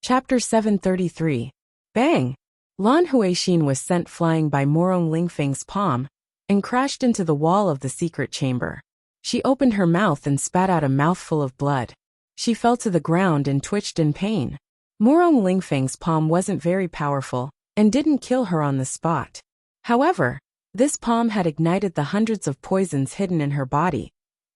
Chapter 733. Bang! Lan Huixin was sent flying by Morong Lingfeng's palm and crashed into the wall of the secret chamber. She opened her mouth and spat out a mouthful of blood. She fell to the ground and twitched in pain. Morong Lingfeng's palm wasn't very powerful and didn't kill her on the spot. However, this palm had ignited the hundreds of poisons hidden in her body,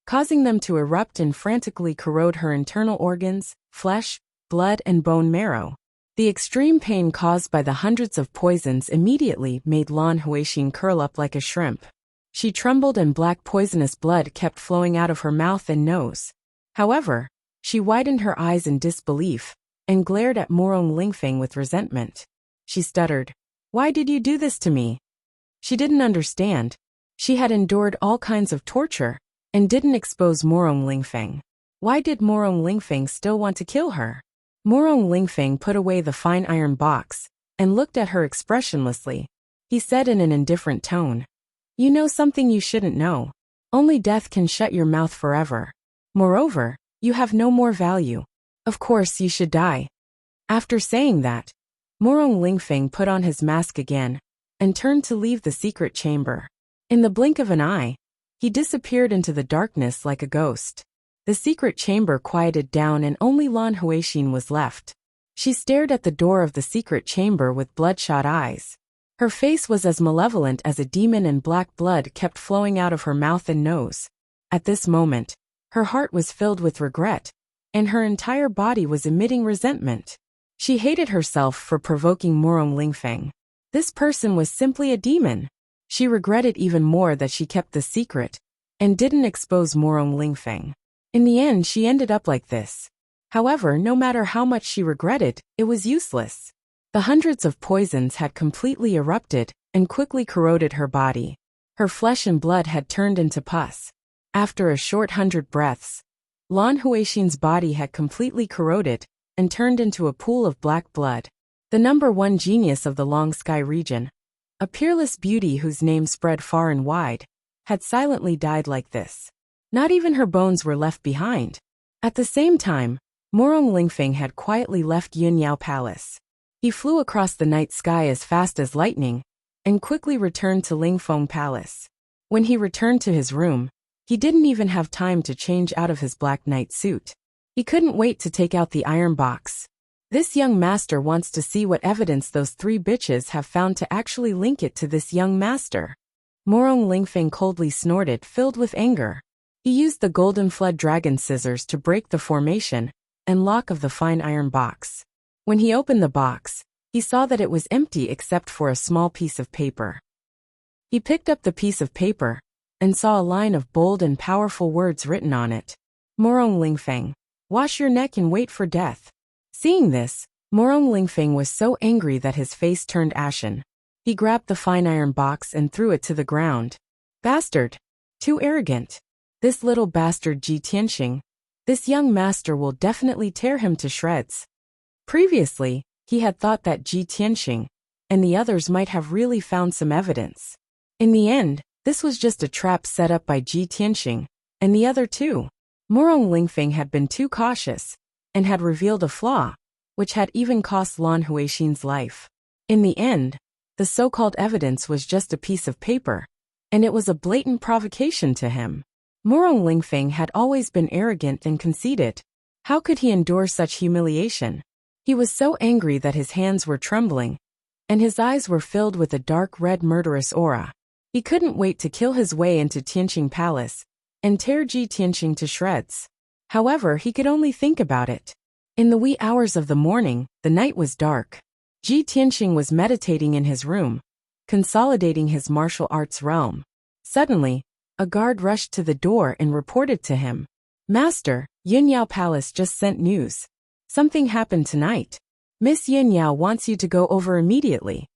causing them to erupt and frantically corrode her internal organs, flesh, blood and bone marrow. The extreme pain caused by the hundreds of poisons immediately made Lan Huixin curl up like a shrimp. She trembled and black poisonous blood kept flowing out of her mouth and nose. However, she widened her eyes in disbelief and glared at Morong Lingfeng with resentment. She stuttered, "Why did you do this to me?" She didn't understand. She had endured all kinds of torture and didn't expose Morong Lingfeng. Why did Morong Lingfeng still want to kill her? Morong Lingfeng put away the fine iron box and looked at her expressionlessly. He said in an indifferent tone, "You know something you shouldn't know. Only death can shut your mouth forever. Moreover, you have no more value. Of course you should die." After saying that, Morong Lingfeng put on his mask again and turned to leave the secret chamber. In the blink of an eye, he disappeared into the darkness like a ghost. The secret chamber quieted down and only Lan Huixin was left. She stared at the door of the secret chamber with bloodshot eyes. Her face was as malevolent as a demon and black blood kept flowing out of her mouth and nose. At this moment, her heart was filled with regret, and her entire body was emitting resentment. She hated herself for provoking Morong Lingfeng. This person was simply a demon. She regretted even more that she kept the secret and didn't expose Morong Lingfeng. In the end, she ended up like this. However, no matter how much she regretted, it was useless. The hundreds of poisons had completely erupted and quickly corroded her body. Her flesh and blood had turned into pus. After a short 100 breaths, Lan Huixin's body had completely corroded and turned into a pool of black blood. The #1 genius of the Long Sky region, a peerless beauty whose name spread far and wide, had silently died like this. Not even her bones were left behind. At the same time, Morong Lingfeng had quietly left Yunyao Palace. He flew across the night sky as fast as lightning and quickly returned to Lingfeng Palace. When he returned to his room, he didn't even have time to change out of his black night suit. He couldn't wait to take out the iron box. This young master wants to see what evidence those 3 bitches have found to actually link it to this young master. Morong Lingfeng coldly snorted, filled with anger. He used the golden flood dragon scissors to break the formation and lock of the fine iron box. When he opened the box, he saw that it was empty except for a small piece of paper. He picked up the piece of paper and saw a line of bold and powerful words written on it. Morong Lingfeng, wash your neck and wait for death. Seeing this, Morong Lingfeng was so angry that his face turned ashen. He grabbed the fine iron box and threw it to the ground. Bastard! Too arrogant! This little bastard Ji Tianxing. This young master will definitely tear him to shreds. Previously, he had thought that Ji Tianxing and the others might have really found some evidence. In the end, this was just a trap set up by Ji Tianxing and the other 2. Morong Lingfeng had been too cautious and had revealed a flaw, which had even cost Lan Huixin's life. In the end, the so-called evidence was just a piece of paper, and it was a blatant provocation to him. Morong Lingfeng had always been arrogant and conceited. How could he endure such humiliation? He was so angry that his hands were trembling, and his eyes were filled with a dark red murderous aura. He couldn't wait to kill his way into Tianqing Palace and tear Ji Tianxing to shreds. However, he could only think about it. In the wee hours of the morning, the night was dark. Ji Tianxing was meditating in his room, consolidating his martial arts realm. Suddenly, a guard rushed to the door and reported to him. "Master, Yunyao Palace just sent news. Something happened tonight. Miss Yunyao wants you to go over immediately."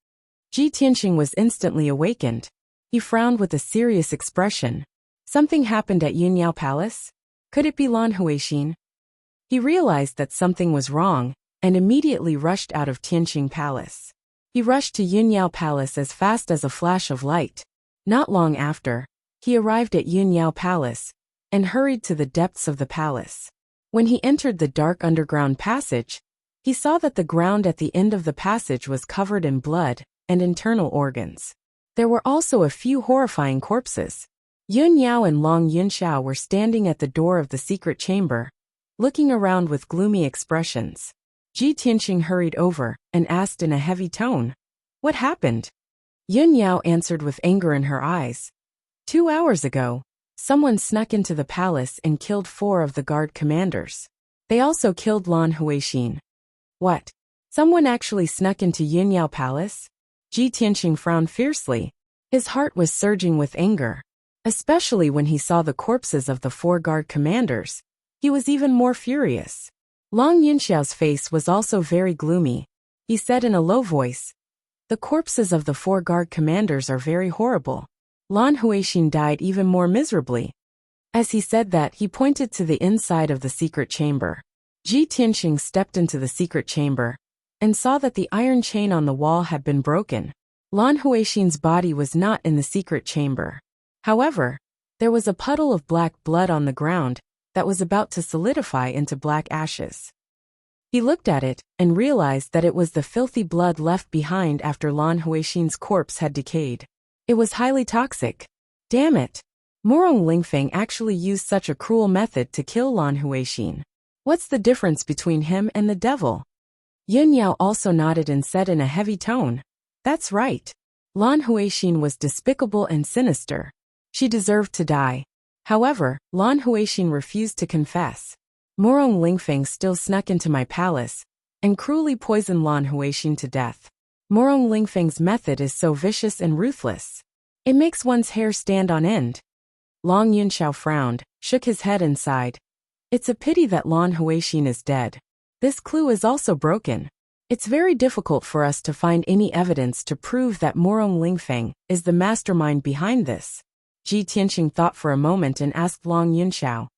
Ji Tianxing was instantly awakened. He frowned with a serious expression. Something happened at Yunyao Palace? Could it be Lan Huixin? He realized that something was wrong and immediately rushed out of Tianqing Palace. He rushed to Yunyao Palace as fast as a flash of light. Not long after, he arrived at Yunyao Palace and hurried to the depths of the palace. When he entered the dark underground passage, He saw that the ground at the end of the passage was covered in blood and internal organs. There were also a few horrifying corpses. Yun Yao and Long Yunxiao were standing at the door of the secret chamber, looking around with gloomy expressions. Ji Tianxing hurried over and asked in a heavy tone, "What happened?" Yun Yao answered with anger in her eyes. 2 hours ago, someone snuck into the palace and killed 4 of the guard commanders. They also killed Lan Huixin. What? Someone actually snuck into Yunyao Palace? Ji Tianxing frowned fiercely. His heart was surging with anger. Especially when he saw the corpses of the 4 guard commanders, he was even more furious. Long Yunxiao's face was also very gloomy. He said in a low voice, "The corpses of the 4 guard commanders are very horrible." Lan Huixin died even more miserably. As he said that, he pointed to the inside of the secret chamber. Ji Tianxing stepped into the secret chamber and saw that the iron chain on the wall had been broken. Lan Huixin's body was not in the secret chamber. However, there was a puddle of black blood on the ground that was about to solidify into black ashes. He looked at it and realized that it was the filthy blood left behind after Lan Huixin's corpse had decayed. It was highly toxic. Damn it! Morong Lingfeng actually used such a cruel method to kill Lan Huixin. What's the difference between him and the devil? Yun Yao also nodded and said in a heavy tone, "That's right. Lan Huixin was despicable and sinister. She deserved to die." However, Lan Huixin refused to confess. Morong Lingfeng still snuck into my palace and cruelly poisoned Lan Huixin to death. Morong Lingfeng's method is so vicious and ruthless. It makes one's hair stand on end. Long Yunxiao frowned, shook his head and sighed. It's a pity that Lan Huixin is dead. This clue is also broken. It's very difficult for us to find any evidence to prove that Morong Lingfeng is the mastermind behind this. Ji Tianxing thought for a moment and asked Long Yunxiao,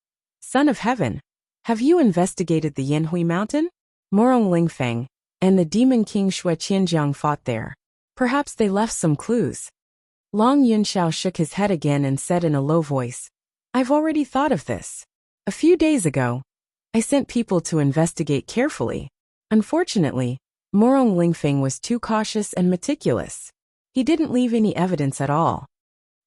"Son of Heaven, have you investigated the Yanhui Mountain? Morong Lingfeng and the demon king Shui Qianjiang fought there. Perhaps they left some clues." Long Yunxiao shook his head again and said in a low voice, "I've already thought of this. A few days ago, I sent people to investigate carefully. Unfortunately, Morong Lingfeng was too cautious and meticulous. He didn't leave any evidence at all."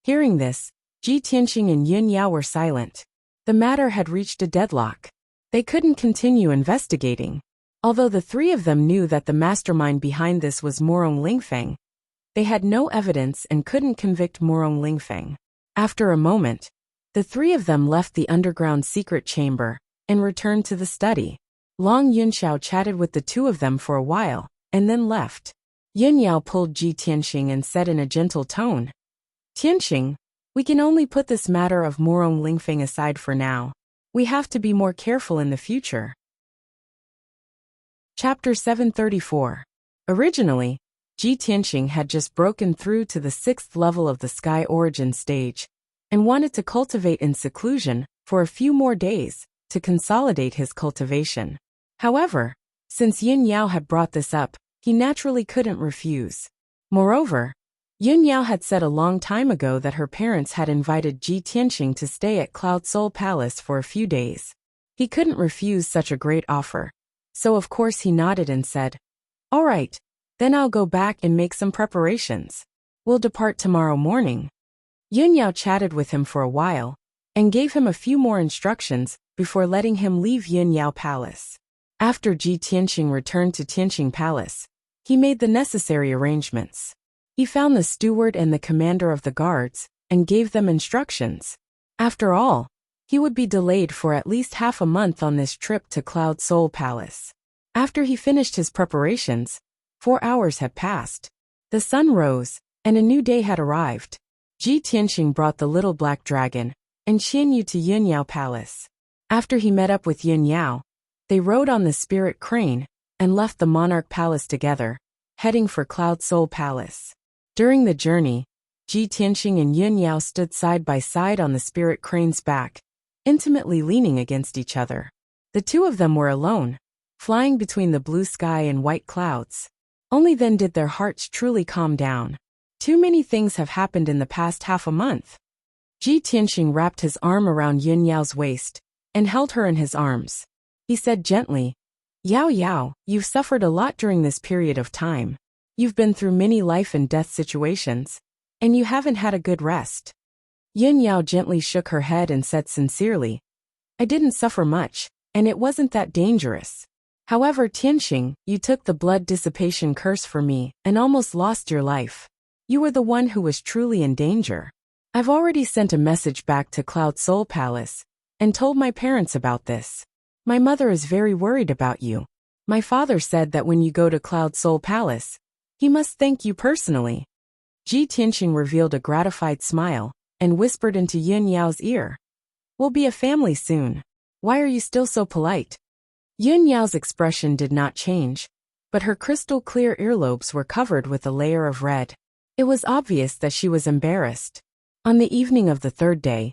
Hearing this, Ji Tianxing and Yun Yao were silent. The matter had reached a deadlock. They couldn't continue investigating. Although the 3 of them knew that the mastermind behind this was Morong Lingfeng, they had no evidence and couldn't convict Morong Lingfeng. After a moment, the 3 of them left the underground secret chamber and returned to the study. Long Yunxiao chatted with the 2 of them for a while and then left. Yun Yao pulled Ji Tianxing and said in a gentle tone, "Tianxing, we can only put this matter of Morong Lingfeng aside for now. We have to be more careful in the future." Chapter 734. Originally, Ji Tianxing had just broken through to the 6th level of the Sky Origin stage and wanted to cultivate in seclusion for a few more days to consolidate his cultivation. However, since Yin Yao had brought this up, he naturally couldn't refuse. Moreover, Yin Yao had said a long time ago that her parents had invited Ji Tianxing to stay at Cloud Soul Palace for a few days. He couldn't refuse such a great offer, so of course he nodded and said, "All right, then I'll go back and make some preparations. We'll depart tomorrow morning." Yun Yao chatted with him for a while and gave him a few more instructions before letting him leave Yin Yao Palace. After Ji Tianxing returned to Tianxing Palace, he made the necessary arrangements. He found the steward and the commander of the guards and gave them instructions. After all, he would be delayed for at least half a month on this trip to Cloud Soul Palace. After he finished his preparations, 4 hours had passed. The sun rose, and a new day had arrived. Ji Tianxing brought the little black dragon and Qian Yu to Yin Yao Palace. After he met up with Yin Yao, they rode on the spirit crane and left the monarch palace together, heading for Cloud Soul Palace. During the journey, Ji Tianxing and Yin Yao stood side by side on the spirit crane's back, intimately leaning against each other. The 2 of them were alone, flying between the blue sky and white clouds. Only then did their hearts truly calm down. Too many things have happened in the past half a month. Ji Tianxing wrapped his arm around Yin Yao's waist and held her in his arms. He said gently, Yao Yao, you've suffered a lot during this period of time. You've been through many life and death situations, and you haven't had a good rest. Yin Yao gently shook her head and said sincerely, I didn't suffer much, and it wasn't that dangerous. However, Tianxing, you took the blood dissipation curse for me and almost lost your life. You were the one who was truly in danger. I've already sent a message back to Cloud Soul Palace and told my parents about this. My mother is very worried about you. My father said that when you go to Cloud Soul Palace, he must thank you personally. Ji Tianxing revealed a gratified smile and whispered into Yin Yao's ear. We'll be a family soon. Why are you still so polite? Yin Yao's expression did not change, but her crystal clear earlobes were covered with a layer of red. It was obvious that she was embarrassed. On the evening of the third day,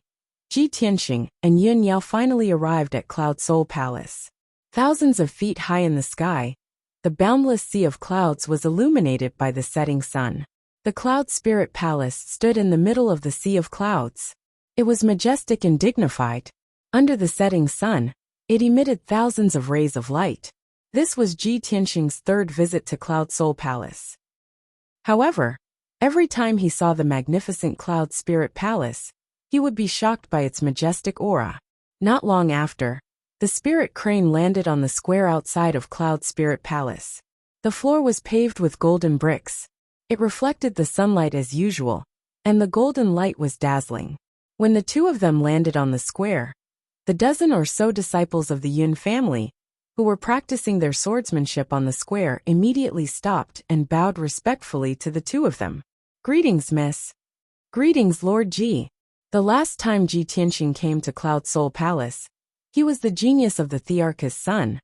Ji Tianxing and Yin Yao finally arrived at Cloud Soul Palace. Thousands of feet high in the sky, the boundless sea of clouds was illuminated by the setting sun. The Cloud Spirit Palace stood in the middle of the sea of clouds. It was majestic and dignified. Under the setting sun, it emitted thousands of rays of light. This was Ji Tianxing's third visit to Cloud Soul Palace. However, every time he saw the magnificent Cloud Spirit Palace, he would be shocked by its majestic aura. Not long after, the spirit crane landed on the square outside of Cloud Spirit Palace. The floor was paved with golden bricks. It reflected the sunlight as usual, and the golden light was dazzling. When the two of them landed on the square, the dozen or so disciples of the Yun family, who were practicing their swordsmanship on the square, immediately stopped and bowed respectfully to the two of them. Greetings, miss. Greetings, Lord Ji. The last time Ji Tianxing came to Cloud Soul Palace, he was the genius of the Thearchus son,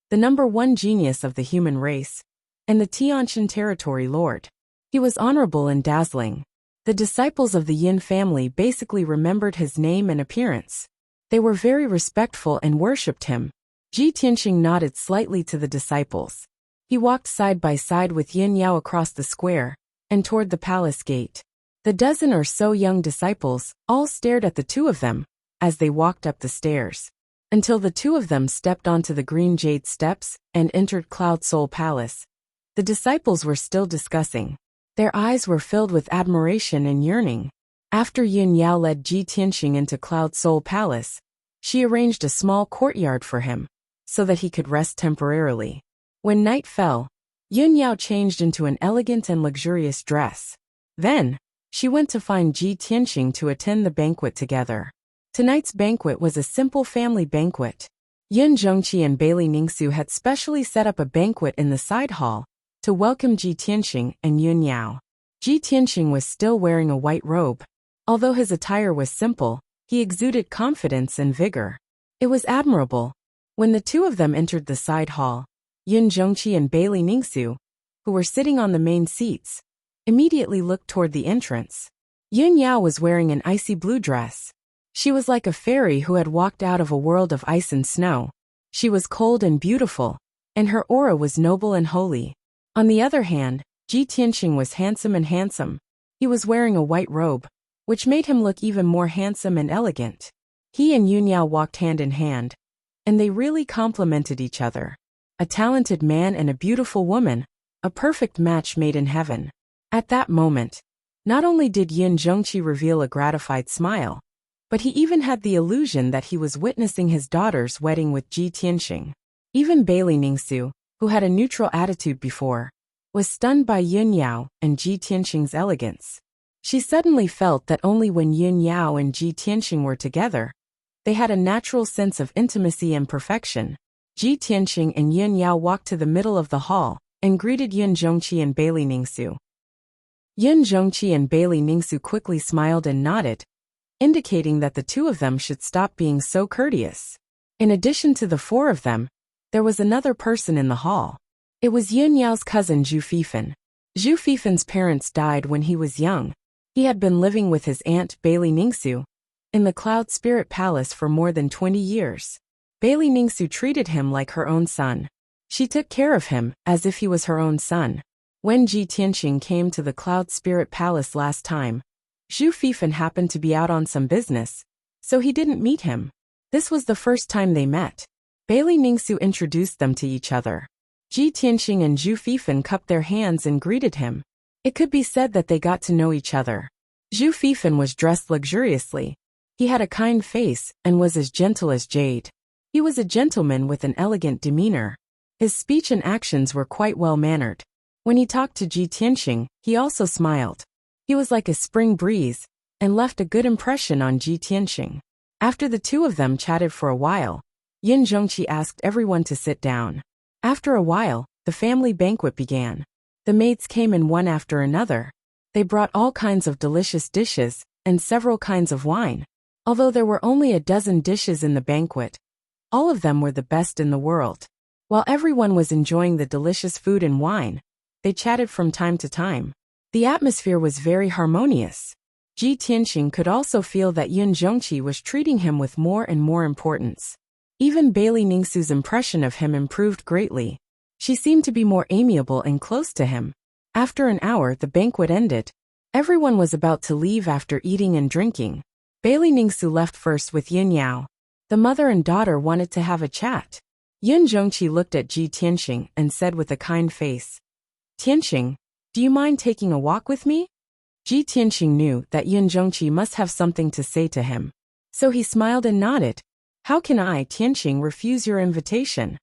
the #1 genius of the human race, and the Tianxin territory lord. He was honorable and dazzling. The disciples of the Yin family basically remembered his name and appearance. They were very respectful and worshipped him. Ji Tianxing nodded slightly to the disciples. He walked side by side with Yin Yao across the square and toward the palace gate. The dozen or so young disciples all stared at the two of them as they walked up the stairs, until the two of them stepped onto the green jade steps and entered Cloud Soul Palace. The disciples were still discussing. Their eyes were filled with admiration and yearning. After Yin Yao led Ji Tianxing into Cloud Soul Palace, she arranged a small courtyard for him, so that he could rest temporarily. When night fell, Yin Yao changed into an elegant and luxurious dress. Then, she went to find Ji Tianxing to attend the banquet together. Tonight's banquet was a simple family banquet. Yin Zhongqi and Bailey Ningxu had specially set up a banquet in the side hall to welcome Ji Tianxing and Yin Yao. Ji Tianxing was still wearing a white robe. Although his attire was simple, he exuded confidence and vigor. It was admirable. When the two of them entered the side hall, Yin Zhongqi and Bailey Ningxu, who were sitting on the main seats, immediately looked toward the entrance. Yin Yao was wearing an icy blue dress. She was like a fairy who had walked out of a world of ice and snow. She was cold and beautiful, and her aura was noble and holy. On the other hand, Ji Tianxing was handsome. He was wearing a white robe, which made him look even more handsome and elegant. He and Yin Yao walked hand in hand, and they really complemented each other. A talented man and a beautiful woman, a perfect match made in heaven. At that moment, not only did Yin Zhongqi reveal a gratified smile, but he even had the illusion that he was witnessing his daughter's wedding with Ji Tianxing. Even Bailey Ningxu, who had a neutral attitude before, was stunned by Yin Yao and Ji Tianxing's elegance. She suddenly felt that only when Yin Yao and Ji Tianxing were together, they had a natural sense of intimacy and perfection. Ji Tianxing and Yin Yao walked to the middle of the hall and greeted Yin Zhongqi and Bailey Ningxu. Yin Zhongqi and Bailey Ningxu quickly smiled and nodded, indicating that the two of them should stop being so courteous. In addition to the four of them, there was another person in the hall. It was Yin Yao's cousin Zhu Fifan. Zhu Fifan's parents died when he was young. He had been living with his aunt Bailey Ningxu in the Cloud Spirit Palace for more than 20 years. Bailey Ningxu treated him like her own son. She took care of him as if he was her own son. When Ji Tianxing came to the Cloud Spirit Palace last time, Zhu Fifan happened to be out on some business, so he didn't meet him. This was the first time they met. Bailey Ningsu introduced them to each other. Ji Tianxing and Zhu Fifan cupped their hands and greeted him. It could be said that they got to know each other. Zhu Fifan was dressed luxuriously. He had a kind face and was as gentle as jade. He was a gentleman with an elegant demeanor. His speech and actions were quite well-mannered. When he talked to Ji Tianxing, he also smiled. He was like a spring breeze and left a good impression on Ji Tianxing. After the two of them chatted for a while, Yin Zhongqi asked everyone to sit down. After a while, the family banquet began. The maids came in one after another. They brought all kinds of delicious dishes and several kinds of wine. Although there were only a dozen dishes in the banquet, all of them were the best in the world. While everyone was enjoying the delicious food and wine, they chatted from time to time. The atmosphere was very harmonious. Ji Tianxing could also feel that Yin Zhongqi was treating him with more and more importance. Even Bailey Ningsu's impression of him improved greatly. She seemed to be more amiable and close to him. After an hour, the banquet ended. Everyone was about to leave after eating and drinking. Bailey Ningsu left first with Yin Yao. The mother and daughter wanted to have a chat. Yin Zhongqi looked at Ji Tianxing and said with a kind face, "Tianxing, do you mind taking a walk with me?" Ji Tianxing knew that Yin Zhongqi must have something to say to him. So he smiled and nodded. "How can I, Tianxing, refuse your invitation?"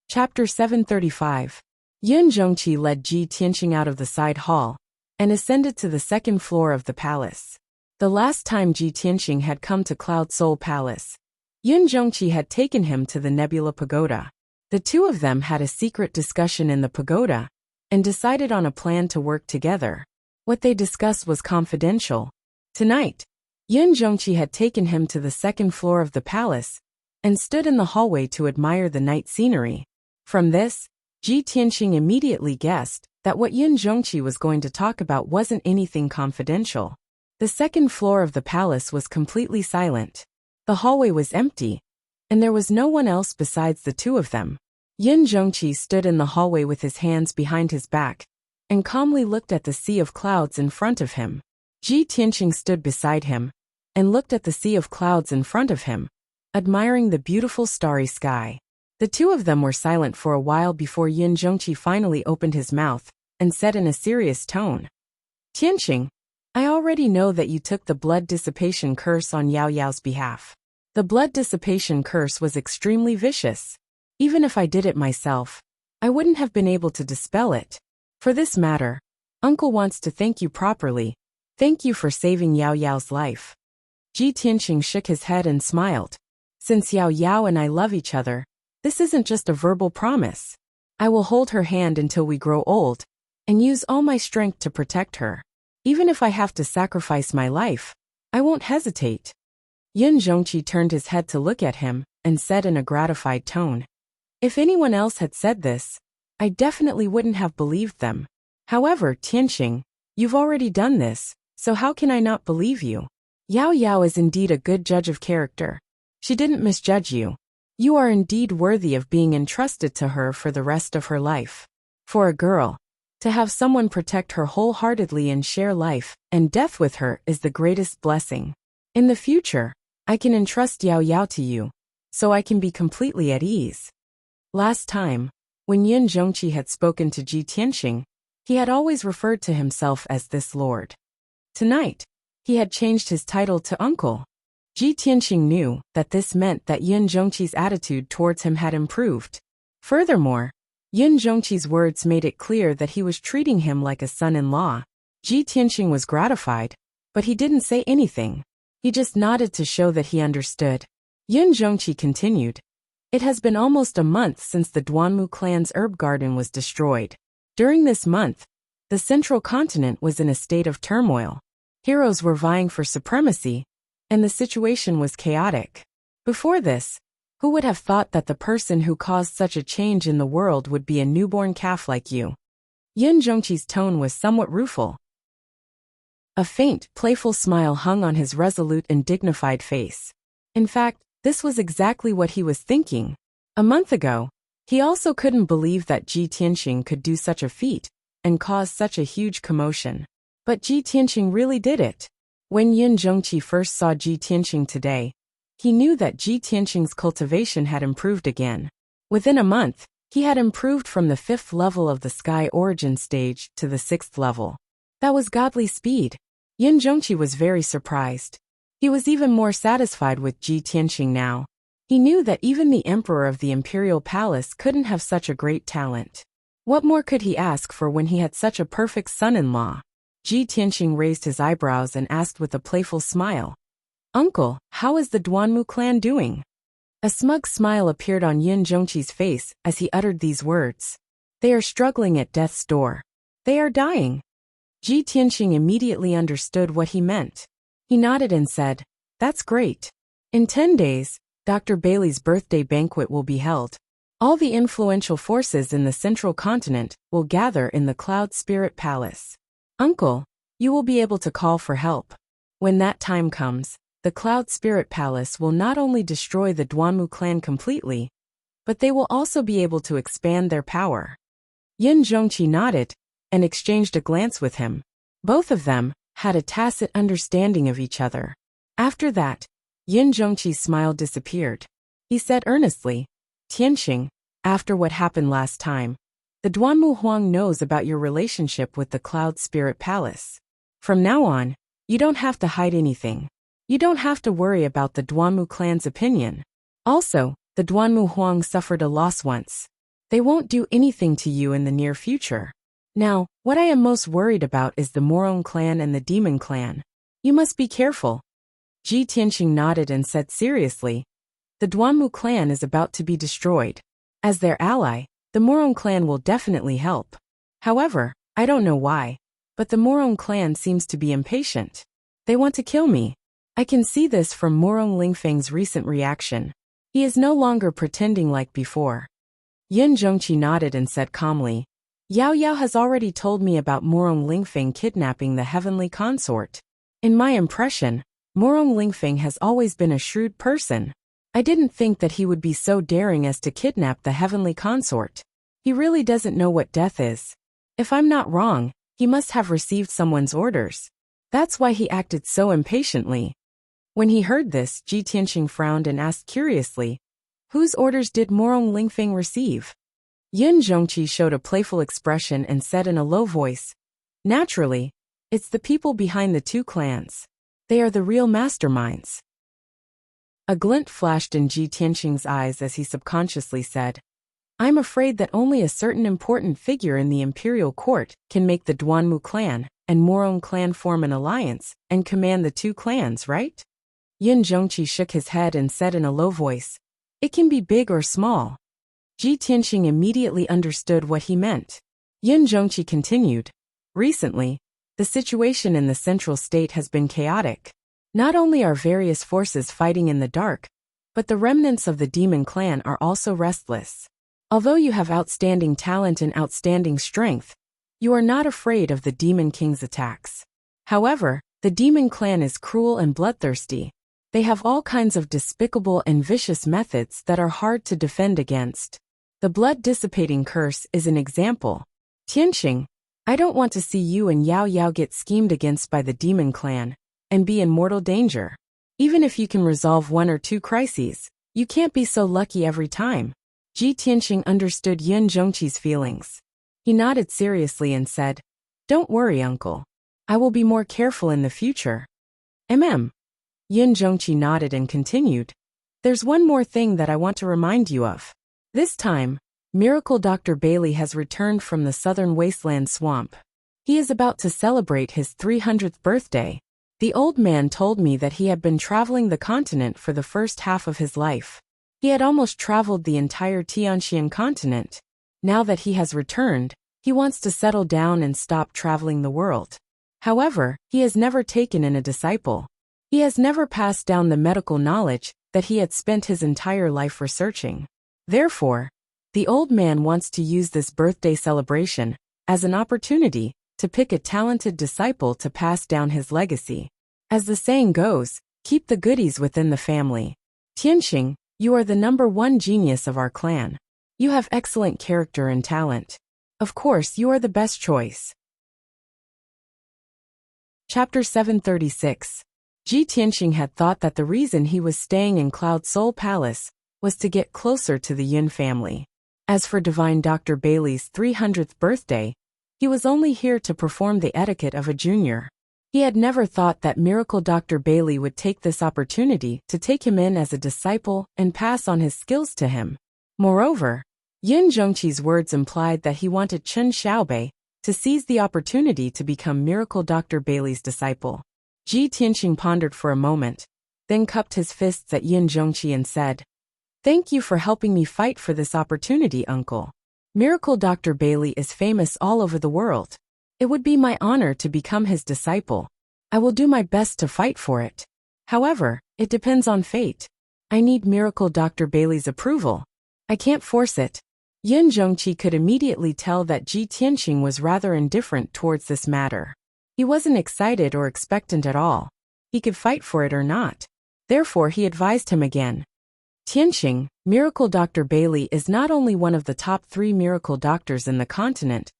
Chapter 735. Yin Zhongqi led Ji Tianxing out of the side hall and ascended to the second floor of the palace. The last time Ji Tianxing had come to Cloud Soul Palace, Yin Zhongqi had taken him to the Nebula Pagoda. The two of them had a secret discussion in the pagoda and decided on a plan to work together. What they discussed was confidential. Tonight, Yin Zhongqi had taken him to the second floor of the palace and stood in the hallway to admire the night scenery. From this, Ji Tianxing immediately guessed that what Yin Zhongqi was going to talk about wasn't anything confidential. The second floor of the palace was completely silent. The hallway was empty, and there was no one else besides the two of them. Yin Zhongqi stood in the hallway with his hands behind his back and calmly looked at the sea of clouds in front of him. Ji Tianxing stood beside him and looked at the sea of clouds in front of him, admiring the beautiful starry sky. The two of them were silent for a while before Yin Zhongqi finally opened his mouth and said in a serious tone, "Tianxing, I already know that you took the blood dissipation curse on Yao Yao's behalf. The blood dissipation curse was extremely vicious. Even if I did it myself, I wouldn't have been able to dispel it. For this matter, Uncle wants to thank you properly. Thank you for saving Yao Yao's life." Ji Tianxing shook his head and smiled. "Since Yao Yao and I love each other, this isn't just a verbal promise. I will hold her hand until we grow old and use all my strength to protect her. Even if I have to sacrifice my life, I won't hesitate." Yin Zhongqi turned his head to look at him and said in a gratified tone, "If anyone else had said this, I definitely wouldn't have believed them. However, Tianxing, you've already done this, so how can I not believe you? Yao Yao is indeed a good judge of character. She didn't misjudge you. You are indeed worthy of being entrusted to her for the rest of her life. For a girl, to have someone protect her wholeheartedly and share life and death with her is the greatest blessing. In the future, I can entrust Yao Yao to you, so I can be completely at ease." Last time, when Yin Zhongqi had spoken to Ji Tianxing, he had always referred to himself as this lord. Tonight, he had changed his title to uncle. Ji Tianxing knew that this meant that Yin Zhongqi's attitude towards him had improved. Furthermore, Yin Zhongqi's words made it clear that he was treating him like a son-in-law. Ji Tianxing was gratified, but he didn't say anything. He just nodded to show that he understood. Yin Zhongqi continued, "It has been almost a month since the Duanmu clan's herb garden was destroyed. During this month, the central continent was in a state of turmoil. Heroes were vying for supremacy, and the situation was chaotic. Before this, who would have thought that the person who caused such a change in the world would be a newborn calf like you?" Yin Zhongqi's tone was somewhat rueful. A faint, playful smile hung on his resolute and dignified face. In fact, this was exactly what he was thinking. A month ago, he also couldn't believe that Ji Tianxing could do such a feat and cause such a huge commotion. But Ji Tianxing really did it. When Yin Zhongqi first saw Ji Tianxing today, he knew that Ji Tianqing's cultivation had improved again. Within a month, he had improved from the 5th level of the Sky Origin stage to the 6th level. That was godly speed. Yin Zhongqi was very surprised. He was even more satisfied with Ji Tianqing now. He knew that even the emperor of the imperial palace couldn't have such a great talent. What more could he ask for when he had such a perfect son-in-law? Ji Tianqing raised his eyebrows and asked with a playful smile, "Uncle, how is the Duanmu clan doing?" A smug smile appeared on Yin Zhongqi's face as he uttered these words. "They are struggling at death's door. They are dying." Ji Tianqing immediately understood what he meant. He nodded and said, "That's great. In 10 days, Dr. Bailey's birthday banquet will be held. All the influential forces in the central continent will gather in the Cloud Spirit Palace. Uncle, you will be able to call for help. When that time comes, the Cloud Spirit Palace will not only destroy the Duanmu clan completely, but they will also be able to expand their power." Yin Zhongqi nodded and exchanged a glance with him. Both of them had a tacit understanding of each other. After that, Yin Zhongqi's smile disappeared. He said earnestly, "Tianqing, after what happened last time, the Duanmu Huang knows about your relationship with the Cloud Spirit Palace. From now on, you don't have to hide anything. You don't have to worry about the Duanmu clan's opinion. Also, the Duanmu Huang suffered a loss once. They won't do anything to you in the near future. Now, what I am most worried about is the Morong clan and the Demon clan. You must be careful." Ji Tianqing nodded and said seriously, "The Duanmu clan is about to be destroyed. As their ally, the Morong clan will definitely help. However, I don't know why, but the Morong clan seems to be impatient. They want to kill me. I can see this from Morong Lingfeng's recent reaction. He is no longer pretending like before." Yin Zhongqi nodded and said calmly, "Yao Yao has already told me about Morong Lingfeng kidnapping the heavenly consort. In my impression, Morong Lingfeng has always been a shrewd person. I didn't think that he would be so daring as to kidnap the heavenly consort. He really doesn't know what death is. If I'm not wrong, he must have received someone's orders. That's why he acted so impatiently." When he heard this, Ji Tianqing frowned and asked curiously, "Whose orders did Morong Lingfeng receive?" Yin Zhongqi showed a playful expression and said in a low voice, "Naturally, it's the people behind the two clans. They are the real masterminds." A glint flashed in Ji Tianqing's eyes as he subconsciously said, "I'm afraid that only a certain important figure in the imperial court can make the Duanmu clan and Morong clan form an alliance and command the two clans, right?" Yin Zhongqi shook his head and said in a low voice, "It can be big or small." Ji Tianqing immediately understood what he meant. Yin Zhongqi continued, "Recently, the situation in the central state has been chaotic. Not only are various forces fighting in the dark, but the remnants of the demon clan are also restless. Although you have outstanding talent and outstanding strength, you are not afraid of the demon king's attacks. However, the demon clan is cruel and bloodthirsty. They have all kinds of despicable and vicious methods that are hard to defend against. The blood-dissipating curse is an example. Tianqing, I don't want to see you and Yao Yao get schemed against by the demon clan and be in mortal danger. Even if you can resolve 1 or 2 crises, you can't be so lucky every time." Ji Tianqing understood Yin Zhongqi's feelings. He nodded seriously and said, "Don't worry, uncle. I will be more careful in the future." Yin Zhongqi nodded and continued, "There's one more thing that I want to remind you of. This time, Miracle Dr. Bailey has returned from the southern wasteland swamp. He is about to celebrate his 300th birthday. The old man told me that he had been traveling the continent for the first half of his life. He had almost traveled the entire Tianxian continent. Now that he has returned, he wants to settle down and stop traveling the world. However, he has never taken in a disciple. He has never passed down the medical knowledge that he had spent his entire life researching. Therefore, the old man wants to use this birthday celebration as an opportunity to pick a talented disciple to pass down his legacy. As the saying goes, keep the goodies within the family. Tianqing, you are the #1 genius of our clan. You have excellent character and talent. Of course, you are the best choice." Chapter 736. Ji Tianxing had thought that the reason he was staying in Cloud Soul Palace was to get closer to the Yun family. As for Divine Dr. Bailey's 300th birthday, he was only here to perform the etiquette of a junior. He had never thought that Miracle Dr. Bailey would take this opportunity to take him in as a disciple and pass on his skills to him. Moreover, Yin Zhongqi's words implied that he wanted Chen Xiaobei to seize the opportunity to become Miracle Dr. Bailey's disciple. Ji Tianxing pondered for a moment, then cupped his fists at Yin Zhongqi and said, "Thank you for helping me fight for this opportunity, uncle. Miracle Dr. Bailey is famous all over the world. It would be my honor to become his disciple. I will do my best to fight for it. However, it depends on fate. I need Miracle Dr. Bailey's approval. I can't force it." Yin Zhongqi could immediately tell that Ji Tianxing was rather indifferent towards this matter. He wasn't excited or expectant at all. He could fight for it or not. Therefore, he advised him again. "Tianxing, Miracle Dr. Bailey is not only one of the top 3 miracle doctors in the continent,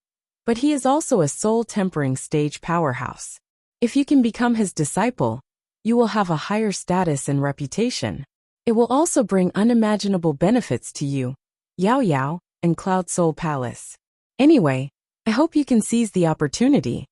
but he is also a soul-tempering stage powerhouse. If you can become his disciple, you will have a higher status and reputation. It will also bring unimaginable benefits to you, Yao Yao, and Cloud Soul Palace. Anyway, I hope you can seize the opportunity."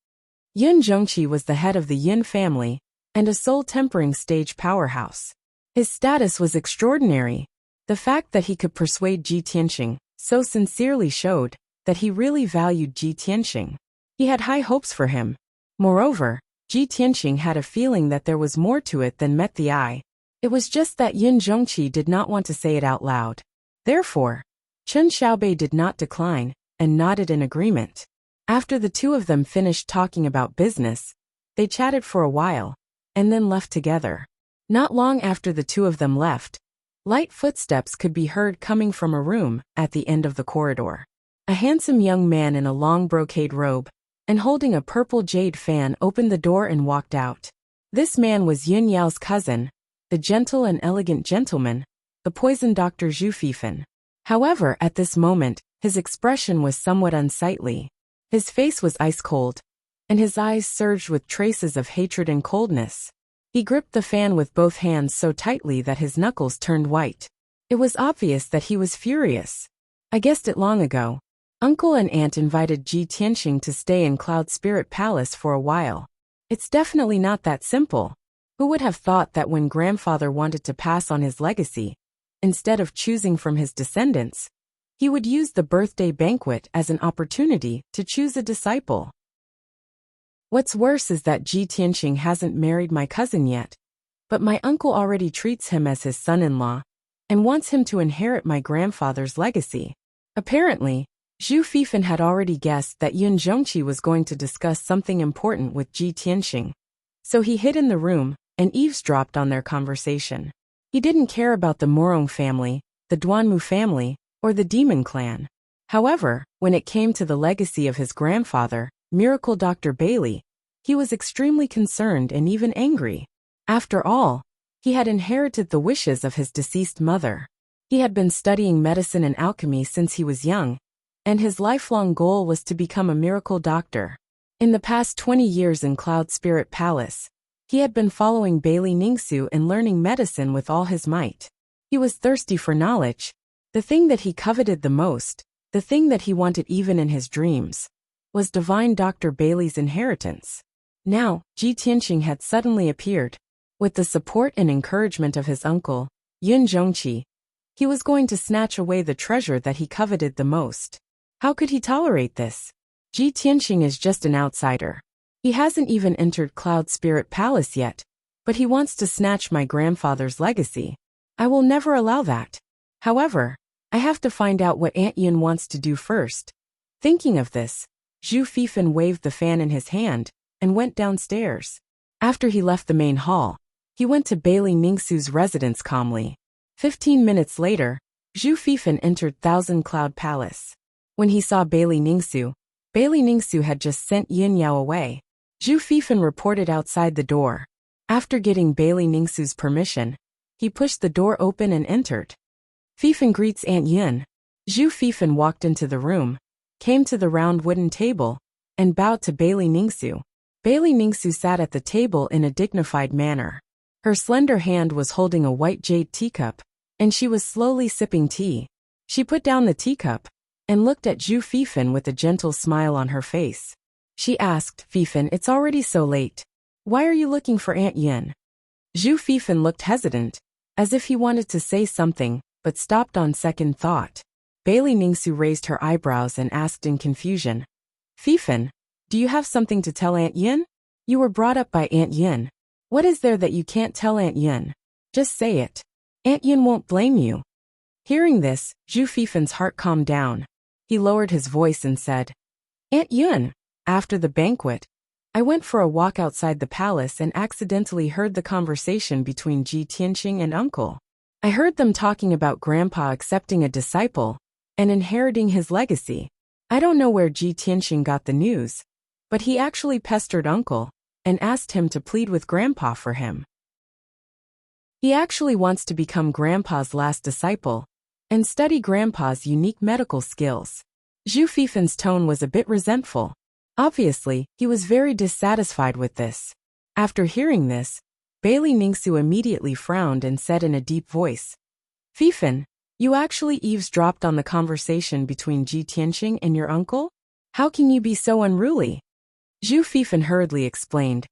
Yin Zhongqi was the head of the Yin family and a soul-tempering stage powerhouse. His status was extraordinary. The fact that he could persuade Ji Tianxing so sincerely showed that he really valued Ji Tianxing. He had high hopes for him. Moreover, Ji Tianxing had a feeling that there was more to it than met the eye. It was just that Yin Zhongqi did not want to say it out loud. Therefore, Chen Xiaobei did not decline and nodded in agreement. After the two of them finished talking about business, they chatted for a while and then left together. Not long after the two of them left, light footsteps could be heard coming from a room at the end of the corridor. A handsome young man in a long brocade robe and holding a purple jade fan opened the door and walked out. This man was Yun Yao's cousin, the gentle and elegant gentleman, the poison doctor Zhu Fifan. However, at this moment, his expression was somewhat unsightly. His face was ice-cold, and his eyes surged with traces of hatred and coldness. He gripped the fan with both hands so tightly that his knuckles turned white. It was obvious that he was furious. "I guessed it long ago. Uncle and Aunt invited Ji Tianxing to stay in Cloud Spirit Palace for a while. It's definitely not that simple. Who would have thought that when grandfather wanted to pass on his legacy, instead of choosing from his descendants, he would use the birthday banquet as an opportunity to choose a disciple? What's worse is that Ji Tianxing hasn't married my cousin yet, but my uncle already treats him as his son-in-law and wants him to inherit my grandfather's legacy." Apparently, Zhu Fifan had already guessed that Yun Zhongqi was going to discuss something important with Ji Tianxing, so he hid in the room and eavesdropped on their conversation. He didn't care about the Morong family, the Duanmu family, or the Demon clan. However, when it came to the legacy of his grandfather, Miracle Dr. Bailey, he was extremely concerned and even angry. After all, he had inherited the wishes of his deceased mother. He had been studying medicine and alchemy since he was young, and his lifelong goal was to become a miracle doctor. In the past 20 years in Cloud Spirit Palace, he had been following Bailey Ningxu and learning medicine with all his might. He was thirsty for knowledge, the thing that he coveted the most, the thing that he wanted even in his dreams, was Divine Dr. Bailey's inheritance. Now, Ji Tianxing had suddenly appeared. With the support and encouragement of his uncle, Yun Zhongqi, he was going to snatch away the treasure that he coveted the most. How could he tolerate this? Ji Tianxing is just an outsider. He hasn't even entered Cloud Spirit Palace yet, but he wants to snatch my grandfather's legacy. I will never allow that. However, I have to find out what Aunt Yun wants to do first. Thinking of this, Zhu Fifan waved the fan in his hand and went downstairs. After he left the main hall, he went to Bailey Ningxu's residence calmly. 15 minutes later, Zhu Fifan entered Thousand Cloud Palace. When he saw Bailey Ningxu had just sent Yin Yao away. Zhu Fifan reported outside the door. After getting Bailey Ningxu's permission, he pushed the door open and entered. "Fifan greets Aunt Yun." Zhu Fifan walked into the room, came to the round wooden table, and bowed to Bailey Ningxu. Bailey Ningsu sat at the table in a dignified manner. Her slender hand was holding a white jade teacup, and she was slowly sipping tea. She put down the teacup and looked at Zhu Fifan with a gentle smile on her face. She asked, "Fifan, it's already so late. Why are you looking for Aunt Yin?" Zhu Fifan looked hesitant, as if he wanted to say something, but stopped on second thought. Bailey Ningsu raised her eyebrows and asked in confusion, "Fifan, do you have something to tell Aunt Yin? You were brought up by Aunt Yin. What is there that you can't tell Aunt Yin? Just say it. Aunt Yin won't blame you." Hearing this, Zhu Fifan's heart calmed down. He lowered his voice and said, "Aunt Yin, after the banquet, I went for a walk outside the palace and accidentally heard the conversation between Ji Tianqing and Uncle. I heard them talking about Grandpa accepting a disciple and inheriting his legacy. I don't know where Ji Tianqing got the news, but he actually pestered Uncle and asked him to plead with Grandpa for him. He actually wants to become Grandpa's last disciple and study Grandpa's unique medical skills." Zhu Fifan's tone was a bit resentful. Obviously, he was very dissatisfied with this. After hearing this, Bailey Ningsu immediately frowned and said in a deep voice, "Fifan, you actually eavesdropped on the conversation between Ji Tianqing and your uncle? How can you be so unruly?" Zhu Fifan hurriedly explained,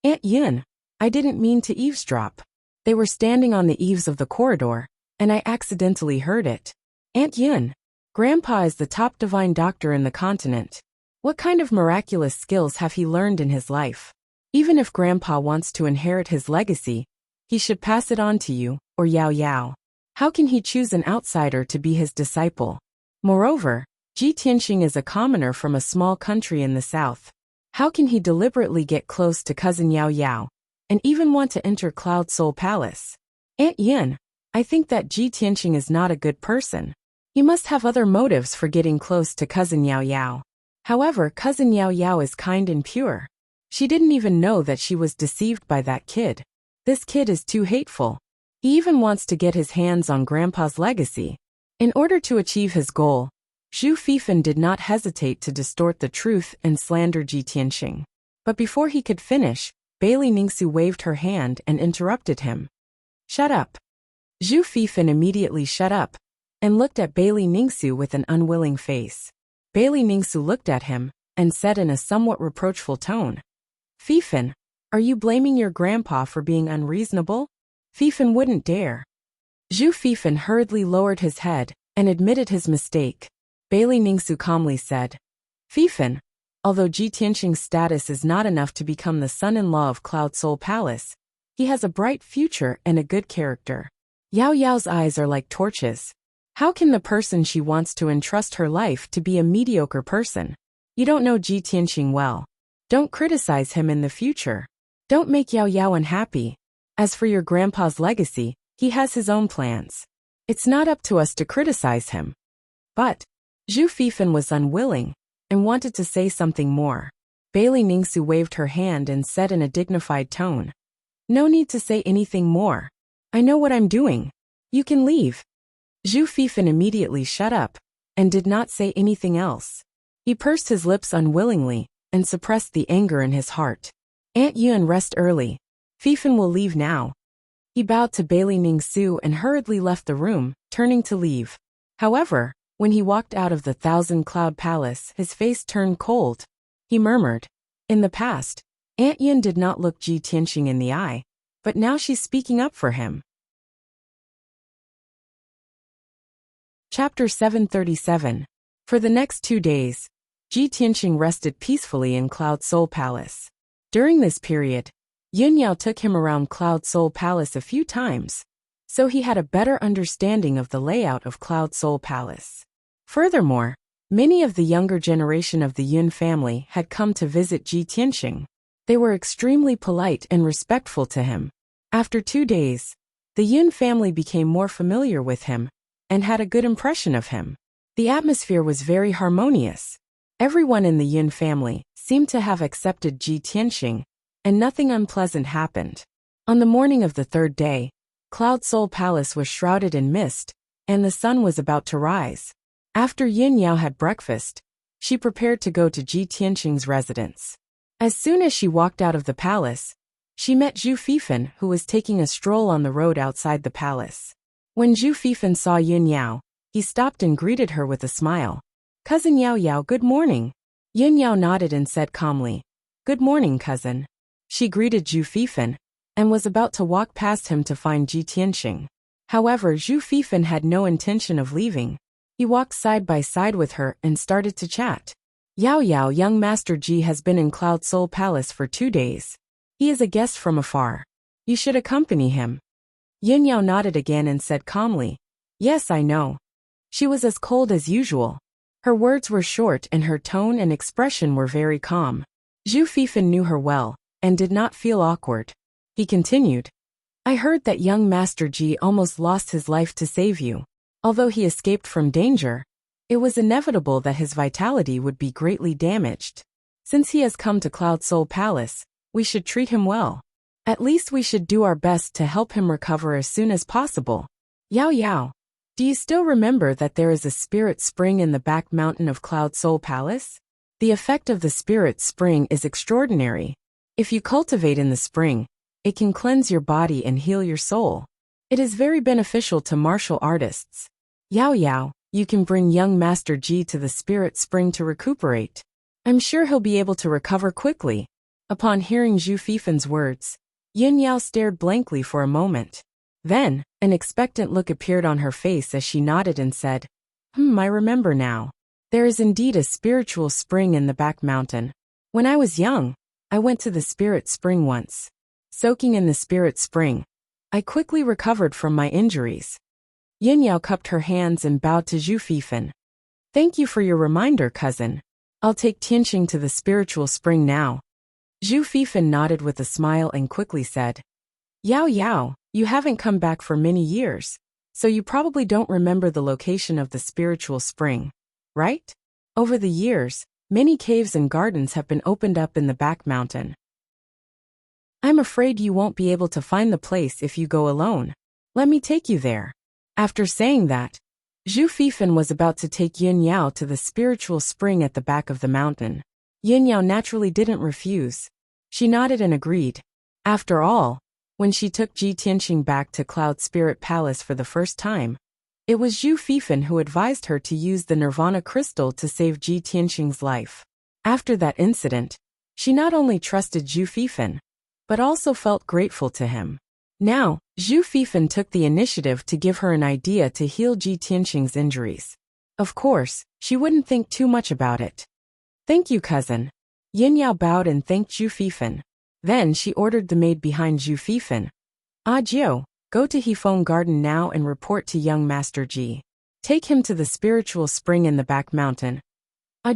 "Aunt Yin, I didn't mean to eavesdrop. They were standing on the eaves of the corridor, and I accidentally heard it. Aunt Yin, Grandpa is the top divine doctor in the continent. What kind of miraculous skills have he learned in his life? Even if Grandpa wants to inherit his legacy, he should pass it on to you, or Yao Yao. How can he choose an outsider to be his disciple? Moreover, Ji Tianqing is a commoner from a small country in the south. How can he deliberately get close to cousin Yao Yao, and even want to enter Cloud Soul Palace? Aunt Yin, I think that Ji Tianqing is not a good person. He must have other motives for getting close to cousin Yao Yao. However, cousin Yao Yao is kind and pure. She didn't even know that she was deceived by that kid. This kid is too hateful. He even wants to get his hands on Grandpa's legacy. In order to achieve his goal, Zhu Fifan did not hesitate to distort the truth and slander Ji Tianqing. But before he could finish, Bailey Ningsu waved her hand and interrupted him. "Shut up." Zhu Fifan immediately shut up and looked at Bailey Ningsu with an unwilling face. Bailey Ningsu looked at him and said in a somewhat reproachful tone, "Fifan, are you blaming your grandpa for being unreasonable?" Fifan wouldn't dare. Zhu Fifan hurriedly lowered his head and admitted his mistake. Bailey Ningsu calmly said, "Fifan, although Ji Tianqing's status is not enough to become the son-in-law of Cloud Soul Palace, he has a bright future and a good character. Yao Yao's eyes are like torches. How can the person she wants to entrust her life to be a mediocre person? You don't know Ji Tianqing well. Don't criticize him in the future. Don't make Yao Yao unhappy. As for your grandpa's legacy, he has his own plans. It's not up to us to criticize him." But Zhu Fifan was unwilling and wanted to say something more. Bailey Ningsu waved her hand and said in a dignified tone, "No need to say anything more. I know what I'm doing. You can leave." Zhu Fifan immediately shut up and did not say anything else. He pursed his lips unwillingly and suppressed the anger in his heart. "Aunt Yun, rest early. Fifan will leave now." He bowed to Bailey Ningsu and hurriedly left the room, turning to leave. However, when he walked out of the Thousand Cloud Palace, his face turned cold. He murmured, "In the past, Aunt Yun did not look Ji Tianqing in the eye, but now she's speaking up for him." Chapter 737. For the next 2 days, Ji Tianqing rested peacefully in Cloud Soul Palace. During this period, Yun Yao took him around Cloud Soul Palace a few times, so he had a better understanding of the layout of Cloud Soul Palace. Furthermore, many of the younger generation of the Yun family had come to visit Ji Tianqing. They were extremely polite and respectful to him. After 2 days, the Yun family became more familiar with him and had a good impression of him. The atmosphere was very harmonious. Everyone in the Yun family seemed to have accepted Ji Tianqing, and nothing unpleasant happened. On the morning of the 3rd day, Cloud Soul Palace was shrouded in mist, and the sun was about to rise. After Yin Yao had breakfast, she prepared to go to Ji Tianqing's residence. As soon as she walked out of the palace, she met Zhu Fifan, who was taking a stroll on the road outside the palace. When Zhu Fifan saw Yun Yao, he stopped and greeted her with a smile. "Cousin Yao Yao, good morning." Yun Yao nodded and said calmly, "Good morning, cousin." She greeted Zhu Fifan and was about to walk past him to find Ji Tianxing. However, Zhu Fifan had no intention of leaving. He walked side by side with her and started to chat. "Yao Yao, young Master Ji has been in Cloud Soul Palace for 2 days. He is a guest from afar. You should accompany him." Yun Yao nodded again and said calmly, "Yes, I know." She was as cold as usual. Her words were short and her tone and expression were very calm. Zhu Fifan knew her well and did not feel awkward. He continued, "I heard that young Master Ji almost lost his life to save you. Although he escaped from danger, it was inevitable that his vitality would be greatly damaged. Since he has come to Cloud Soul Palace, we should treat him well. At least we should do our best to help him recover as soon as possible. Yao Yao, do you still remember that there is a spirit spring in the back mountain of Cloud Soul Palace? The effect of the spirit spring is extraordinary. If you cultivate in the spring, it can cleanse your body and heal your soul. It is very beneficial to martial artists. Yao Yao, you can bring young Master Ji to the spirit spring to recuperate. I'm sure he'll be able to recover quickly." Upon hearing Zhu Fifan's words, Yun Yao stared blankly for a moment. Then, an expectant look appeared on her face as she nodded and said, I remember now. There is indeed a spiritual spring in the back mountain. When I was young, I went to the spirit spring once. Soaking in the spirit spring, I quickly recovered from my injuries." Yun Yao cupped her hands and bowed to Zhu Fifan. "Thank you for your reminder, cousin. I'll take Tianxing to the spiritual spring now." Zhu Fifan nodded with a smile and quickly said, "Yao Yao, you haven't come back for many years, so you probably don't remember the location of the spiritual spring, right? Over the years, many caves and gardens have been opened up in the back mountain. I'm afraid you won't be able to find the place if you go alone. Let me take you there." After saying that, Zhu Fifan was about to take Yun Yao to the spiritual spring at the back of the mountain. Yun Yao naturally didn't refuse. She nodded and agreed. After all, when she took Ji Tianxing back to Cloud Spirit Palace for the first time, it was Zhu Fifan who advised her to use the Nirvana crystal to save Ji Tianxing's life. After that incident, she not only trusted Zhu Fifan, but also felt grateful to him. Now, Zhu Fifan took the initiative to give her an idea to heal Ji Tianxing's injuries. Of course, she wouldn't think too much about it. "Thank you, cousin." Yun Yao bowed and thanked Zhu Fifan. Then she ordered the maid behind Zhu Fifan, "Jiu, go to Hefeng Garden now and report to young Master Ji. Take him to the spiritual spring in the back mountain."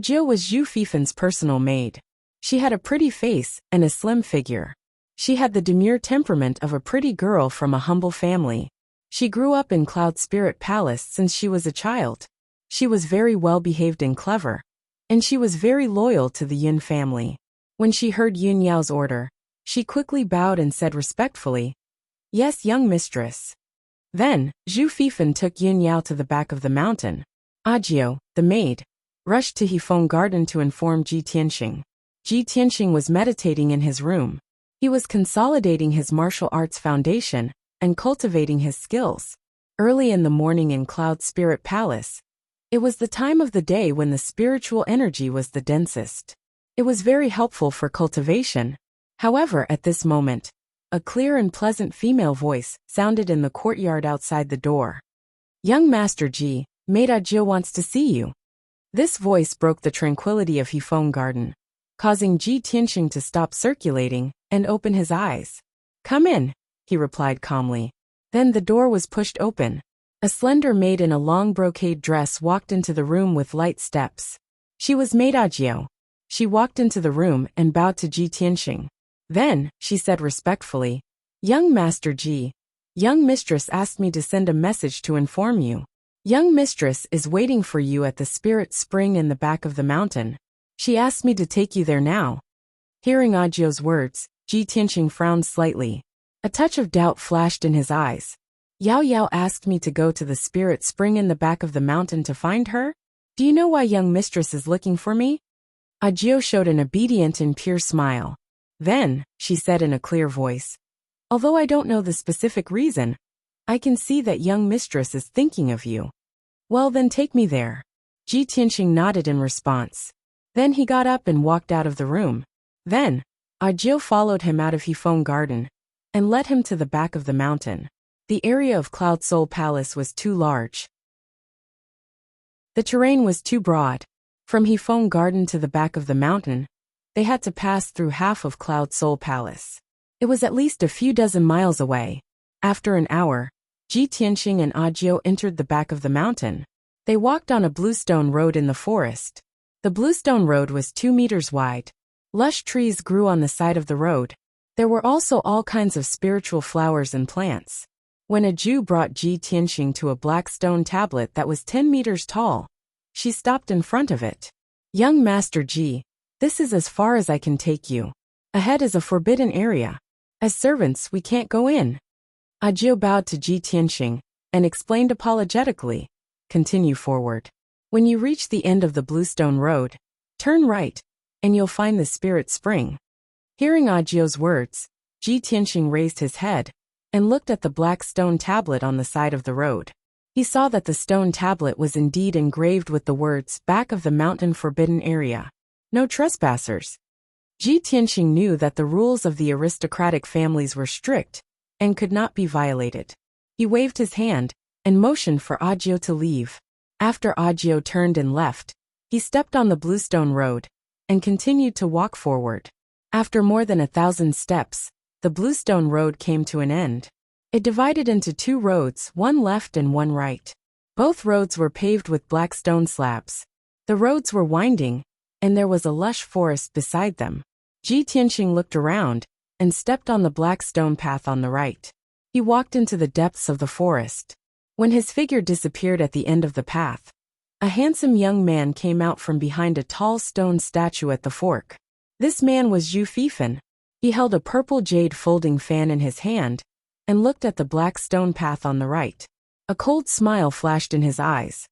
Jiu was Zhu Fifan's personal maid. She had a pretty face and a slim figure. She had the demure temperament of a pretty girl from a humble family. She grew up in Cloud Spirit Palace since she was a child. She was very well behaved and clever, and she was very loyal to the Yun family. When she heard Yun Yao's order, she quickly bowed and said respectfully, "Yes, young mistress." Then, Zhu Fifan took Yun Yao to the back of the mountain. Jiu, the maid, rushed to Hefeng Garden to inform Ji Tianxing. Ji Tianxing was meditating in his room. He was consolidating his martial arts foundation and cultivating his skills. Early in the morning in Cloud Spirit Palace, it was the time of the day when the spiritual energy was the densest. It was very helpful for cultivation. However, at this moment, a clear and pleasant female voice sounded in the courtyard outside the door. "Young Master Ji, Maid Jiu wants to see you." This voice broke the tranquility of Hefeng Garden, causing Ji Tianxing to stop circulating and open his eyes. "Come in," he replied calmly. Then the door was pushed open. A slender maid in a long brocade dress walked into the room with light steps. She was Maid Jiu. She walked into the room and bowed to Ji Tianxing. Then, she said respectfully, "Young Master Ji, young mistress asked me to send a message to inform you. Young mistress is waiting for you at the spirit spring in the back of the mountain. She asked me to take you there now." Hearing Jiu's words, Ji Tianxing frowned slightly. A touch of doubt flashed in his eyes. "Yao Yao asked me to go to the spirit spring in the back of the mountain to find her? Do you know why young mistress is looking for me?" Ajio showed an obedient and pure smile. Then, she said in a clear voice, although I don't know the specific reason, I can see that young mistress is thinking of you. Well then take me there. Ji Tianxing nodded in response. Then he got up and walked out of the room. Then, Ajio followed him out of Hefeng Garden and led him to the back of the mountain. The area of Cloud Soul Palace was too large. The terrain was too broad. From Hefeng Garden to the back of the mountain, they had to pass through half of Cloud Soul Palace. It was at least a few dozen miles away. After an hour, Ji Tianxing and Ajio entered the back of the mountain. They walked on a bluestone road in the forest. The bluestone road was 2 meters wide. Lush trees grew on the side of the road. There were also all kinds of spiritual flowers and plants. When a Jew brought Ji Tianxing to a black stone tablet that was 10 meters tall, she stopped in front of it. Young Master Ji, this is as far as I can take you. Ahead is a forbidden area. As servants, we can't go in. Ajio bowed to Ji Tianxing and explained apologetically, continue forward. When you reach the end of the bluestone road, turn right, and you'll find the spirit spring. Hearing Ajio's words, Ji Tianxing raised his head and looked at the black stone tablet on the side of the road. He saw that the stone tablet was indeed engraved with the words, back of the mountain forbidden area. No trespassers. Ji Tianxing knew that the rules of the aristocratic families were strict and could not be violated. He waved his hand and motioned for Ajio to leave. After Ajio turned and left, he stepped on the bluestone road and continued to walk forward. After more than 1,000 steps, the bluestone road came to an end. It divided into 2 roads, one left and one right. Both roads were paved with black stone slabs. The roads were winding, and there was a lush forest beside them. Ji Tianxing looked around and stepped on the black stone path on the right. He walked into the depths of the forest. When his figure disappeared at the end of the path, a handsome young man came out from behind a tall stone statue at the fork. This man was Zhu Fifan. He held a purple jade folding fan in his hand and looked at the black stone path on the right. A cold smile flashed in his eyes.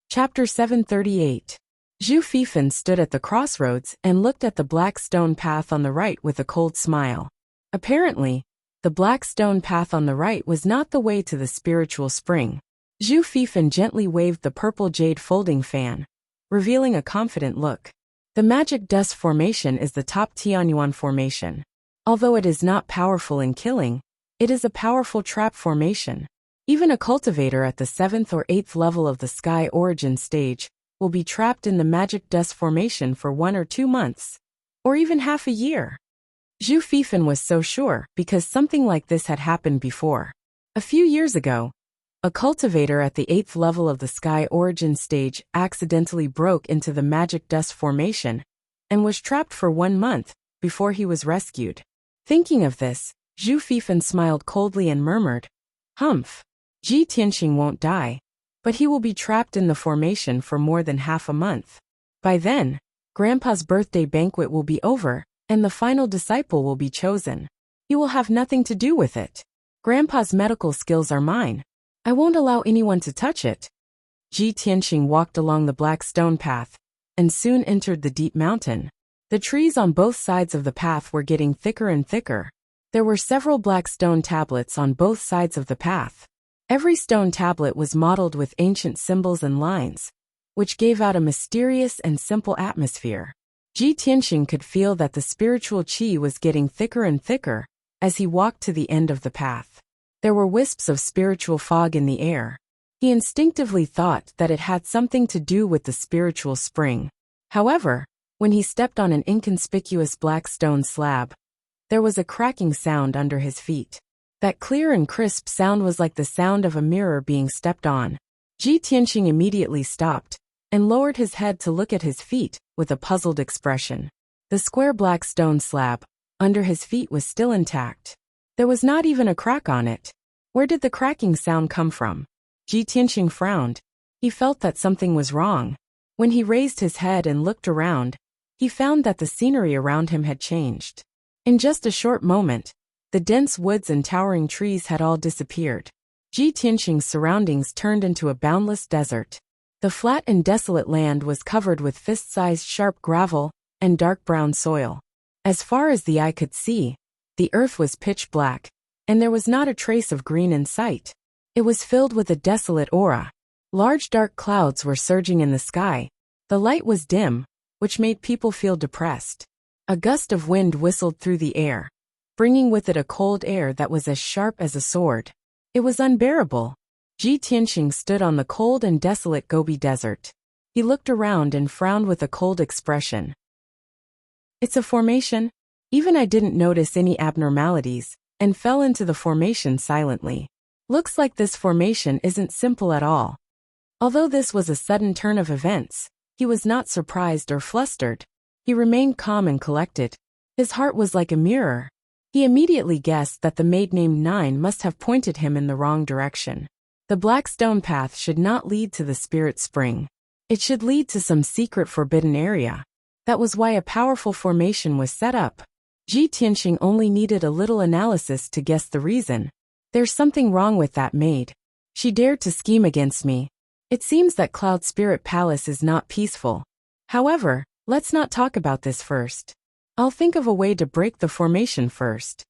Chapter 738. Zhu Fifan stood at the crossroads and looked at the black stone path on the right with a cold smile. Apparently, the black stone path on the right was not the way to the spiritual spring. Zhu Fifan gently waved the purple jade folding fan, revealing a confident look. The magic dust formation is the top Tianyuan formation. Although it is not powerful in killing, it is a powerful trap formation. Even a cultivator at the 7th or 8th level of the sky origin stage will be trapped in the magic dust formation for 1 or 2 months, or even half a year. Zhu Fifan was so sure because something like this had happened before. A few years ago, a cultivator at the 8th level of the sky origin stage accidentally broke into the magic dust formation and was trapped for 1 month before he was rescued. Thinking of this, Zhu Fifan smiled coldly and murmured, "Humph. Ji Tianxing won't die, but he will be trapped in the formation for more than half a month. By then, Grandpa's birthday banquet will be over, and the final disciple will be chosen. He will have nothing to do with it. Grandpa's medical skills are mine. I won't allow anyone to touch it." Ji Tianxing walked along the black stone path, and soon entered the deep mountain. The trees on both sides of the path were getting thicker and thicker. There were several black stone tablets on both sides of the path. Every stone tablet was modeled with ancient symbols and lines, which gave out a mysterious and simple atmosphere. Ji Tianxing could feel that the spiritual qi was getting thicker and thicker as he walked to the end of the path. There were wisps of spiritual fog in the air. He instinctively thought that it had something to do with the spiritual spring. However, when he stepped on an inconspicuous black stone slab, there was a cracking sound under his feet. That clear and crisp sound was like the sound of a mirror being stepped on. Ji Tianxing immediately stopped and lowered his head to look at his feet with a puzzled expression. The square black stone slab under his feet was still intact. There was not even a crack on it. Where did the cracking sound come from? Ji Tianxing frowned. He felt that something was wrong. When he raised his head and looked around, he found that the scenery around him had changed. In just a short moment, the dense woods and towering trees had all disappeared. Ji Tianxing's surroundings turned into a boundless desert. The flat and desolate land was covered with fist-sized sharp gravel and dark brown soil. As far as the eye could see, the earth was pitch black, and there was not a trace of green in sight. It was filled with a desolate aura. Large dark clouds were surging in the sky. The light was dim, which made people feel depressed. A gust of wind whistled through the air, bringing with it a cold air that was as sharp as a sword. It was unbearable. Ji Tianxing stood on the cold and desolate Gobi Desert. He looked around and frowned with a cold expression. It's a formation? Even I didn't notice any abnormalities, and fell into the formation silently. Looks like this formation isn't simple at all. Although this was a sudden turn of events, he was not surprised or flustered. He remained calm and collected. His heart was like a mirror. He immediately guessed that the maid named Nine must have pointed him in the wrong direction. The black stone path should not lead to the spirit spring. It should lead to some secret forbidden area. That was why a powerful formation was set up. Ji Tianxing only needed a little analysis to guess the reason. There's something wrong with that maid. She dared to scheme against me. It seems that Cloud Spirit Palace is not peaceful. However, let's not talk about this first. I'll think of a way to break the formation first.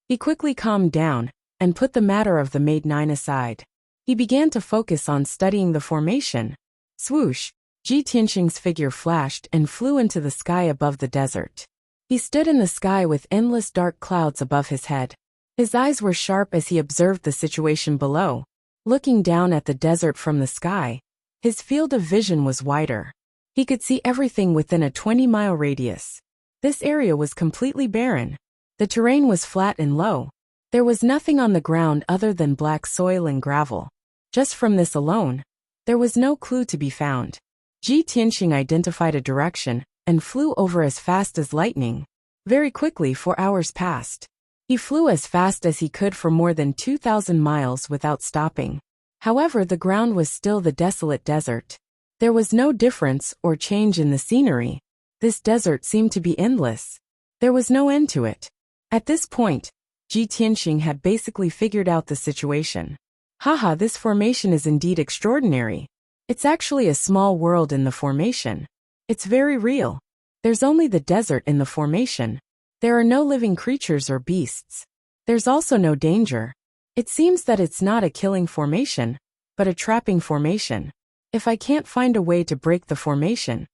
He quickly calmed down and put the matter of the maid Nine aside. He began to focus on studying the formation. Swoosh! Ji Tianxing's figure flashed and flew into the sky above the desert. He stood in the sky with endless dark clouds above his head. His eyes were sharp as he observed the situation below. Looking down at the desert from the sky, his field of vision was wider. He could see everything within a 20-mile radius. This area was completely barren. The terrain was flat and low. There was nothing on the ground other than black soil and gravel. Just from this alone, there was no clue to be found. Ji Tianxing identified a direction and flew over as fast as lightning. Very quickly 4 hours passed. He flew as fast as he could for more than 2,000 miles without stopping. However, the ground was still the desolate desert. There was no difference or change in the scenery. This desert seemed to be endless. There was no end to it. At this point, Ji Tianxing had basically figured out the situation. Haha, this formation is indeed extraordinary. It's actually a small world in the formation. It's very real. There's only the desert in the formation. There are no living creatures or beasts. There's also no danger. It seems that it's not a killing formation, but a trapping formation. If I can't find a way to break the formation,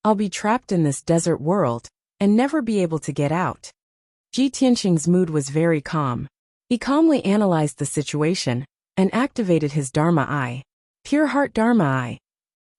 I'll be trapped in this desert world and never be able to get out. Ji Tianxing's mood was very calm. He calmly analyzed the situation and activated his Dharma Eye. Pure Heart Dharma Eye.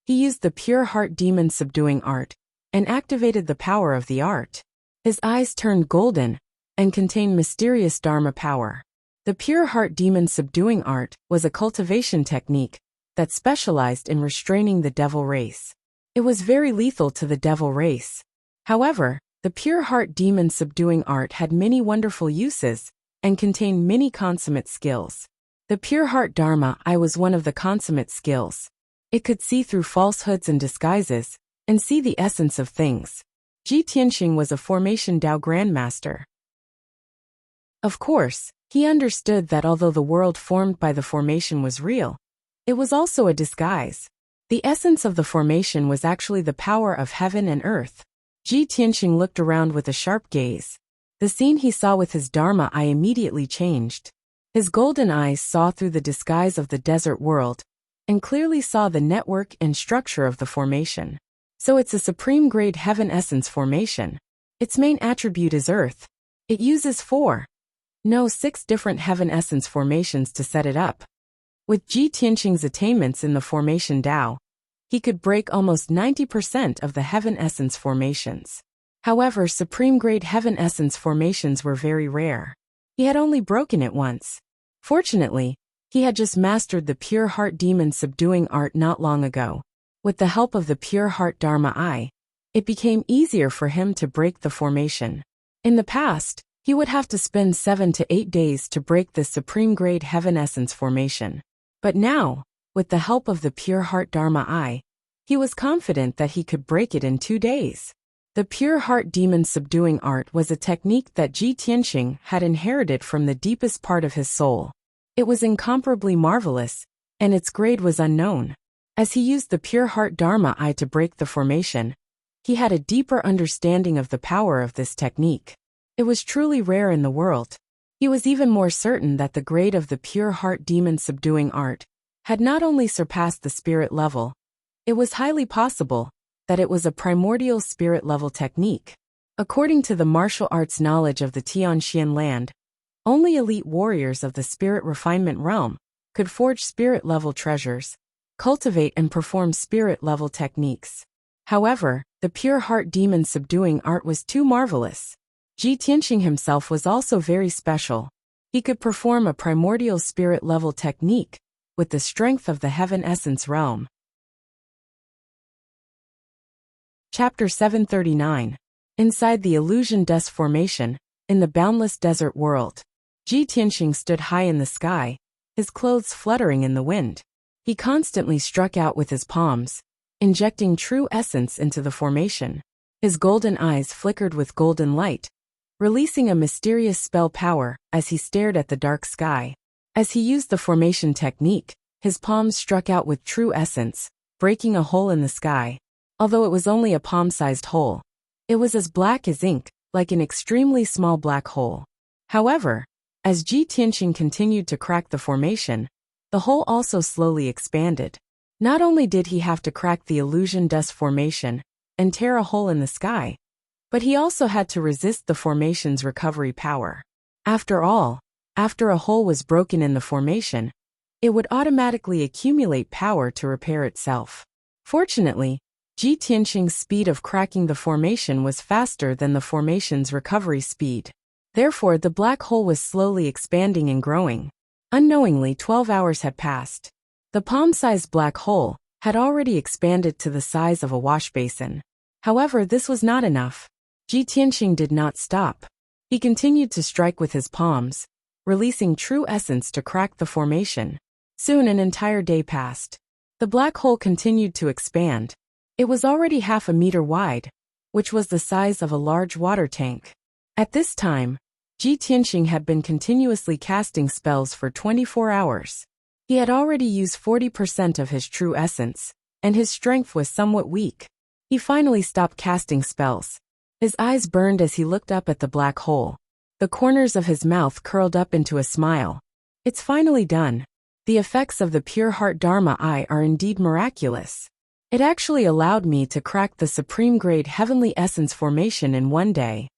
He used the Pure Heart Demon Subduing Art and activated the power of the art. His eyes turned golden and contained mysterious Dharma power. The Pure Heart Demon Subduing Art was a cultivation technique that specialized in restraining the devil race. It was very lethal to the devil race. However, the Pure Heart Demon Subduing Art had many wonderful uses and contained many consummate skills. The Pure Heart Dharma Eye was one of the consummate skills. It could see through falsehoods and disguises and see the essence of things. Ji Tianxing was a Formation Dao Grandmaster. Of course, he understood that although the world formed by the formation was real, it was also a disguise. The essence of the formation was actually the power of heaven and earth. Ji Tianxing looked around with a sharp gaze. The scene he saw with his Dharma Eye immediately changed. His golden eyes saw through the disguise of the desert world and clearly saw the network and structure of the formation. So it's a supreme grade heaven essence formation. Its main attribute is earth. It uses 6 different heaven essence formations to set it up. With Ji Tianxing's attainments in the formation Dao, he could break almost 90% of the heaven essence formations. However, supreme grade heaven essence formations were very rare. He had only broken it once. Fortunately, he had just mastered the Pure Heart Demon Subduing Art not long ago. With the help of the Pure Heart Dharma Eye, it became easier for him to break the formation. In the past, he would have to spend 7 to 8 days to break this supreme grade heaven essence formation. But now, with the help of the Pure Heart Dharma Eye, he was confident that he could break it in 2 days. The Pure Heart Demon Subduing Art was a technique that Ji Tianxing had inherited from the deepest part of his soul. It was incomparably marvelous, and its grade was unknown. As he used the pure heart Dharma eye to break the formation, he had a deeper understanding of the power of this technique. It was truly rare in the world. He was even more certain that the grade of the pure heart demon subduing art had not only surpassed the spirit level, it was highly possible that it was a primordial spirit level technique. According to the martial arts knowledge of the Tianxian land, only elite warriors of the spirit refinement realm could forge spirit level treasures, cultivate and perform spirit level techniques. However, the pure heart demon subduing art was too marvelous. Ji Tianxing himself was also very special. He could perform a primordial spirit level technique with the strength of the heaven essence realm. Chapter 739. Inside the illusion dust formation, in the boundless desert world. Ji Tianxing stood high in the sky, his clothes fluttering in the wind. He constantly struck out with his palms, injecting true essence into the formation. His golden eyes flickered with golden light, releasing a mysterious spell power as he stared at the dark sky. As he used the formation technique, his palms struck out with true essence, breaking a hole in the sky. Although it was only a palm-sized hole, it was as black as ink, like an extremely small black hole. However, as Ji Tianxing continued to crack the formation, the hole also slowly expanded. Not only did he have to crack the illusion dust formation and tear a hole in the sky, but he also had to resist the formation's recovery power. After all, after a hole was broken in the formation, it would automatically accumulate power to repair itself. Fortunately, Ji Tianxing's speed of cracking the formation was faster than the formation's recovery speed. Therefore, the black hole was slowly expanding and growing. Unknowingly, 12 hours had passed. The palm-sized black hole had already expanded to the size of a wash basin. However, this was not enough. Ji Tianxing did not stop. He continued to strike with his palms, releasing true essence to crack the formation. Soon an entire day passed. The black hole continued to expand. It was already half a meter wide, which was the size of a large water tank. At this time, Ji Tianxing had been continuously casting spells for 24 hours. He had already used 40% of his true essence, and his strength was somewhat weak. He finally stopped casting spells. His eyes burned as he looked up at the black hole. The corners of his mouth curled up into a smile. It's finally done. The effects of the pure heart Dharma eye are indeed miraculous. It actually allowed me to crack the supreme grade heavenly essence formation in one day.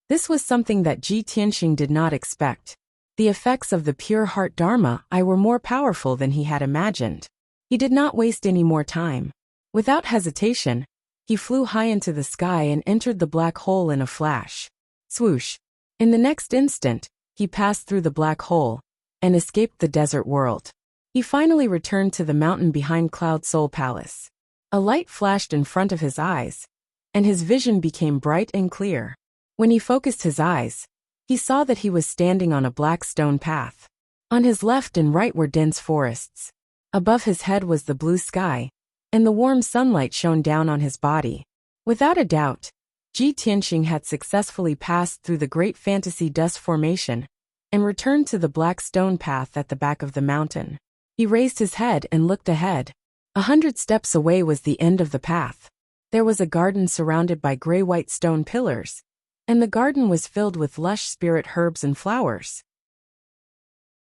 This was something that Ji Tianxing did not expect. The effects of the pure heart Dharma eye were more powerful than he had imagined. He did not waste any more time. Without hesitation, he flew high into the sky and entered the black hole in a flash. Swoosh! In the next instant, he passed through the black hole and escaped the desert world. He finally returned to the mountain behind Cloud Soul Palace. A light flashed in front of his eyes, and his vision became bright and clear. When he focused his eyes, he saw that he was standing on a black stone path. On his left and right were dense forests. Above his head was the blue sky, and the warm sunlight shone down on his body. Without a doubt, Ji Tianxing had successfully passed through the great fantasy dust formation and returned to the black stone path at the back of the mountain. He raised his head and looked ahead. 100 steps away was the end of the path. There was a garden surrounded by gray-white stone pillars, and the garden was filled with lush spirit herbs and flowers.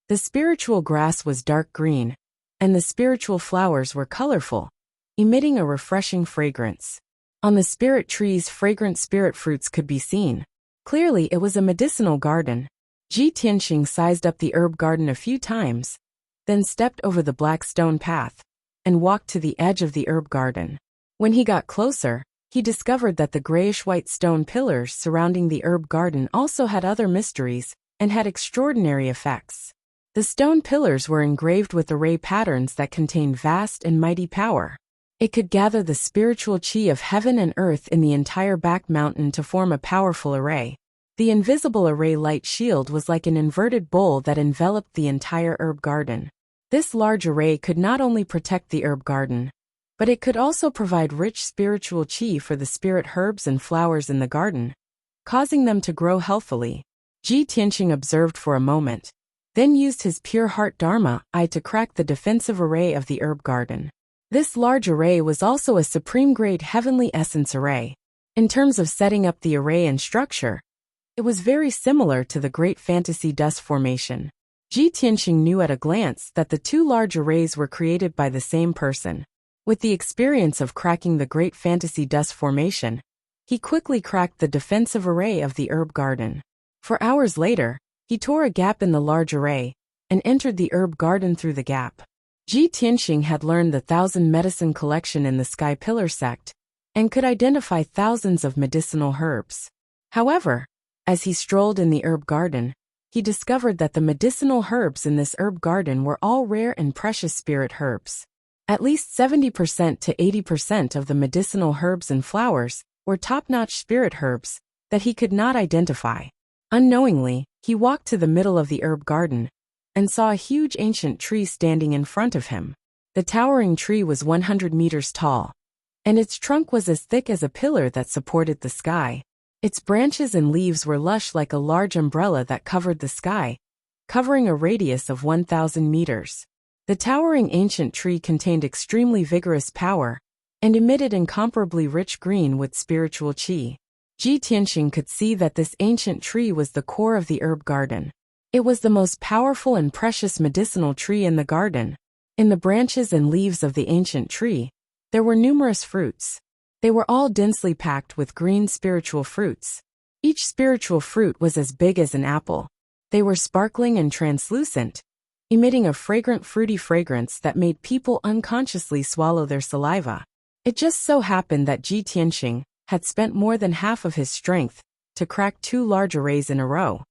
The spiritual grass was dark green, and the spiritual flowers were colorful, emitting a refreshing fragrance. On the spirit trees, fragrant spirit fruits could be seen. Clearly, it was a medicinal garden. Ji Tianxing sized up the herb garden a few times, then stepped over the black stone path and walked to the edge of the herb garden. When he got closer, he discovered that the grayish-white stone pillars surrounding the herb garden also had other mysteries and had extraordinary effects. The stone pillars were engraved with array patterns that contained vast and mighty power. It could gather the spiritual chi of heaven and earth in the entire back mountain to form a powerful array. The invisible array light shield was like an inverted bowl that enveloped the entire herb garden. This large array could not only protect the herb garden, but it could also provide rich spiritual chi for the spirit herbs and flowers in the garden, causing them to grow healthily. Ji Tianxing observed for a moment, then used his pure heart Dharma eye to crack the defensive array of the herb garden. This large array was also a supreme-grade heavenly essence array. In terms of setting up the array and structure, it was very similar to the Great Fantasy Dust Formation. Ji Tianxing knew at a glance that the two large arrays were created by the same person. With the experience of cracking the Great Fantasy Dust Formation, he quickly cracked the defensive array of the herb garden. For hours later, he tore a gap in the large array and entered the herb garden through the gap. Ji Tianxing had learned the 1,000 medicine collection in the Sky Pillar sect and could identify thousands of medicinal herbs. However, as he strolled in the herb garden, he discovered that the medicinal herbs in this herb garden were all rare and precious spirit herbs. At least 70% to 80% of the medicinal herbs and flowers were top-notch spirit herbs that he could not identify. Unknowingly, he walked to the middle of the herb garden and saw a huge ancient tree standing in front of him. The towering tree was 100 meters tall, and its trunk was as thick as a pillar that supported the sky. Its branches and leaves were lush like a large umbrella that covered the sky, covering a radius of 1,000 meters. The towering ancient tree contained extremely vigorous power and emitted incomparably rich green with spiritual qi. Ji Tianxing could see that this ancient tree was the core of the herb garden. It was the most powerful and precious medicinal tree in the garden. In the branches and leaves of the ancient tree, there were numerous fruits. They were all densely packed with green spiritual fruits. Each spiritual fruit was as big as an apple. They were sparkling and translucent, emitting a fragrant fruity fragrance that made people unconsciously swallow their saliva. It just so happened that Ji Tianxing had spent more than half of his strength to crack two large arrays in a row.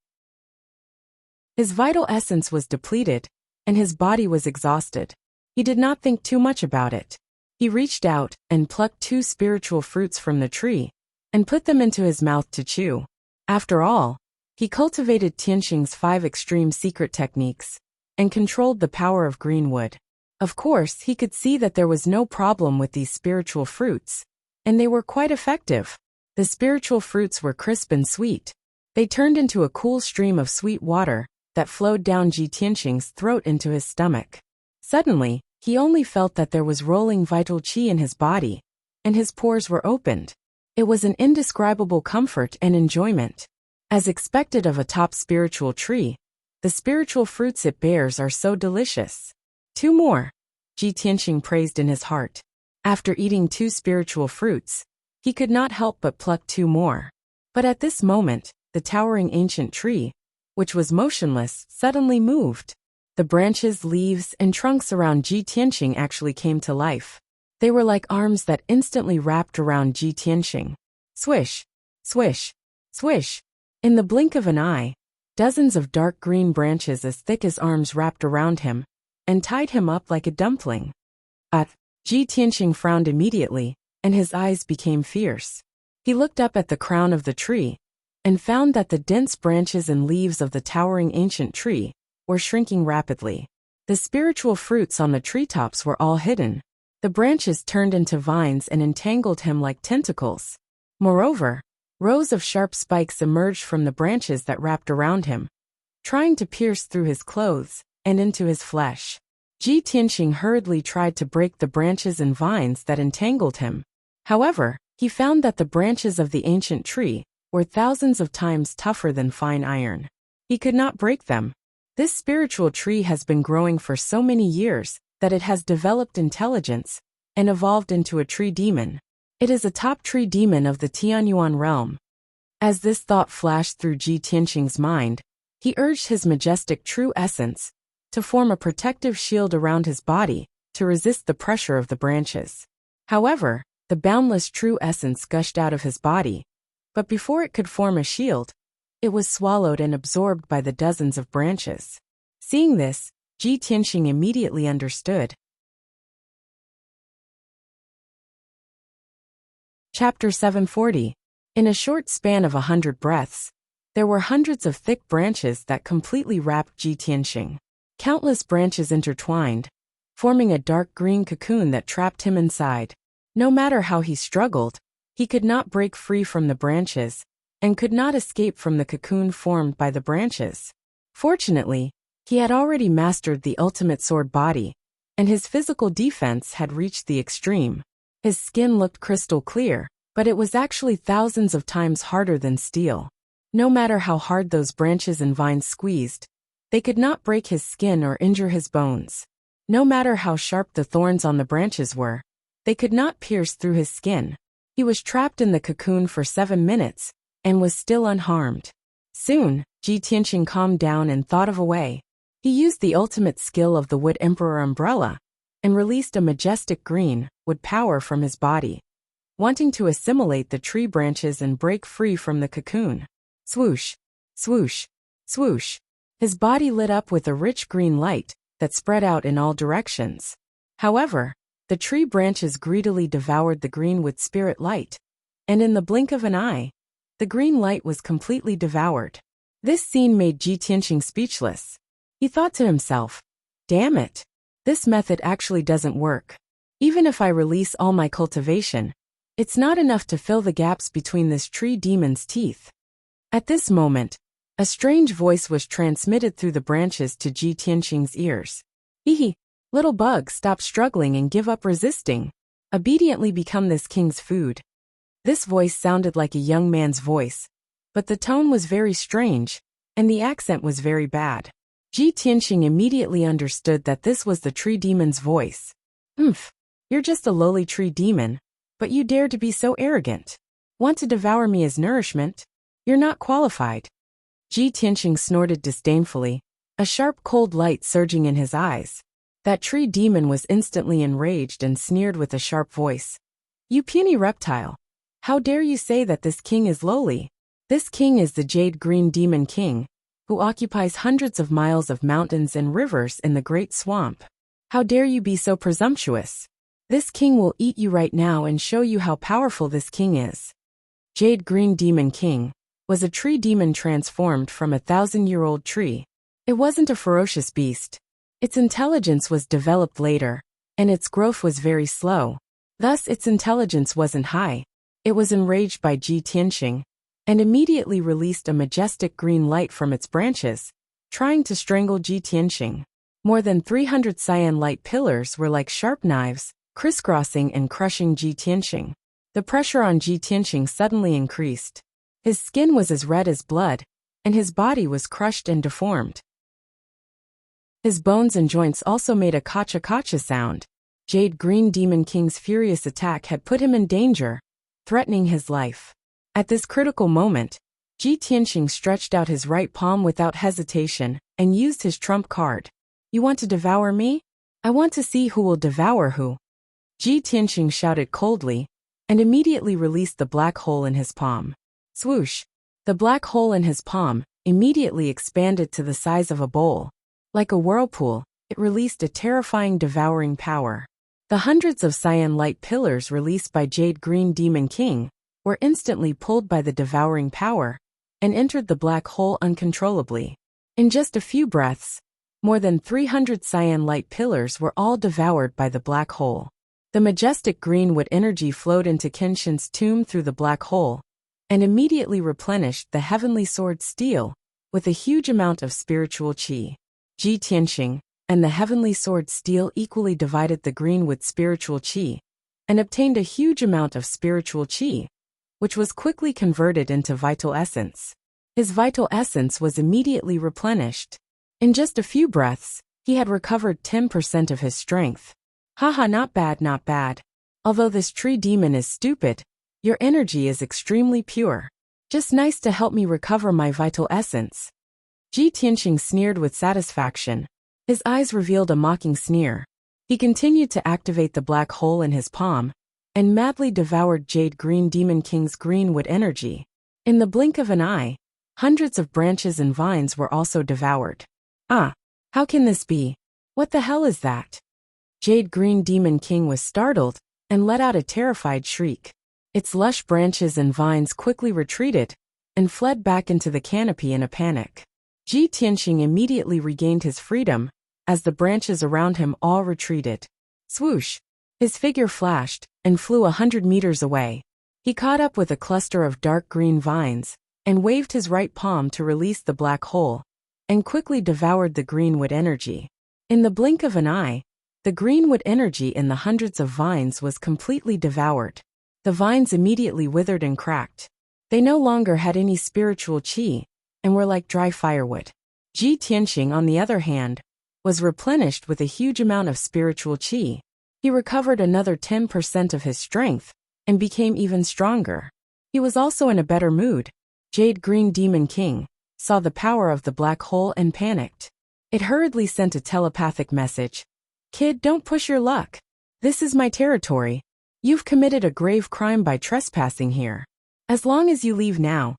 His vital essence was depleted, and his body was exhausted. He did not think too much about it. He reached out and plucked two spiritual fruits from the tree and put them into his mouth to chew. After all, he cultivated Tianxing's 5 extreme secret techniques and controlled the power of green wood. Of course, he could see that there was no problem with these spiritual fruits, and they were quite effective. The spiritual fruits were crisp and sweet. They turned into a cool stream of sweet water that flowed down Ji Tianxing's throat into his stomach. Suddenly, he only felt that there was rolling vital qi in his body, and his pores were opened. It was an indescribable comfort and enjoyment. As expected of a top spiritual tree, the spiritual fruits it bears are so delicious. 2 more, Ji Tianxing praised in his heart. After eating 2 spiritual fruits, he could not help but pluck 2 more. But at this moment, the towering ancient tree, which was motionless, suddenly moved. The branches, leaves, and trunks around Ji Tianxing actually came to life. They were like arms that instantly wrapped around Ji Tianxing. Swish, swish, swish. In the blink of an eye, dozens of dark green branches as thick as arms wrapped around him and tied him up like a dumpling. Ji Tianxing frowned immediately, and his eyes became fierce. He looked up at the crown of the tree and found that the dense branches and leaves of the towering ancient tree were shrinking rapidly. The spiritual fruits on the treetops were all hidden. The branches turned into vines and entangled him like tentacles. Moreover, rows of sharp spikes emerged from the branches that wrapped around him, trying to pierce through his clothes and into his flesh. Ji Tianxing hurriedly tried to break the branches and vines that entangled him. However, he found that the branches of the ancient tree were thousands of times tougher than fine iron. He could not break them. This spiritual tree has been growing for so many years that it has developed intelligence and evolved into a tree demon. It is a top tree demon of the Tianyuan realm. As this thought flashed through Ji Tianxing's mind, he urged his majestic true essence to form a protective shield around his body to resist the pressure of the branches. However, the boundless true essence gushed out of his body, but before it could form a shield, it was swallowed and absorbed by the dozens of branches. Seeing this, Ji Tianxing immediately understood. Chapter 740. In a short span of 100 breaths, there were hundreds of thick branches that completely wrapped Ji Tianxing. Countless branches intertwined, forming a dark green cocoon that trapped him inside. No matter how he struggled, he could not break free from the branches and could not escape from the cocoon formed by the branches. Fortunately, he had already mastered the ultimate sword body and his physical defense had reached the extreme. His skin looked crystal clear, but it was actually thousands of times harder than steel. No matter how hard those branches and vines squeezed, they could not break his skin or injure his bones. No matter how sharp the thorns on the branches were, they could not pierce through his skin. He was trapped in the cocoon for 7 minutes, and was still unharmed. Soon, Ji Tianqing calmed down and thought of a way. He used the ultimate skill of the Wood Emperor umbrella, and released a majestic green wood power from his body, wanting to assimilate the tree branches and break free from the cocoon. Swoosh, swoosh, swoosh. His body lit up with a rich green light that spread out in all directions. However, the tree branches greedily devoured the green wood spirit light, and in the blink of an eye, the green light was completely devoured. This scene made Ji Tianqing speechless. He thought to himself, "Damn it! This method actually doesn't work. Even if I release all my cultivation, it's not enough to fill the gaps between this tree demon's teeth." At this moment, a strange voice was transmitted through the branches to Ji Tianqing's ears. "Hee, little bug, stop struggling and give up resisting. Obediently become this king's food." This voice sounded like a young man's voice, but the tone was very strange, and the accent was very bad. Ji Tianqing immediately understood that this was the tree demon's voice. You're just a lowly tree demon, but you dare to be so arrogant. Want to devour me as nourishment? You're not qualified." Ji Tianqing snorted disdainfully, a sharp cold light surging in his eyes. That tree demon was instantly enraged and sneered with a sharp voice. "You puny reptile! How dare you say that this king is lowly? This king is the Jade Green Demon King, who occupies hundreds of miles of mountains and rivers in the Great Swamp. How dare you be so presumptuous? This king will eat you right now and show you how powerful this king is." Jade Green Demon King was a tree demon transformed from a 1,000-year-old tree. It wasn't a ferocious beast. Its intelligence was developed later, and its growth was very slow. Thus its intelligence wasn't high. It was enraged by Ji Tianqing, and immediately released a majestic green light from its branches, trying to strangle Ji Tianqing. More than 300 cyan light pillars were like sharp knives, crisscrossing and crushing Ji Tianqing. The pressure on Ji Tianqing suddenly increased. His skin was as red as blood, and his body was crushed and deformed. His bones and joints also made a kacha-kacha sound. Jade Green Demon King's furious attack had put him in danger, threatening his life. At this critical moment, Ji Tianqing stretched out his right palm without hesitation and used his trump card. "You want to devour me? I want to see who will devour who." Ji Tianqing shouted coldly, and immediately released the black hole in his palm. Swoosh! The black hole in his palm immediately expanded to the size of a bowl. Like a whirlpool, it released a terrifying devouring power. The hundreds of cyan light pillars released by Jade Green Demon King were instantly pulled by the devouring power, and entered the black hole uncontrollably. In just a few breaths, more than 300 cyan light pillars were all devoured by the black hole. The majestic green wood energy flowed into Kenshin's tomb through the black hole, and immediately replenished the heavenly sword steel with a huge amount of spiritual qi. Ji Tianqing and the heavenly sword steel equally divided the green wood spiritual qi, and obtained a huge amount of spiritual qi, which was quickly converted into vital essence. His vital essence was immediately replenished. In just a few breaths, he had recovered 10% of his strength. Haha, not bad, not bad. Although this tree demon is stupid, your energy is extremely pure. Just nice to help me recover my vital essence. Ji Tianqing sneered with satisfaction. His eyes revealed a mocking sneer. He continued to activate the black hole in his palm, and madly devoured Jade Green Demon King's green wood energy. In the blink of an eye, hundreds of branches and vines were also devoured. Ah! How can this be? What the hell is that? Jade Green Demon King was startled, and let out a terrified shriek. Its lush branches and vines quickly retreated, and fled back into the canopy in a panic. Ji Tianqing immediately regained his freedom, as the branches around him all retreated. Swoosh! His figure flashed, and flew 100 meters away. He caught up with a cluster of dark green vines, and waved his right palm to release the black hole, and quickly devoured the green wood energy. In the blink of an eye, The greenwood energy in the hundreds of vines was completely devoured. The vines immediately withered and cracked. They no longer had any spiritual qi, and were like dry firewood. Ji Tianxing, on the other hand, was replenished with a huge amount of spiritual qi. He recovered another 10% of his strength, and became even stronger. He was also in a better mood. Jade Green Demon King saw the power of the black hole and panicked. It hurriedly sent a telepathic message. Kid, don't push your luck. This is my territory. You've committed a grave crime by trespassing here. As long as you leave now,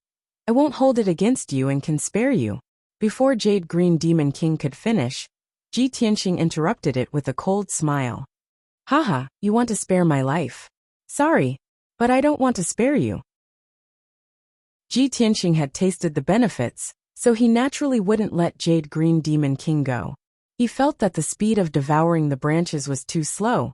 I won't hold it against you and can spare you. Before Jade Green Demon King could finish, Ji Tianxing interrupted it with a cold smile. Haha, you want to spare my life. Sorry, but I don't want to spare you. Ji Tianxing had tasted the benefits, so he naturally wouldn't let Jade Green Demon King go. He felt that the speed of devouring the branches was too slow,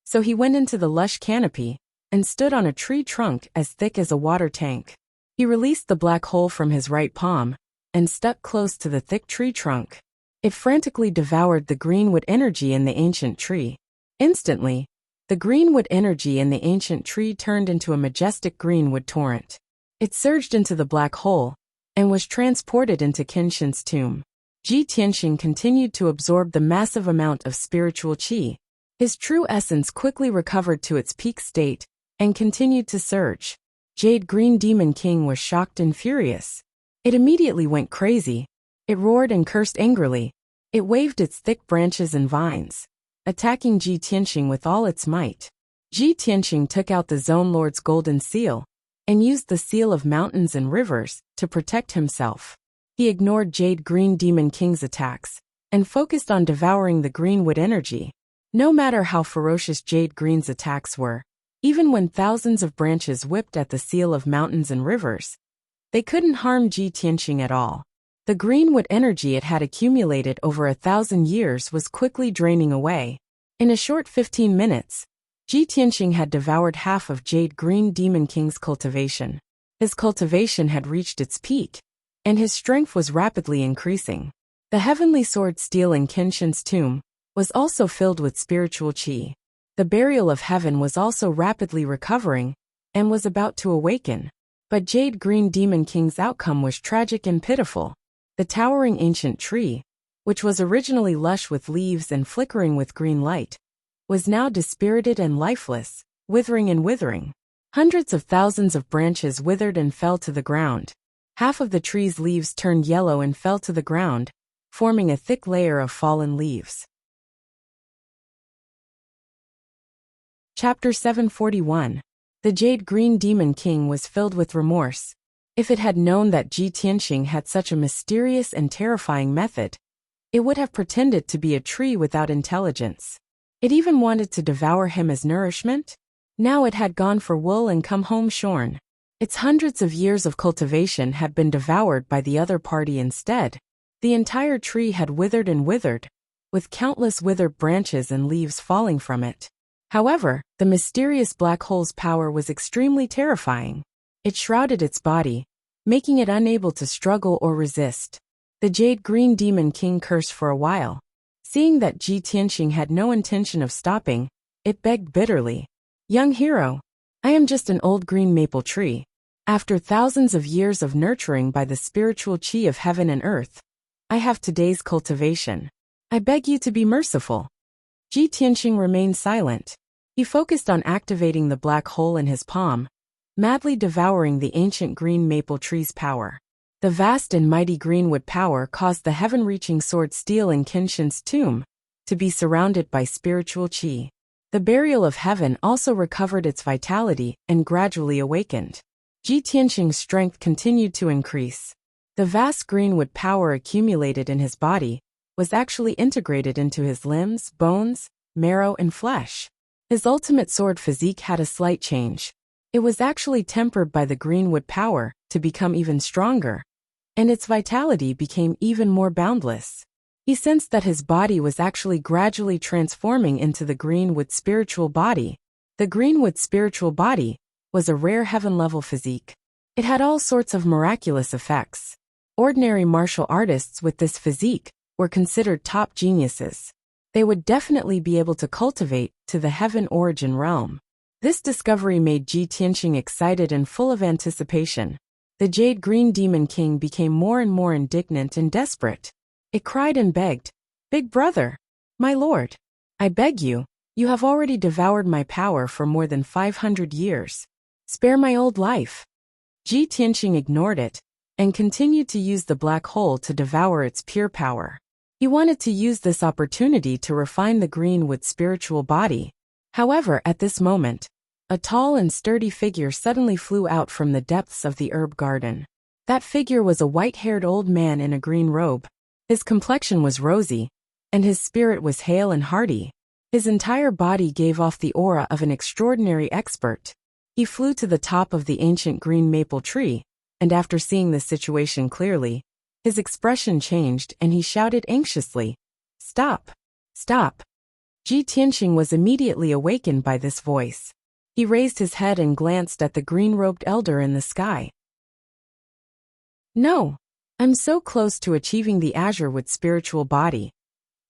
so he went into the lush canopy and stood on a tree trunk as thick as a water tank. He released the black hole from his right palm and stuck close to the thick tree trunk. It frantically devoured the greenwood energy in the ancient tree. Instantly, the greenwood energy in the ancient tree turned into a majestic greenwood torrent. It surged into the black hole and was transported into Kenshin's tomb. Ji Tianxing continued to absorb the massive amount of spiritual qi. His true essence quickly recovered to its peak state and continued to surge. Jade Green Demon King was shocked and furious. It immediately went crazy. It roared and cursed angrily. It waved its thick branches and vines, attacking Ji Tianxing with all its might. Ji Tianxing took out the Zone Lord's golden seal and used the seal of mountains and rivers to protect himself. He ignored Jade Green Demon King's attacks and focused on devouring the greenwood energy. No matter how ferocious Jade Green's attacks were, even when thousands of branches whipped at the seal of mountains and rivers, they couldn't harm Ji Tianxing at all. The greenwood energy it had accumulated over 1,000 years was quickly draining away. In a short 15 minutes, Ji Tianxing had devoured half of Jade Green Demon King's cultivation. His cultivation had reached its peak, and his strength was rapidly increasing. The heavenly sword steel in Kenshin's tomb was also filled with spiritual qi. The burial of heaven was also rapidly recovering and was about to awaken. But Jade Green Demon King's outcome was tragic and pitiful. The towering ancient tree, which was originally lush with leaves and flickering with green light, was now dispirited and lifeless, withering and withering. Hundreds of thousands of branches withered and fell to the ground. Half of the tree's leaves turned yellow and fell to the ground, forming a thick layer of fallen leaves. Chapter 741. The Jade Green Demon King was filled with remorse. If it had known that Ji Tianxing had such a mysterious and terrifying method, it would have pretended to be a tree without intelligence. It even wanted to devour him as nourishment. Now it had gone for wool and come home shorn. Its hundreds of years of cultivation had been devoured by the other party instead. The entire tree had withered and withered, with countless withered branches and leaves falling from it. However, the mysterious black hole's power was extremely terrifying. It shrouded its body, making it unable to struggle or resist. The Jade Green Demon King cursed for a while. Seeing that Ji Tianxing had no intention of stopping, it begged bitterly. Young hero, I am just an old green maple tree. After thousands of years of nurturing by the spiritual qi of heaven and earth, I have today's cultivation. I beg you to be merciful. Ji Tianxing remained silent. He focused on activating the black hole in his palm, madly devouring the ancient green maple tree's power. The vast and mighty greenwood power caused the heaven-reaching sword steel in Kenshin's tomb to be surrounded by spiritual qi. The burial of heaven also recovered its vitality and gradually awakened. Ji Tianxing's strength continued to increase. The vast greenwood power accumulated in his body was actually integrated into his limbs, bones, marrow, and flesh. His ultimate sword physique had a slight change. It was actually tempered by the greenwood power to become even stronger, and its vitality became even more boundless. He sensed that his body was actually gradually transforming into the greenwood spiritual body. The greenwood spiritual body was a rare heaven-level physique. It had all sorts of miraculous effects. Ordinary martial artists with this physique were considered top geniuses. they would definitely be able to cultivate to the heaven origin realm. This discovery made Ji Tianqing excited and full of anticipation. The Jade Green Demon King became more and more indignant and desperate. It cried and begged, "Big brother, my lord, I beg you, you have already devoured my power for more than 500 years. Spare my old life." Ji Tianqing ignored it and continued to use the black hole to devour its pure power. He wanted to use this opportunity to refine the Greenwood spiritual body. However, at this moment, a tall and sturdy figure suddenly flew out from the depths of the herb garden. That figure was a white-haired old man in a green robe. His complexion was rosy, and his spirit was hale and hearty. His entire body gave off the aura of an extraordinary expert. He flew to the top of the ancient green maple tree, and after seeing the situation clearly, his expression changed and he shouted anxiously, "Stop! Stop!" Ji Tianqing was immediately awakened by this voice. He raised his head and glanced at the green-robed elder in the sky. "No, I'm so close to achieving the azure with spiritual body."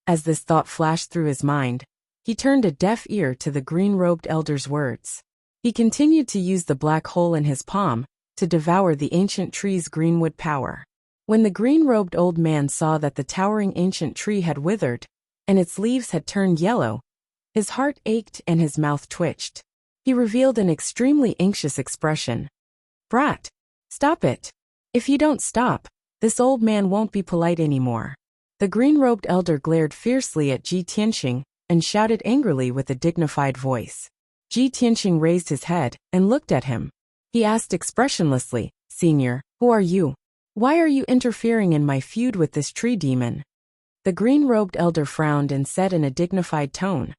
As this thought flashed through his mind, he turned a deaf ear to the green-robed elder's words. He continued to use the black hole in his palm to devour the ancient tree's greenwood power. When the green-robed old man saw that the towering ancient tree had withered, and its leaves had turned yellow, his heart ached and his mouth twitched. He revealed an extremely anxious expression. "Brat, stop it. If you don't stop, this old man won't be polite anymore." The green-robed elder glared fiercely at Ji Tianqing and shouted angrily with a dignified voice. Ji Tianqing raised his head and looked at him. He asked expressionlessly, "Senior, who are you? Why are you interfering in my feud with this tree demon?" The green-robed elder frowned and said in a dignified tone,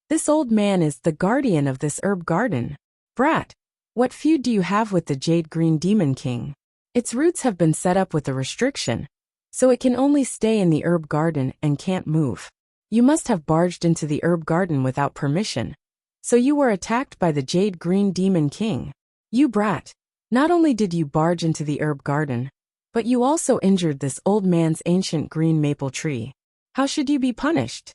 "This old man is the guardian of this herb garden. Brat, what feud do you have with the Jade Green Demon King? Its roots have been set up with a restriction, so it can only stay in the herb garden and can't move. You must have barged into the herb garden without permission, so you were attacked by the Jade Green Demon King. You brat, not only did you barge into the herb garden, but you also injured this old man's ancient green maple tree. How should you be punished?"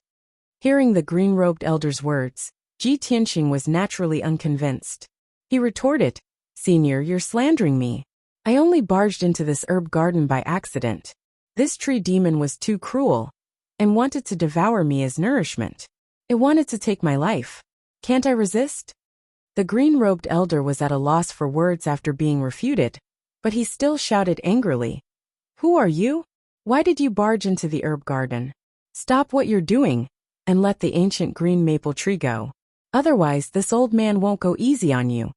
Hearing the green-robed elder's words, Ji Tianqing was naturally unconvinced. He retorted, "Senior, you're slandering me. I only barged into this herb garden by accident. This tree demon was too cruel and wanted to devour me as nourishment. It wanted to take my life. Can't I resist?" The green-robed elder was at a loss for words after being refuted, but he still shouted angrily, "Who are you? Why did you barge into the herb garden? Stop what you're doing and let the ancient green maple tree go. Otherwise, this old man won't go easy on you."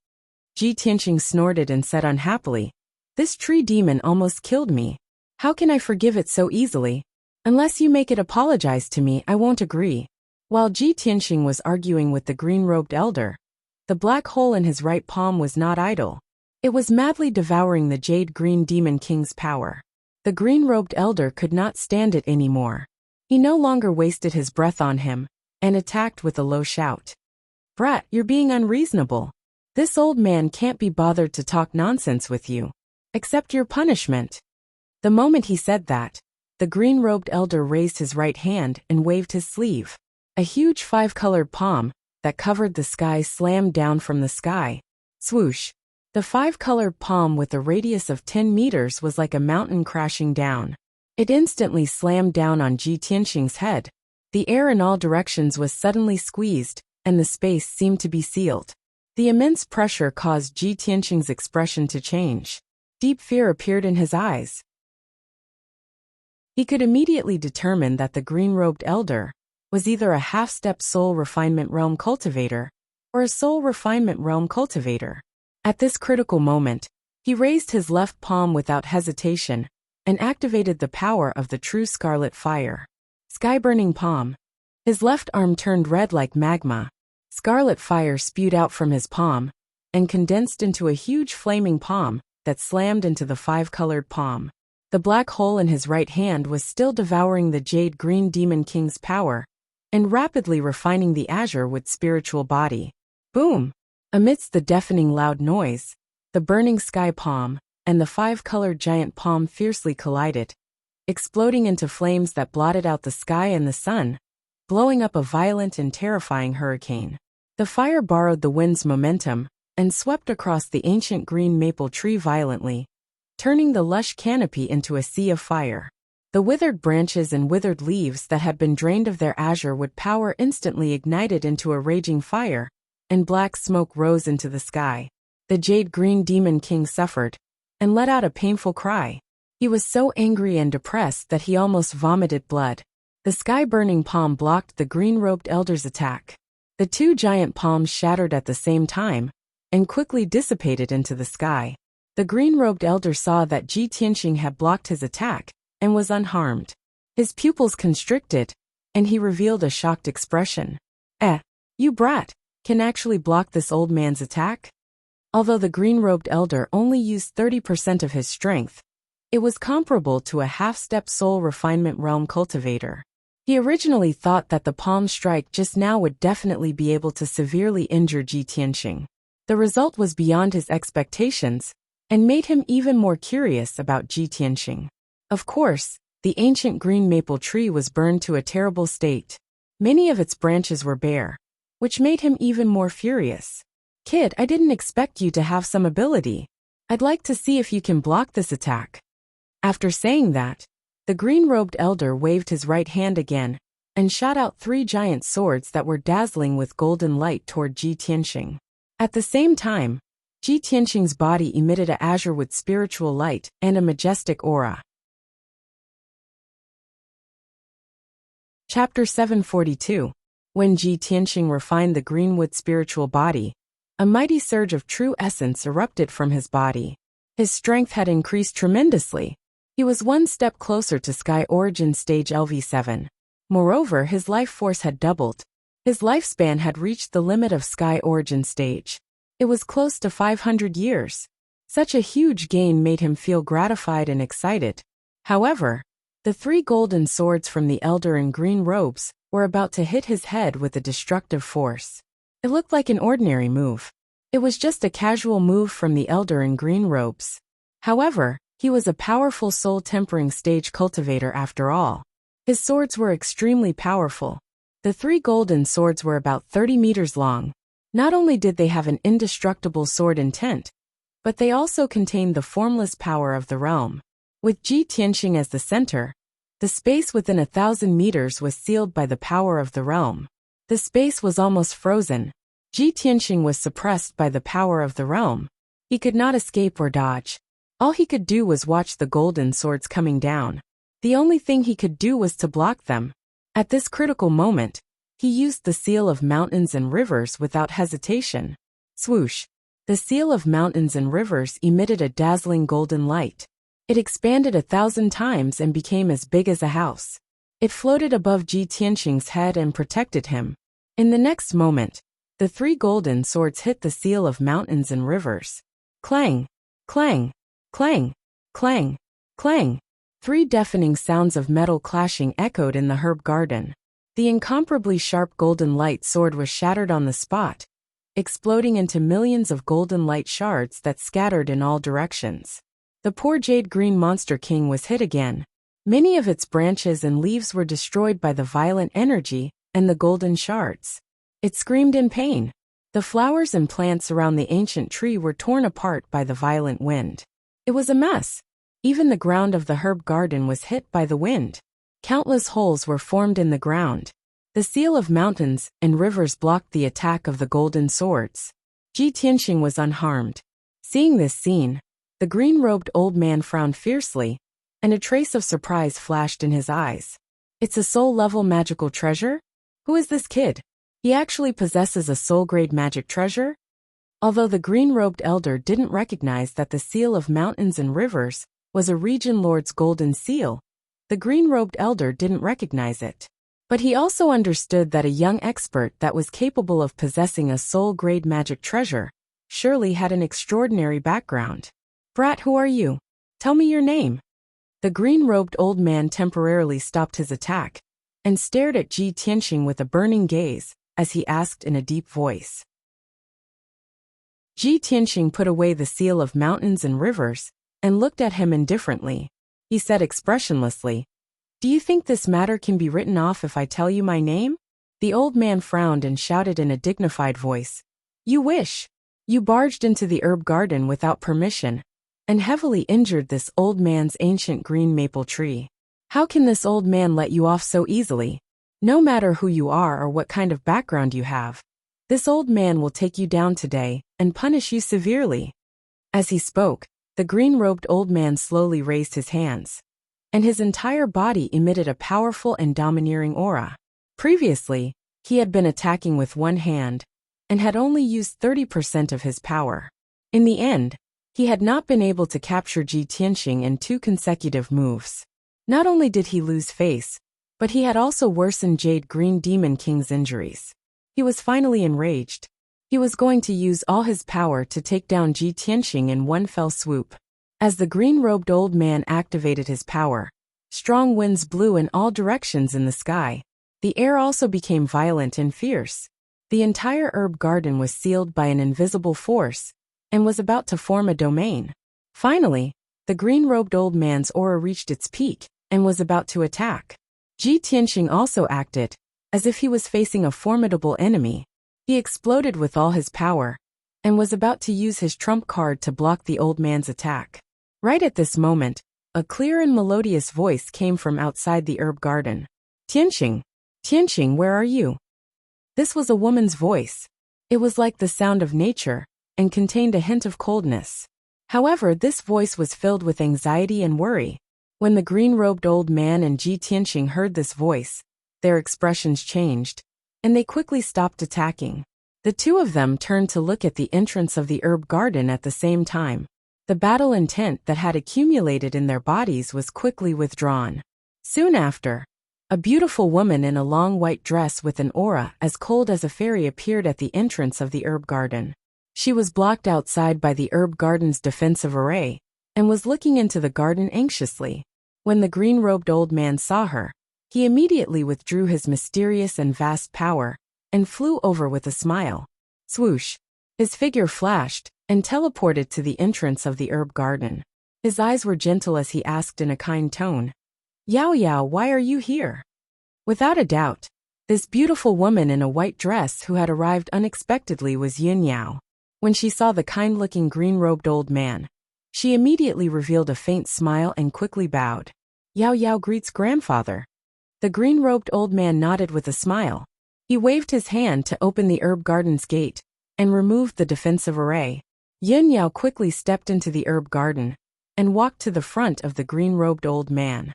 Ji Tianqing snorted and said unhappily, "This tree demon almost killed me. How can I forgive it so easily? Unless you make it apologize to me, I won't agree." While Ji Tianqing was arguing with the green-robed elder, the black hole in his right palm was not idle. It was madly devouring the Jade Green Demon King's power. The green-robed elder could not stand it anymore. He no longer wasted his breath on him and attacked with a low shout. "Brat, you're being unreasonable. This old man can't be bothered to talk nonsense with you. Accept your punishment." The moment he said that, the green-robed elder raised his right hand and waved his sleeve. A huge five-colored palm that covered the sky slammed down from the sky. Swoosh! The five-colored palm with a radius of 10 meters was like a mountain crashing down. It instantly slammed down on Ji Tianqing's head. The air in all directions was suddenly squeezed, and the space seemed to be sealed. The immense pressure caused Ji Tianqing's expression to change. Deep fear appeared in his eyes. He could immediately determine that the green-robed elder was either a half-step soul refinement realm cultivator or a soul refinement realm cultivator. At this critical moment, he raised his left palm without hesitation and activated the power of the true scarlet fire. Sky-burning palm. His left arm turned red like magma. Scarlet fire spewed out from his palm and condensed into a huge flaming palm that slammed into the five-colored palm. The black hole in his right hand was still devouring the Jade Green Demon King's power and rapidly refining the azure with spiritual body. Boom! Amidst the deafening loud noise, the burning sky palm and the five-colored giant palm fiercely collided, exploding into flames that blotted out the sky and the sun. blowing up a violent and terrifying hurricane. The fire borrowed the wind's momentum and swept across the ancient green maple tree violently, turning the lush canopy into a sea of fire. The withered branches and withered leaves that had been drained of their azure wood power instantly ignited into a raging fire, and black smoke rose into the sky. The jade-green demon king suffered, and let out a painful cry. He was so angry and depressed that he almost vomited blood. The sky-burning palm blocked the green-robed elder's attack. The two giant palms shattered at the same time, and quickly dissipated into the sky. The green-robed elder saw that Ji Tianxing had blocked his attack, and was unharmed. His pupils constricted, and he revealed a shocked expression. You brat, can actually block this old man's attack? Although the green-robed elder only used 30% of his strength, it was comparable to a half-step soul refinement realm cultivator. He originally thought that the palm strike just now would definitely be able to severely injure Ji Tianxing. The result was beyond his expectations, and made him even more curious about Ji Tianxing. Of course, the ancient green maple tree was burned to a terrible state. Many of its branches were bare, which made him even more furious. Kid, I didn't expect you to have some ability. I'd like to see if you can block this attack. After saying that, the green-robed elder waved his right hand again, and shot out 3 giant swords that were dazzling with golden light toward Ji Tianxing. At the same time, Ji Tianxing's body emitted a azure with spiritual light and a majestic aura. Chapter 742. When Ji Tianxing refined the greenwood spiritual body, a mighty surge of true essence erupted from his body. His strength had increased tremendously. He was one step closer to Sky Origin Stage LV7. Moreover, his life force had doubled. His lifespan had reached the limit of Sky Origin Stage. It was close to 500 years. Such a huge gain made him feel gratified and excited. However, the 3 golden swords from the elder in green robes were about to hit his head with a destructive force. It looked like an ordinary move. It was just a casual move from the elder in green robes. However, he was a powerful soul-tempering stage cultivator after all. His swords were extremely powerful. The 3 golden swords were about 30 meters long. Not only did they have an indestructible sword intent, but they also contained the formless power of the realm. With Ji Tianxing as the center, the space within 1,000 meters was sealed by the power of the realm. The space was almost frozen. Ji Tianxing was suppressed by the power of the realm. He could not escape or dodge. All he could do was watch the golden swords coming down. The only thing he could do was to block them. At this critical moment, he used the seal of mountains and rivers without hesitation. Swoosh! The seal of mountains and rivers emitted a dazzling golden light. It expanded 1,000 times and became as big as a house. It floated above Ji Tianxing's head and protected him. In the next moment, the 3 golden swords hit the seal of mountains and rivers. Clang! Clang! Clang! Clang! Clang! 3 deafening sounds of metal clashing echoed in the herb garden. The incomparably sharp golden light sword was shattered on the spot, exploding into millions of golden light shards that scattered in all directions. The poor jade-green monster king was hit again. Many of its branches and leaves were destroyed by the violent energy and the golden shards. It screamed in pain. The flowers and plants around the ancient tree were torn apart by the violent wind. It was a mess. Even the ground of the herb garden was hit by the wind. Countless holes were formed in the ground. The seal of mountains and rivers blocked the attack of the golden swords. Ji Tianxing was unharmed. Seeing this scene, the green-robed old man frowned fiercely, and a trace of surprise flashed in his eyes. It's a soul-level magical treasure? Who is this kid? He actually possesses a soul-grade magic treasure? Although the green-robed elder didn't recognize that the seal of mountains and rivers was a region lord's golden seal, the green-robed elder didn't recognize it. But he also understood that a young expert that was capable of possessing a soul-grade magic treasure surely had an extraordinary background. Brat, who are you? Tell me your name. The green-robed old man temporarily stopped his attack and stared at Ji Tianxing with a burning gaze as he asked in a deep voice. Ji Tianxing put away the seal of mountains and rivers and looked at him indifferently. He said expressionlessly, "Do you think this matter can be written off if I tell you my name?" The old man frowned and shouted in a dignified voice. You wish. You barged into the herb garden without permission, and heavily injured this old man's ancient green maple tree. How can this old man let you off so easily? No matter who you are or what kind of background you have, this old man will take you down today and punish you severely. As he spoke, the green-robed old man slowly raised his hands, and his entire body emitted a powerful and domineering aura. Previously, he had been attacking with one hand, and had only used 30% of his power. In the end, he had not been able to capture Ji Tianxing in 2 consecutive moves. Not only did he lose face, but he had also worsened Jade Green Demon King's injuries. He was finally enraged. He was going to use all his power to take down Ji Tianxing in one fell swoop. As the green-robed old man activated his power, strong winds blew in all directions in the sky. The air also became violent and fierce. The entire herb garden was sealed by an invisible force, and was about to form a domain. Finally, the green-robed old man's aura reached its peak, and was about to attack. Ji Tianxing also acted, as if he was facing a formidable enemy. He exploded with all his power, and was about to use his trump card to block the old man's attack. Right at this moment, a clear and melodious voice came from outside the herb garden. Tianxing, Tianxing, where are you? This was a woman's voice. It was like the sound of nature, and contained a hint of coldness. However, this voice was filled with anxiety and worry. When the green-robed old man and Ji Tianxing heard this voice, their expressions changed, and they quickly stopped attacking. The two of them turned to look at the entrance of the herb garden at the same time. The battle intent that had accumulated in their bodies was quickly withdrawn. Soon after, a beautiful woman in a long white dress with an aura as cold as a fairy appeared at the entrance of the herb garden. She was blocked outside by the herb garden's defensive array, and was looking into the garden anxiously. When the green-robed old man saw her, he immediately withdrew his mysterious and vast power, and flew over with a smile. Swoosh! His figure flashed, and teleported to the entrance of the herb garden. His eyes were gentle as he asked in a kind tone, Yao Yao, why are you here? Without a doubt, this beautiful woman in a white dress who had arrived unexpectedly was Yin Yao. When she saw the kind-looking green-robed old man, she immediately revealed a faint smile and quickly bowed. Yao Yao greets grandfather. The green-robed old man nodded with a smile. He waved his hand to open the herb garden's gate, and removed the defensive array. Yin Yao quickly stepped into the herb garden, and walked to the front of the green-robed old man.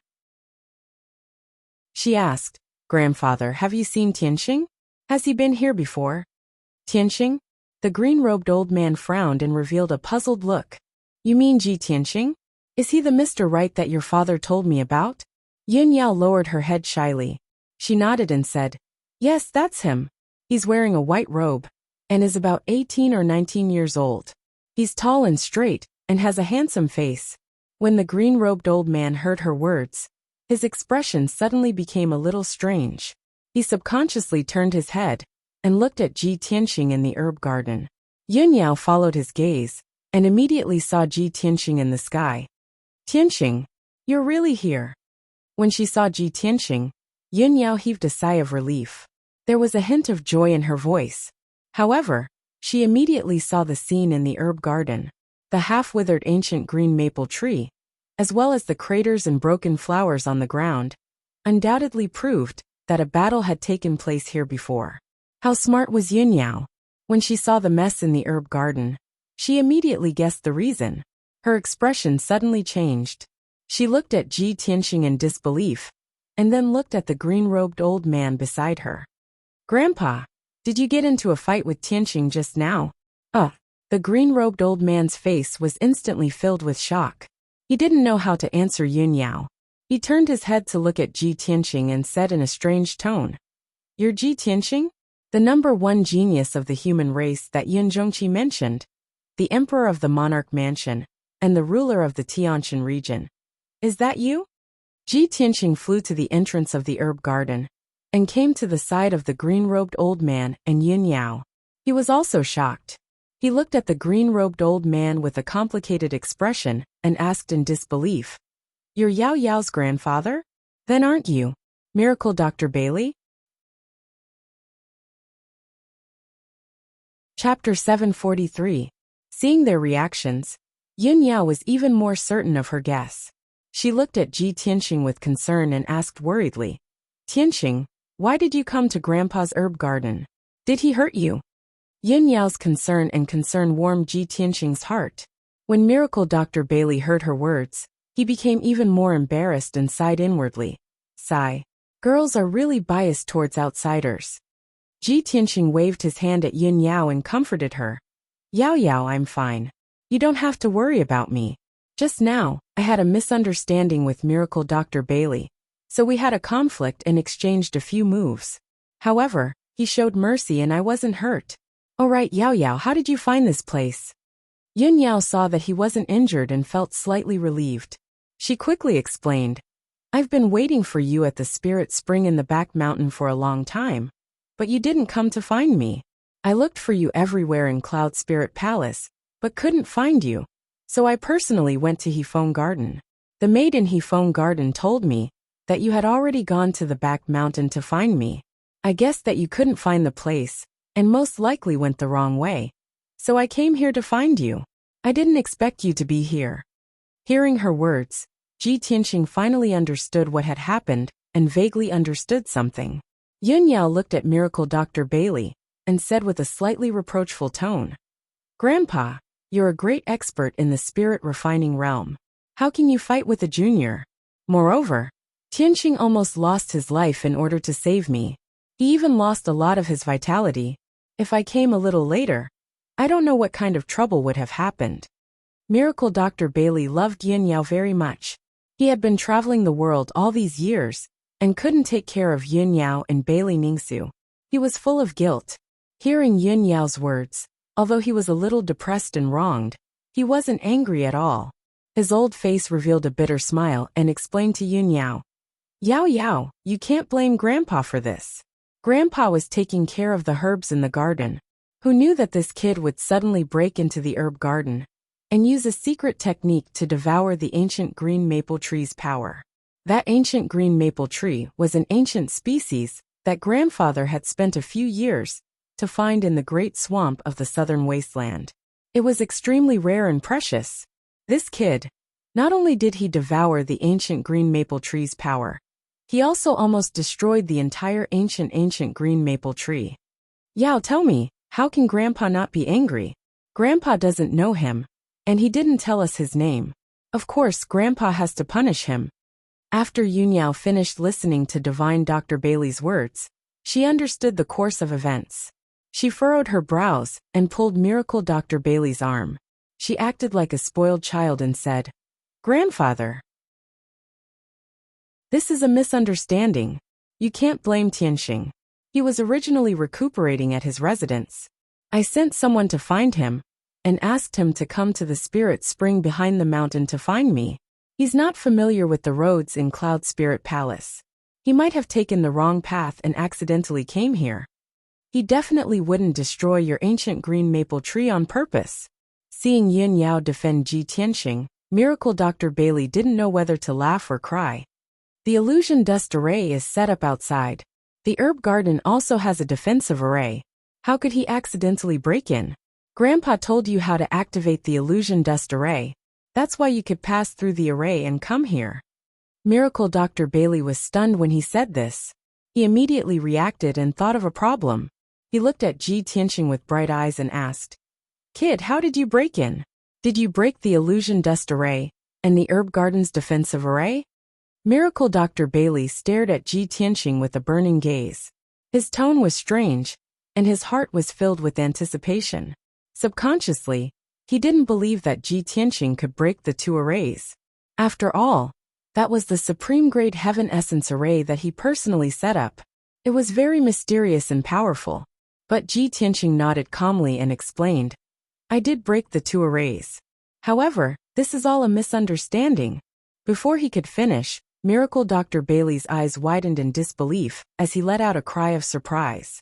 She asked, Grandfather, have you seen Tianxing? Has he been here before? Tianxing? The green-robed old man frowned and revealed a puzzled look. You mean Ji Tianxing? Is he the Mr. Right that your father told me about? Yin Yao lowered her head shyly. She nodded and said, Yes, that's him. He's wearing a white robe, and is about 18 or 19 years old. He's tall and straight, and has a handsome face. When the green-robed old man heard her words, his expression suddenly became a little strange. He subconsciously turned his head, and looked at Ji Tianxing in the herb garden. Yin Yao followed his gaze, and immediately saw Ji Tianxing in the sky. Tianxing, you're really here. When she saw Ji Tianxing, Yin Yao heaved a sigh of relief. There was a hint of joy in her voice. However, she immediately saw the scene in the herb garden. The half-withered ancient green maple tree, as well as the craters and broken flowers on the ground, undoubtedly proved that a battle had taken place here before. How smart was Yin Yao? When she saw the mess in the herb garden, she immediately guessed the reason. Her expression suddenly changed. She looked at Ji Tianxing in disbelief, and then looked at the green-robed old man beside her. Grandpa, did you get into a fight with Tianxing just now? The green-robed old man's face was instantly filled with shock. He didn't know how to answer Yin Yao. He turned his head to look at Ji Tianxing and said in a strange tone, You're Ji Tianxing? The #1 genius of the human race that Yin Zhongqi mentioned, the emperor of the monarch mansion, and the ruler of the Tianshan region. Is that you? Ji Tianxing flew to the entrance of the herb garden, and came to the side of the green-robed old man and Yin Yao. He was also shocked. He looked at the green-robed old man with a complicated expression, and asked in disbelief, You're Yao Yao's grandfather? Then aren't you Miracle Dr. Bailey? Chapter 743. Seeing their reactions, Yun Yao was even more certain of her guess. She looked at Ji Tianxing with concern and asked worriedly, Tianxing, why did you come to Grandpa's herb garden? Did he hurt you? Yun Yao's concern warmed Ji Tianxing's heart. When Miracle Dr. Bailey heard her words, he became even more embarrassed and sighed inwardly. Sigh. Girls are really biased towards outsiders. Ji Tianxing waved his hand at Yun Yao and comforted her. Yao Yao, I'm fine. You don't have to worry about me. Just now, I had a misunderstanding with Miracle Dr. Bailey, so we had a conflict and exchanged a few moves. However, he showed mercy and I wasn't hurt. Alright Yao Yao, how did you find this place? Yun Yao saw that he wasn't injured and felt slightly relieved. She quickly explained, I've been waiting for you at the Spirit Spring in the back mountain for a long time, but you didn't come to find me. I looked for you everywhere in Cloud Spirit Palace, but couldn't find you, so I personally went to Hefeng Garden. The maid in Hefeng Garden told me that you had already gone to the back mountain to find me. I guessed that you couldn't find the place, and most likely went the wrong way. So I came here to find you. I didn't expect you to be here. Hearing her words, Ji Tianxing finally understood what had happened and vaguely understood something. Yun Yao looked at Miracle Dr. Bailey and said with a slightly reproachful tone, Grandpa, you're a great expert in the spirit refining realm. How can you fight with a junior? Moreover, Tianxing almost lost his life in order to save me. He even lost a lot of his vitality. If I came a little later, I don't know what kind of trouble would have happened. Miracle Dr. Bailey loved Yun Yao very much. He had been traveling the world all these years and couldn't take care of Yun Yao and Bailey Ningsu. He was full of guilt. Hearing Yun Yao's words, although he was a little depressed and wronged, he wasn't angry at all. His old face revealed a bitter smile and explained to Yun Yao, Yao Yao, you can't blame Grandpa for this. Grandpa was taking care of the herbs in the garden. Who knew that this kid would suddenly break into the herb garden and use a secret technique to devour the ancient green maple tree's power? That ancient green maple tree was an ancient species that Grandfather had spent a few years to find in the great swamp of the southern wasteland. It was extremely rare and precious. This kid, not only did he devour the ancient green maple tree's power, he also almost destroyed the entire ancient green maple tree. Yao, tell me, how can Grandpa not be angry? Grandpa doesn't know him, and he didn't tell us his name. Of course, Grandpa has to punish him. After Yun Yao finished listening to Divine Dr. Bailey's words, she understood the course of events. She furrowed her brows and pulled Miracle Dr. Bailey's arm. She acted like a spoiled child and said, Grandfather, this is a misunderstanding. You can't blame Tianxing. He was originally recuperating at his residence. I sent someone to find him and asked him to come to the Spirit Spring behind the mountain to find me. He's not familiar with the roads in Cloud Spirit Palace. He might have taken the wrong path and accidentally came here. He definitely wouldn't destroy your ancient green maple tree on purpose. Seeing Yun Yao defend Ji Tianxing, Miracle Dr. Bailey didn't know whether to laugh or cry. The illusion dust array is set up outside. The herb garden also has a defensive array. How could he accidentally break in? Grandpa told you how to activate the illusion dust array. That's why you could pass through the array and come here. Miracle Dr. Bailey was stunned when he said this. He immediately reacted and thought of a problem. He looked at Ji Tianxing with bright eyes and asked, Kid, how did you break in? Did you break the illusion dust array and the herb garden's defensive array? Miracle Dr. Bailey stared at Ji Tianxing with a burning gaze. His tone was strange, and his heart was filled with anticipation. Subconsciously, he didn't believe that Ji Tianxing could break the two arrays. After all, that was the supreme grade heaven essence array that he personally set up. It was very mysterious and powerful. But Ji Tianxing nodded calmly and explained, I did break the two arrays. However, this is all a misunderstanding. Before he could finish, Miracle Dr. Bailey's eyes widened in disbelief as he let out a cry of surprise.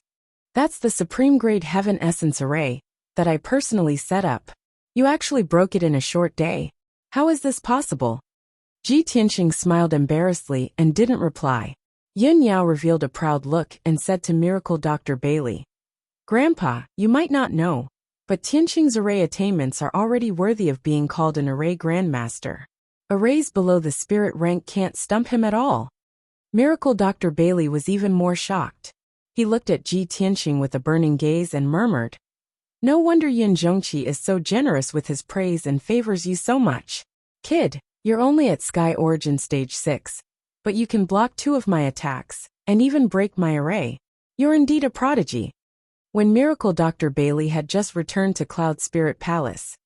That's the supreme grade heaven essence array that I personally set up. You actually broke it in a short day. How is this possible? Ji Tianxing smiled embarrassedly and didn't reply. Yun Yao revealed a proud look and said to Miracle Dr. Bailey, Grandpa, you might not know, but Tianqing's array attainments are already worthy of being called an array grandmaster. Arrays below the spirit rank can't stump him at all. Miracle Dr. Bailey was even more shocked. He looked at Ji Tianqing with a burning gaze and murmured, "No wonder Yin Zhongqi is so generous with his praise and favors you so much. Kid, you're only at Sky Origin Stage 6, but you can block 2 of my attacks, and even break my array. You're indeed a prodigy." When Miracle Dr. Bailey had just returned to Cloud Spirit Palace,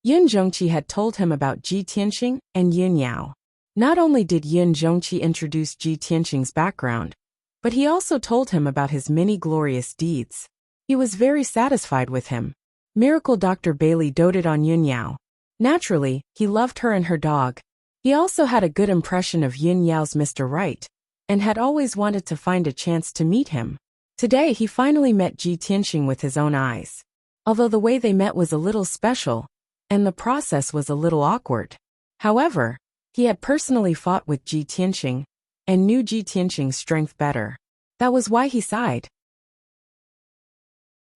Yin Zhongqi had told him about Ji Tianqing and Yin Yao. Not only did Yin Zhongqi introduce Ji Tianqing's background, but he also told him about his many glorious deeds. He was very satisfied with him. Miracle Dr. Bailey doted on Yin Yao. Naturally, he loved her and her dog. He also had a good impression of Yin Yao's Mr. Right, and had always wanted to find a chance to meet him. Today he finally met Ji Tianqing with his own eyes. Although the way they met was a little special, and the process was a little awkward. However, he had personally fought with Ji Tianqing, and knew Ji Tianqing's strength better. That was why he sighed.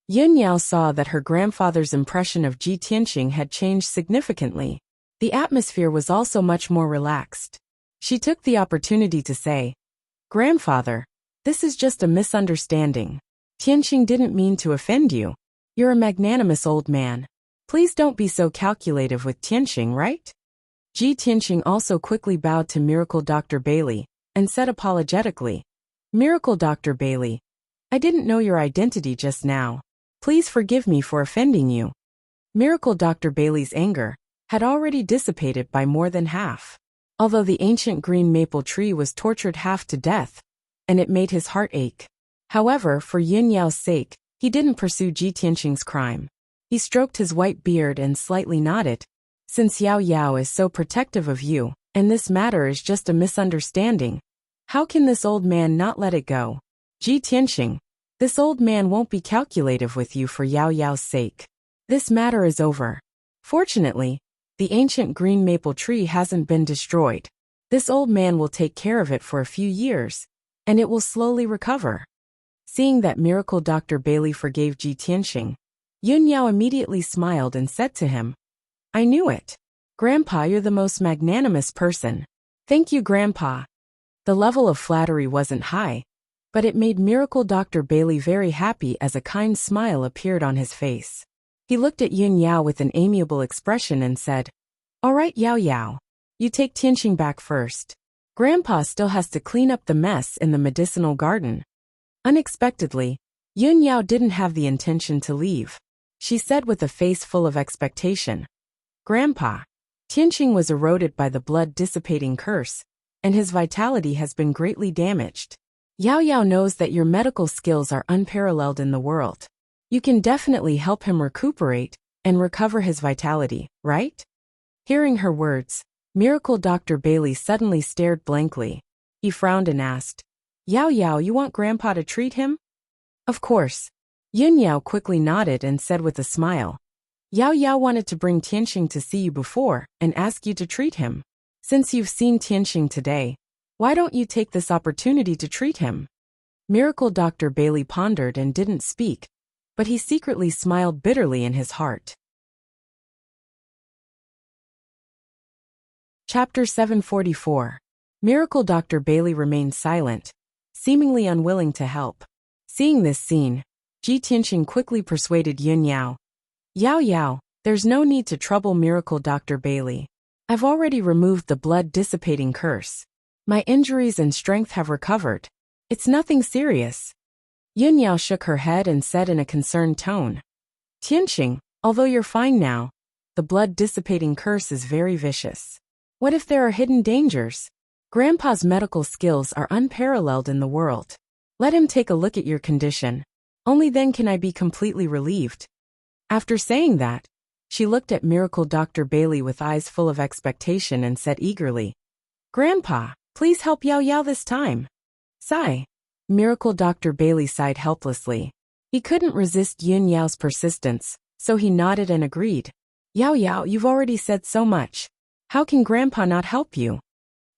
Yin Yao saw that her grandfather's impression of Ji Tianqing had changed significantly. The atmosphere was also much more relaxed. She took the opportunity to say, "Grandfather, this is just a misunderstanding. Tianqing didn't mean to offend you. You're a magnanimous old man. Please don't be so calculative with Tianqing, right?" Ji Tianqing also quickly bowed to Miracle Dr. Bailey, and said apologetically, "Miracle Dr. Bailey, I didn't know your identity just now. Please forgive me for offending you." Miracle Dr. Bailey's anger had already dissipated by more than half. Although the ancient green maple tree was tortured half to death, and it made his heart ache. However, for Yin Yao's sake, he didn't pursue Ji Tianqing's crime. He stroked his white beard and slightly nodded. "Since Yao Yao is so protective of you, and this matter is just a misunderstanding, how can this old man not let it go? Ji Tianqing, this old man won't be calculative with you for Yao Yao's sake. This matter is over. Fortunately, the ancient green maple tree hasn't been destroyed. This old man will take care of it for a few years, and it will slowly recover." Seeing that Miracle Dr. Bailey forgave Ji Tianqing, Yin Yao immediately smiled and said to him, "I knew it. Grandpa, you're the most magnanimous person." "Thank you, Grandpa." The level of flattery wasn't high, but it made Miracle Dr. Bailey very happy as a kind smile appeared on his face. He looked at Yin Yao with an amiable expression and said, "All right, Yao Yao. You take Tianqing back first. Grandpa still has to clean up the mess in the medicinal garden." Unexpectedly, Yin Yao didn't have the intention to leave. She said with a face full of expectation, "Grandpa, Tianqing was eroded by the blood-dissipating curse, and his vitality has been greatly damaged. Yao Yao knows that your medical skills are unparalleled in the world. You can definitely help him recuperate and recover his vitality, right?" Hearing her words, Miracle Dr. Bailey suddenly stared blankly. He frowned and asked, "Yao Yao, you want Grandpa to treat him?" "Of course." Yin Yao quickly nodded and said with a smile, "Yao Yao wanted to bring Tianqing to see you before and ask you to treat him. Since you've seen Tianqing today, why don't you take this opportunity to treat him?" Miracle Dr. Bailey pondered and didn't speak, but he secretly smiled bitterly in his heart. Chapter 744. Miracle Dr. Bailey remained silent, seemingly unwilling to help. Seeing this scene, Ji Tianqing quickly persuaded Yin Yao. "Yao Yao, there's no need to trouble Miracle Dr. Bailey. I've already removed the blood-dissipating curse. My injuries and strength have recovered. It's nothing serious." Yin Yao shook her head and said in a concerned tone, "Tianqing, although you're fine now, the blood-dissipating curse is very vicious. What if there are hidden dangers? Grandpa's medical skills are unparalleled in the world. Let him take a look at your condition. Only then can I be completely relieved." After saying that, she looked at Miracle Dr. Bailey with eyes full of expectation and said eagerly, "Grandpa, please help Yao Yao this time." Sigh. Miracle Dr. Bailey sighed helplessly. He couldn't resist Yin Yao's persistence, so he nodded and agreed. "Yao Yao, you've already said so much. How can Grandpa not help you?"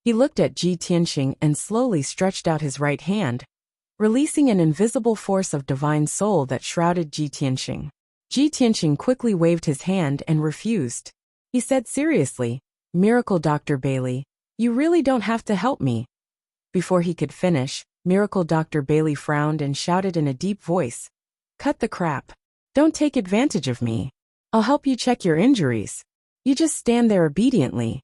He looked at Ji Tianqing and slowly stretched out his right hand, releasing an invisible force of divine soul that shrouded Ji Tianxing. Ji Tianxing quickly waved his hand and refused. He said seriously, "Miracle Dr. Bailey, you really don't have to help me." Before he could finish, Miracle Dr. Bailey frowned and shouted in a deep voice, "Cut the crap. Don't take advantage of me. I'll help you check your injuries. You just stand there obediently."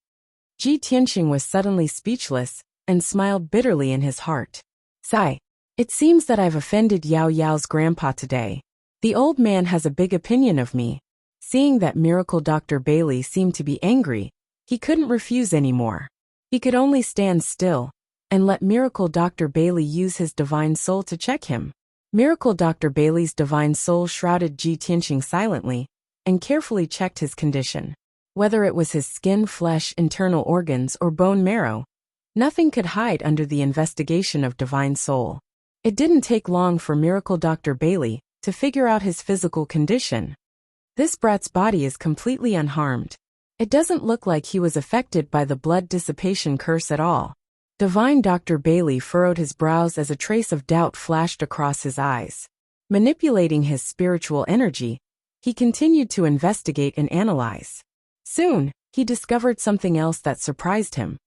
Ji Tianxing was suddenly speechless and smiled bitterly in his heart. "Sigh. It seems that I've offended Yao Yao's grandpa today. The old man has a big opinion of me." Seeing that Miracle Dr. Bailey seemed to be angry, he couldn't refuse anymore. He could only stand still and let Miracle Dr. Bailey use his divine soul to check him. Miracle Dr. Bailey's divine soul shrouded Ji Tianxing silently and carefully checked his condition. Whether it was his skin, flesh, internal organs, or bone marrow, nothing could hide under the investigation of divine soul. It didn't take long for Miracle Dr. Bailey to figure out his physical condition. This brat's body is completely unharmed. It doesn't look like he was affected by the blood dissipation curse at all. Divine Dr. Bailey furrowed his brows as a trace of doubt flashed across his eyes. Manipulating his spiritual energy, he continued to investigate and analyze. Soon, he discovered something else that surprised him.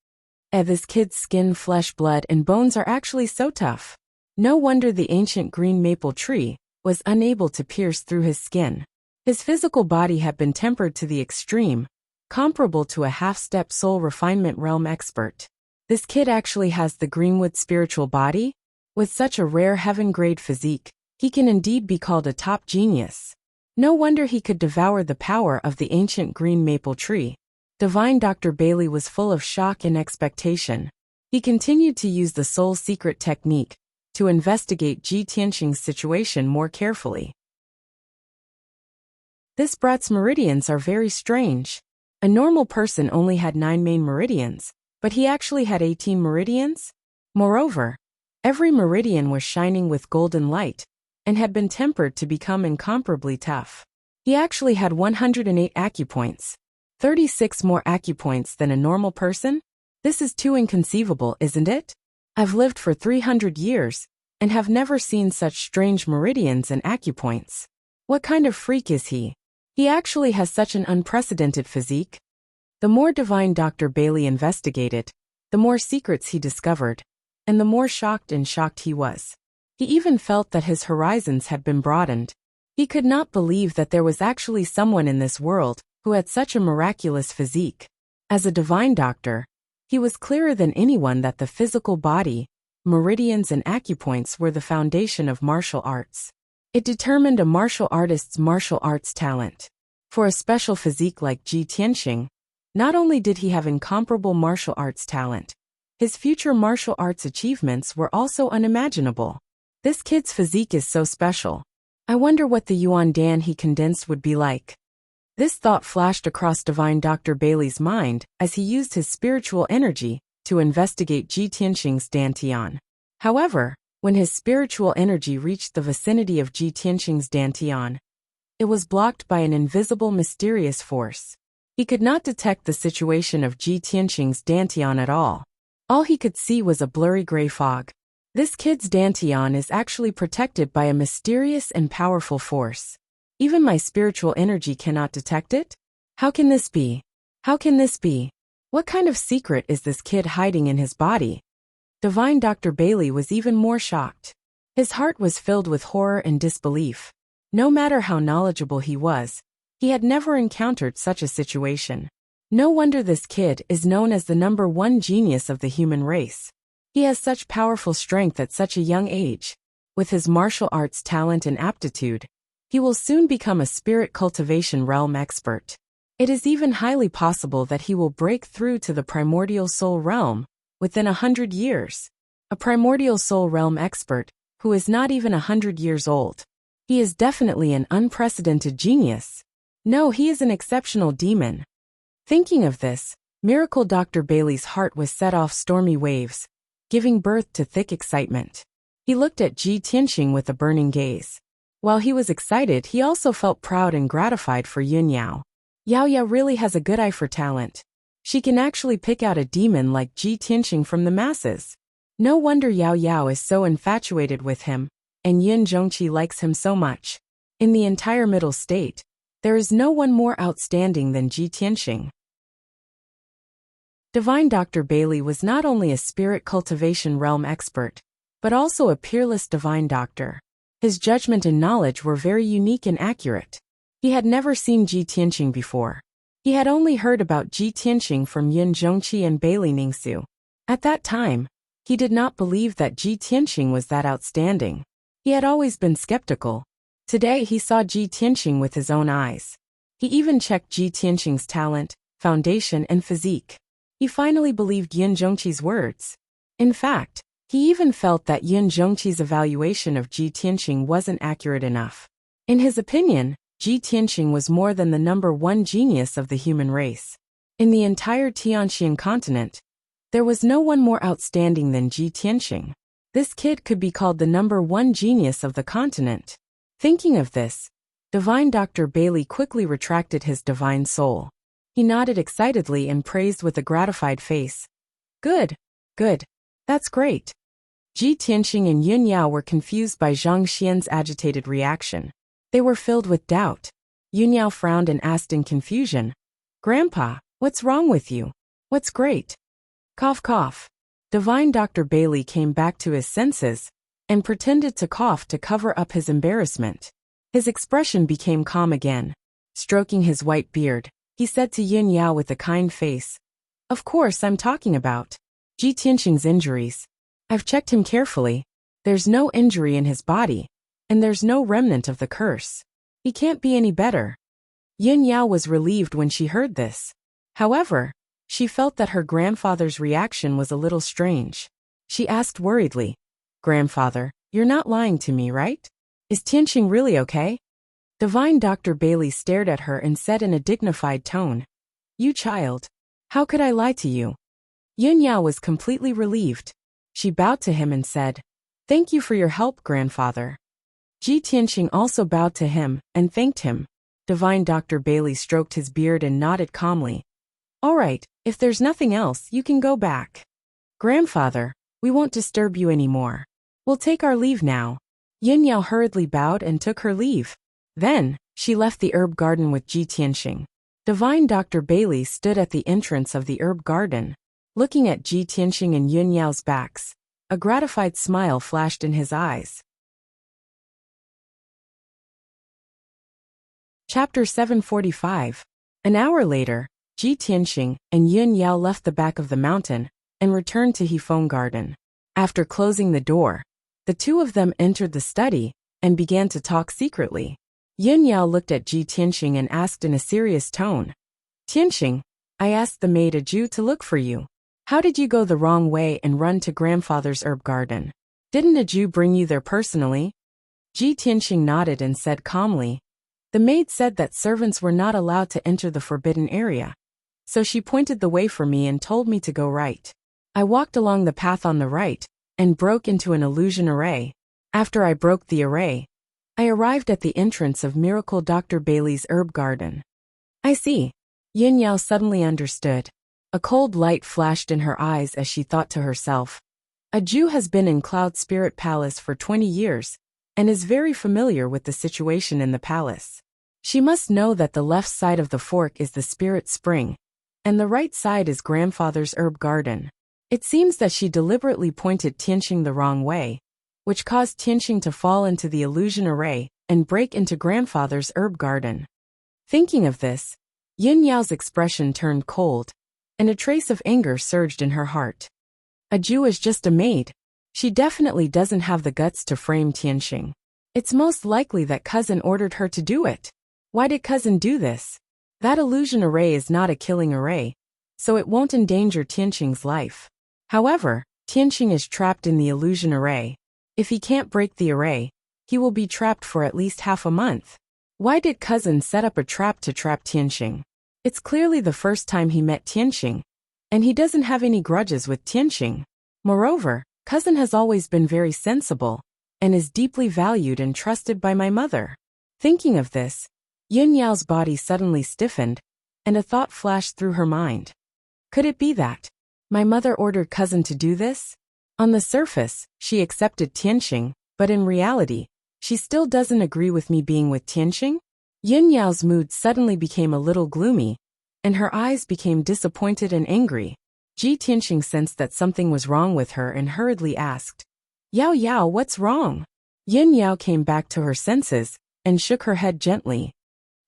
This kid's skin, flesh, blood, and bones are actually so tough. No wonder the ancient green maple tree was unable to pierce through his skin. His physical body had been tempered to the extreme, comparable to a half-step soul refinement realm expert. This kid actually has the Greenwood spiritual body? With such a rare heaven-grade physique, he can indeed be called a top genius. No wonder he could devour the power of the ancient green maple tree. Divine Dr. Bailey was full of shock and expectation. He continued to use the soul secret technique to investigate Ji Tianxing's situation more carefully. This brat's meridians are very strange. A normal person only had 9 main meridians, but he actually had 18 meridians? Moreover, every meridian was shining with golden light and had been tempered to become incomparably tough. He actually had 108 acupoints, 36 more acupoints than a normal person? This is too inconceivable, isn't it? I've lived for 300 years and have never seen such strange meridians and acupoints. What kind of freak is he? He actually has such an unprecedented physique. The more Divine Dr. Bailey investigated, the more secrets he discovered, and the more shocked he was. He even felt that his horizons had been broadened. He could not believe that there was actually someone in this world who had such a miraculous physique. As a divine doctor, he was clearer than anyone that the physical body, meridians and acupoints were the foundation of martial arts. It determined a martial artist's martial arts talent. For a special physique like Ji Tianxing, not only did he have incomparable martial arts talent, his future martial arts achievements were also unimaginable. This kid's physique is so special. I wonder what the Yuan Dan he condensed would be like. This thought flashed across Divine Dr. Bailey's mind as he used his spiritual energy to investigate Ji Tianxing's dantian. However, when his spiritual energy reached the vicinity of Ji Tianxing's dantian, it was blocked by an invisible mysterious force. He could not detect the situation of Ji Tianxing's dantian at all. All he could see was a blurry gray fog. This kid's dantian is actually protected by a mysterious and powerful force. Even my spiritual energy cannot detect it? How can this be? How can this be? What kind of secret is this kid hiding in his body? Divine Dr. Bailey was even more shocked. His heart was filled with horror and disbelief. No matter how knowledgeable he was, he had never encountered such a situation. No wonder this kid is known as the #1 genius of the human race. He has such powerful strength at such a young age. With his martial arts talent and aptitude, he will soon become a spirit cultivation realm expert. It is even highly possible that he will break through to the primordial soul realm within 100 years. A primordial soul realm expert who is not even 100 years old. He is definitely an unprecedented genius. No, he is an exceptional demon. Thinking of this, Miracle Dr. Bailey's heart was set off stormy waves, giving birth to thick excitement. He looked at Ji Tianxing with a burning gaze. While he was excited, he also felt proud and gratified for Yun Yao. Yao Yao really has a good eye for talent. She can actually pick out a demon like Ji Tianxing from the masses. No wonder Yao Yao is so infatuated with him, and Yin Zhongqi likes him so much. In the entire Middle State, there is no one more outstanding than Ji Tianxing. Divine Dr. Bailey was not only a spirit cultivation realm expert, but also a peerless divine doctor. His judgment and knowledge were very unique and accurate. He had never seen Ji Tianxing before. He had only heard about Ji Tianxing from Yin Zhongqi and Bailey Ningxu. At that time, he did not believe that Ji Tianxing was that outstanding. He had always been skeptical. Today he saw Ji Tianxing with his own eyes. He even checked Ji Tianxing's talent, foundation and physique. He finally believed Yin Zhongqi's words. In fact, he even felt that Yin Zhongqi's evaluation of Ji Tianxing wasn't accurate enough. In his opinion, Ji Tianxing was more than the number one genius of the human race. In the entire Tianxian continent, there was no one more outstanding than Ji Tianxing. This kid could be called the number one genius of the continent. Thinking of this, Divine Dr. Bailey quickly retracted his divine soul. He nodded excitedly and praised with a gratified face. Good, good. That's great. Ji Tianxing and Yun Yao were confused by Zhang Xian's agitated reaction. They were filled with doubt. Yun Yao frowned and asked in confusion, "Grandpa, what's wrong with you? What's great?" Cough cough. Divine Dr. Bailey came back to his senses and pretended to cough to cover up his embarrassment. His expression became calm again. Stroking his white beard, he said to Yun Yao with a kind face, "Of course I'm talking about Ji Tianxing's injuries. I've checked him carefully. There's no injury in his body, and there's no remnant of the curse. He can't be any better." Yun Yao was relieved when she heard this. However, she felt that her grandfather's reaction was a little strange. She asked worriedly, "Grandfather, you're not lying to me, right? Is Tianxing really okay?" Divine Dr. Bailey stared at her and said in a dignified tone, "You child, how could I lie to you?" Yun Yao was completely relieved. She bowed to him and said, "Thank you for your help, grandfather." Ji Tianxing also bowed to him and thanked him. Divine Dr. Bailey stroked his beard and nodded calmly. "All right, if there's nothing else, you can go back. Grandfather, we won't disturb you anymore. We'll take our leave now." Yun Yao hurriedly bowed and took her leave. Then, she left the herb garden with Ji Tianxing. Divine Dr. Bailey stood at the entrance of the herb garden. Looking at Ji Tianxing and Yun Yao's backs, a gratified smile flashed in his eyes. Chapter 745. An hour later, Ji Tianxing and Yun Yao left the back of the mountain and returned to Hefeng Garden. After closing the door, the two of them entered the study and began to talk secretly. Yun Yao looked at Ji Tianxing and asked in a serious tone, "Tianxing, I asked the maid Aju to look for you. How did you go the wrong way and run to grandfather's herb garden? Didn't Aju bring you there personally?" Ji Tianxing nodded and said calmly, "The maid said that servants were not allowed to enter the forbidden area. So she pointed the way for me and told me to go right. I walked along the path on the right and broke into an illusion array. After I broke the array, I arrived at the entrance of Miracle Dr. Bailey's herb garden." "I see." Yun Yao suddenly understood. A cold light flashed in her eyes as she thought to herself, "Aju has been in Cloud Spirit Palace for 20 years and is very familiar with the situation in the palace. She must know that the left side of the fork is the spirit spring, and the right side is grandfather's herb garden. It seems that she deliberately pointed Tianxing the wrong way, which caused Tianxing to fall into the illusion array and break into grandfather's herb garden." Thinking of this, Yun Yao's expression turned cold, and a trace of anger surged in her heart. Aju is just a maid. She definitely doesn't have the guts to frame Tianxing. It's most likely that cousin ordered her to do it. Why did cousin do this? That illusion array is not a killing array, so it won't endanger Tianxing's life. However, Tianxing is trapped in the illusion array. If he can't break the array, he will be trapped for at least half a month. Why did cousin set up a trap to trap Tianxing? It's clearly the first time he met Tianxing, and he doesn't have any grudges with Tianxing. Moreover, cousin has always been very sensible and is deeply valued and trusted by my mother. Thinking of this, Yun Yao's body suddenly stiffened, and a thought flashed through her mind. Could it be that my mother ordered cousin to do this? On the surface, she accepted Tianxing, but in reality, she still doesn't agree with me being with Tianxing? Yin Yao's mood suddenly became a little gloomy, and her eyes became disappointed and angry. Ji Tianxing sensed that something was wrong with her and hurriedly asked, Yao Yao, what's wrong? Yin Yao came back to her senses and shook her head gently.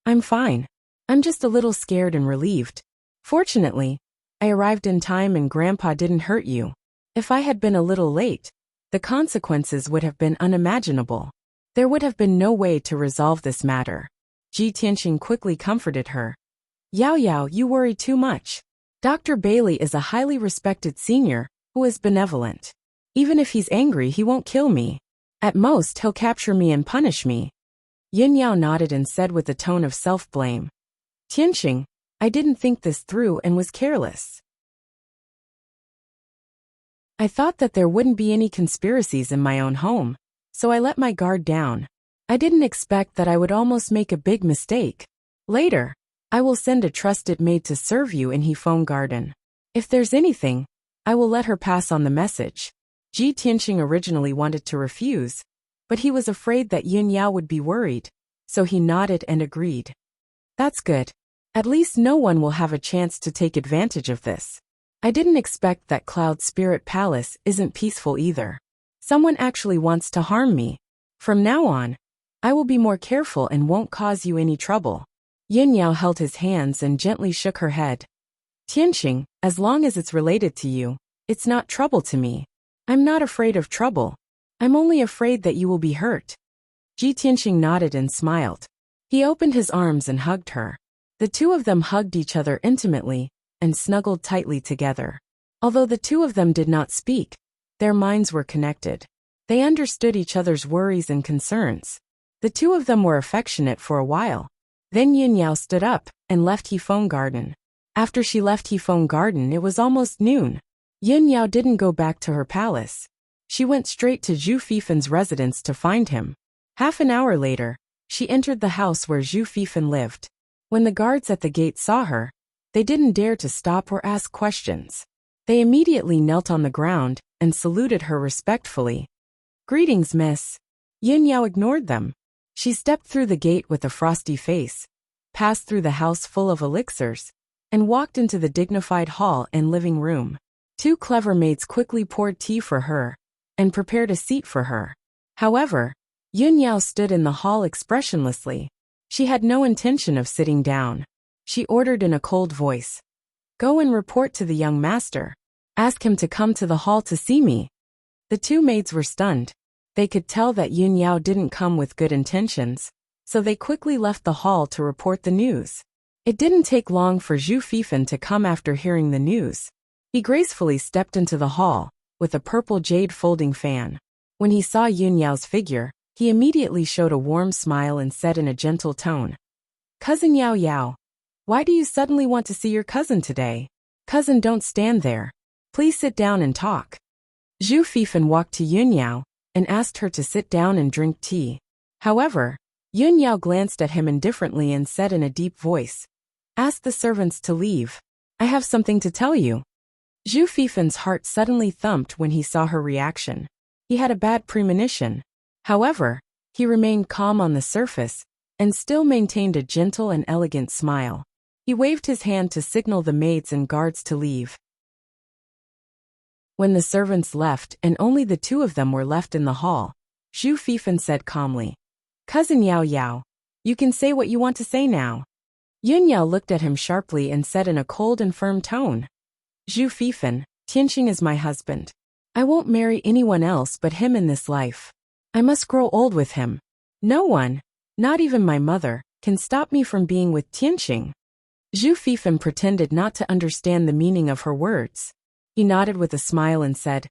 I'm fine. I'm just a little scared and relieved. Fortunately, I arrived in time and Grandpa didn't hurt you. If I had been a little late, the consequences would have been unimaginable. There would have been no way to resolve this matter. Ji Tianxing quickly comforted her. Yao Yao, you worry too much. Dr. Bailey is a highly respected senior who is benevolent. Even if he's angry, he won't kill me. At most, he'll capture me and punish me. Yin Yao nodded and said with a tone of self-blame, Tianxing, I didn't think this through and was careless. I thought that there wouldn't be any conspiracies in my own home, so I let my guard down. I didn't expect that I would almost make a big mistake. Later, I will send a trusted maid to serve you in Hefeng Garden. If there's anything, I will let her pass on the message. Ji Tianxing originally wanted to refuse, but he was afraid that Yin Yao would be worried, so he nodded and agreed. That's good. At least no one will have a chance to take advantage of this. I didn't expect that Cloud Spirit Palace isn't peaceful either. Someone actually wants to harm me. From now on, I will be more careful and won't cause you any trouble. Yin Yao held his hands and gently shook her head. Tianxing, as long as it's related to you, it's not trouble to me. I'm not afraid of trouble. I'm only afraid that you will be hurt. Ji Tianxing nodded and smiled. He opened his arms and hugged her. The two of them hugged each other intimately and snuggled tightly together. Although the two of them did not speak, their minds were connected. They understood each other's worries and concerns. The two of them were affectionate for a while. Then Yin Yao stood up and left Hefeng Garden. After she left Hefeng Garden, it was almost noon. Yin Yao didn't go back to her palace. She went straight to Zhu Fifen's residence to find him. Half an hour later, she entered the house where Zhu Fifen lived. When the guards at the gate saw her, they didn't dare to stop or ask questions. They immediately knelt on the ground and saluted her respectfully. Greetings, miss. Yin Yao ignored them. She stepped through the gate with a frosty face, passed through the house full of elixirs, and walked into the dignified hall and living room. Two clever maids quickly poured tea for her and prepared a seat for her. However, Yin Yao stood in the hall expressionlessly. She had no intention of sitting down. She ordered in a cold voice, Go and report to the young master. Ask him to come to the hall to see me. The two maids were stunned. They could tell that Yin Yao didn't come with good intentions, so they quickly left the hall to report the news. It didn't take long for Zhu Fifen to come after hearing the news. He gracefully stepped into the hall, with a purple jade folding fan. When he saw Yin Yao's figure, he immediately showed a warm smile and said in a gentle tone, Cousin Yao Yao, why do you suddenly want to see your cousin today? Cousin, don't stand there. Please sit down and talk. Zhu Fifen walked to Yin Yao and asked her to sit down and drink tea. However, Yin Yao glanced at him indifferently and said in a deep voice, Ask the servants to leave. I have something to tell you. Zhu Fifen's heart suddenly thumped when he saw her reaction. He had a bad premonition. However, he remained calm on the surface and still maintained a gentle and elegant smile. He waved his hand to signal the maids and guards to leave. When the servants left and only the two of them were left in the hall, Zhu Fifen said calmly, Cousin Yao Yao, you can say what you want to say now. Yin Yao looked at him sharply and said in a cold and firm tone, Zhu Fifen, Tianxing is my husband. I won't marry anyone else but him in this life. I must grow old with him. No one, not even my mother, can stop me from being with Tianxing. Zhu Fifen pretended not to understand the meaning of her words. He nodded with a smile and said,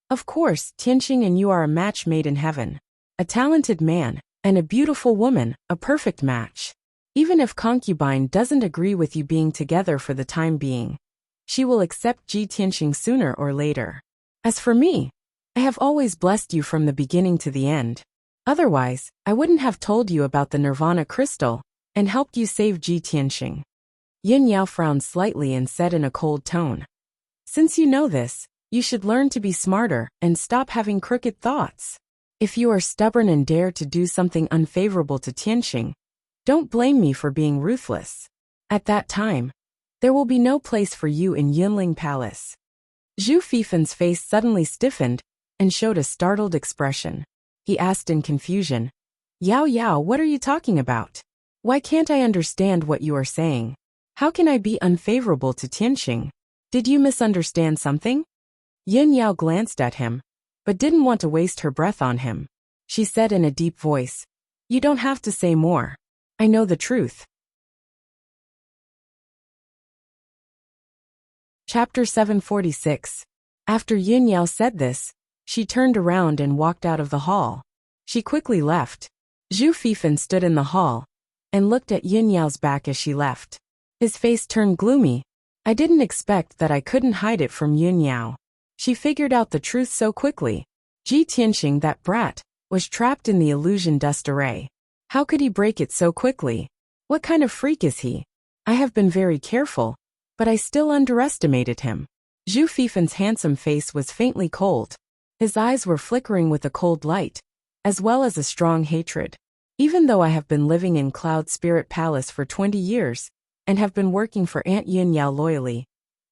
Of course, Tianxing and you are a match made in heaven. A talented man, and a beautiful woman, a perfect match. Even if concubine doesn't agree with you being together for the time being, she will accept Ji Tianxing sooner or later. As for me, I have always blessed you from the beginning to the end. Otherwise, I wouldn't have told you about the Nirvana crystal and helped you save Ji Tianxing. Yin Yao frowned slightly and said in a cold tone, Since you know this, You should learn to be smarter and stop having crooked thoughts. If you are stubborn and dare to do something unfavorable to Tianxing, don't blame me for being ruthless. At that time, there will be no place for you in Yunling Palace." Zhu Fifen's face suddenly stiffened and showed a startled expression. He asked in confusion, "Yao Yao, what are you talking about? Why can't I understand what you are saying? How can I be unfavorable to Tianxing? Did you misunderstand something?" Yin Yao glanced at him, but didn't want to waste her breath on him. She said in a deep voice, "You don't have to say more. I know the truth." Chapter 746. After Yin Yao said this, she turned around and walked out of the hall. She quickly left. Zhu Fifen stood in the hall and looked at Yin Yao's back as she left. His face turned gloomy. "I didn't expect that I couldn't hide it from Yin Yao. She figured out the truth so quickly. Ji Tianxing, that brat, was trapped in the illusion dust array. How could he break it so quickly? What kind of freak is he? I have been very careful, but I still underestimated him." Zhu Fifen's handsome face was faintly cold. His eyes were flickering with a cold light, as well as a strong hatred. "Even though I have been living in Cloud Spirit Palace for 20 years, and have been working for Aunt Yin Yao loyally,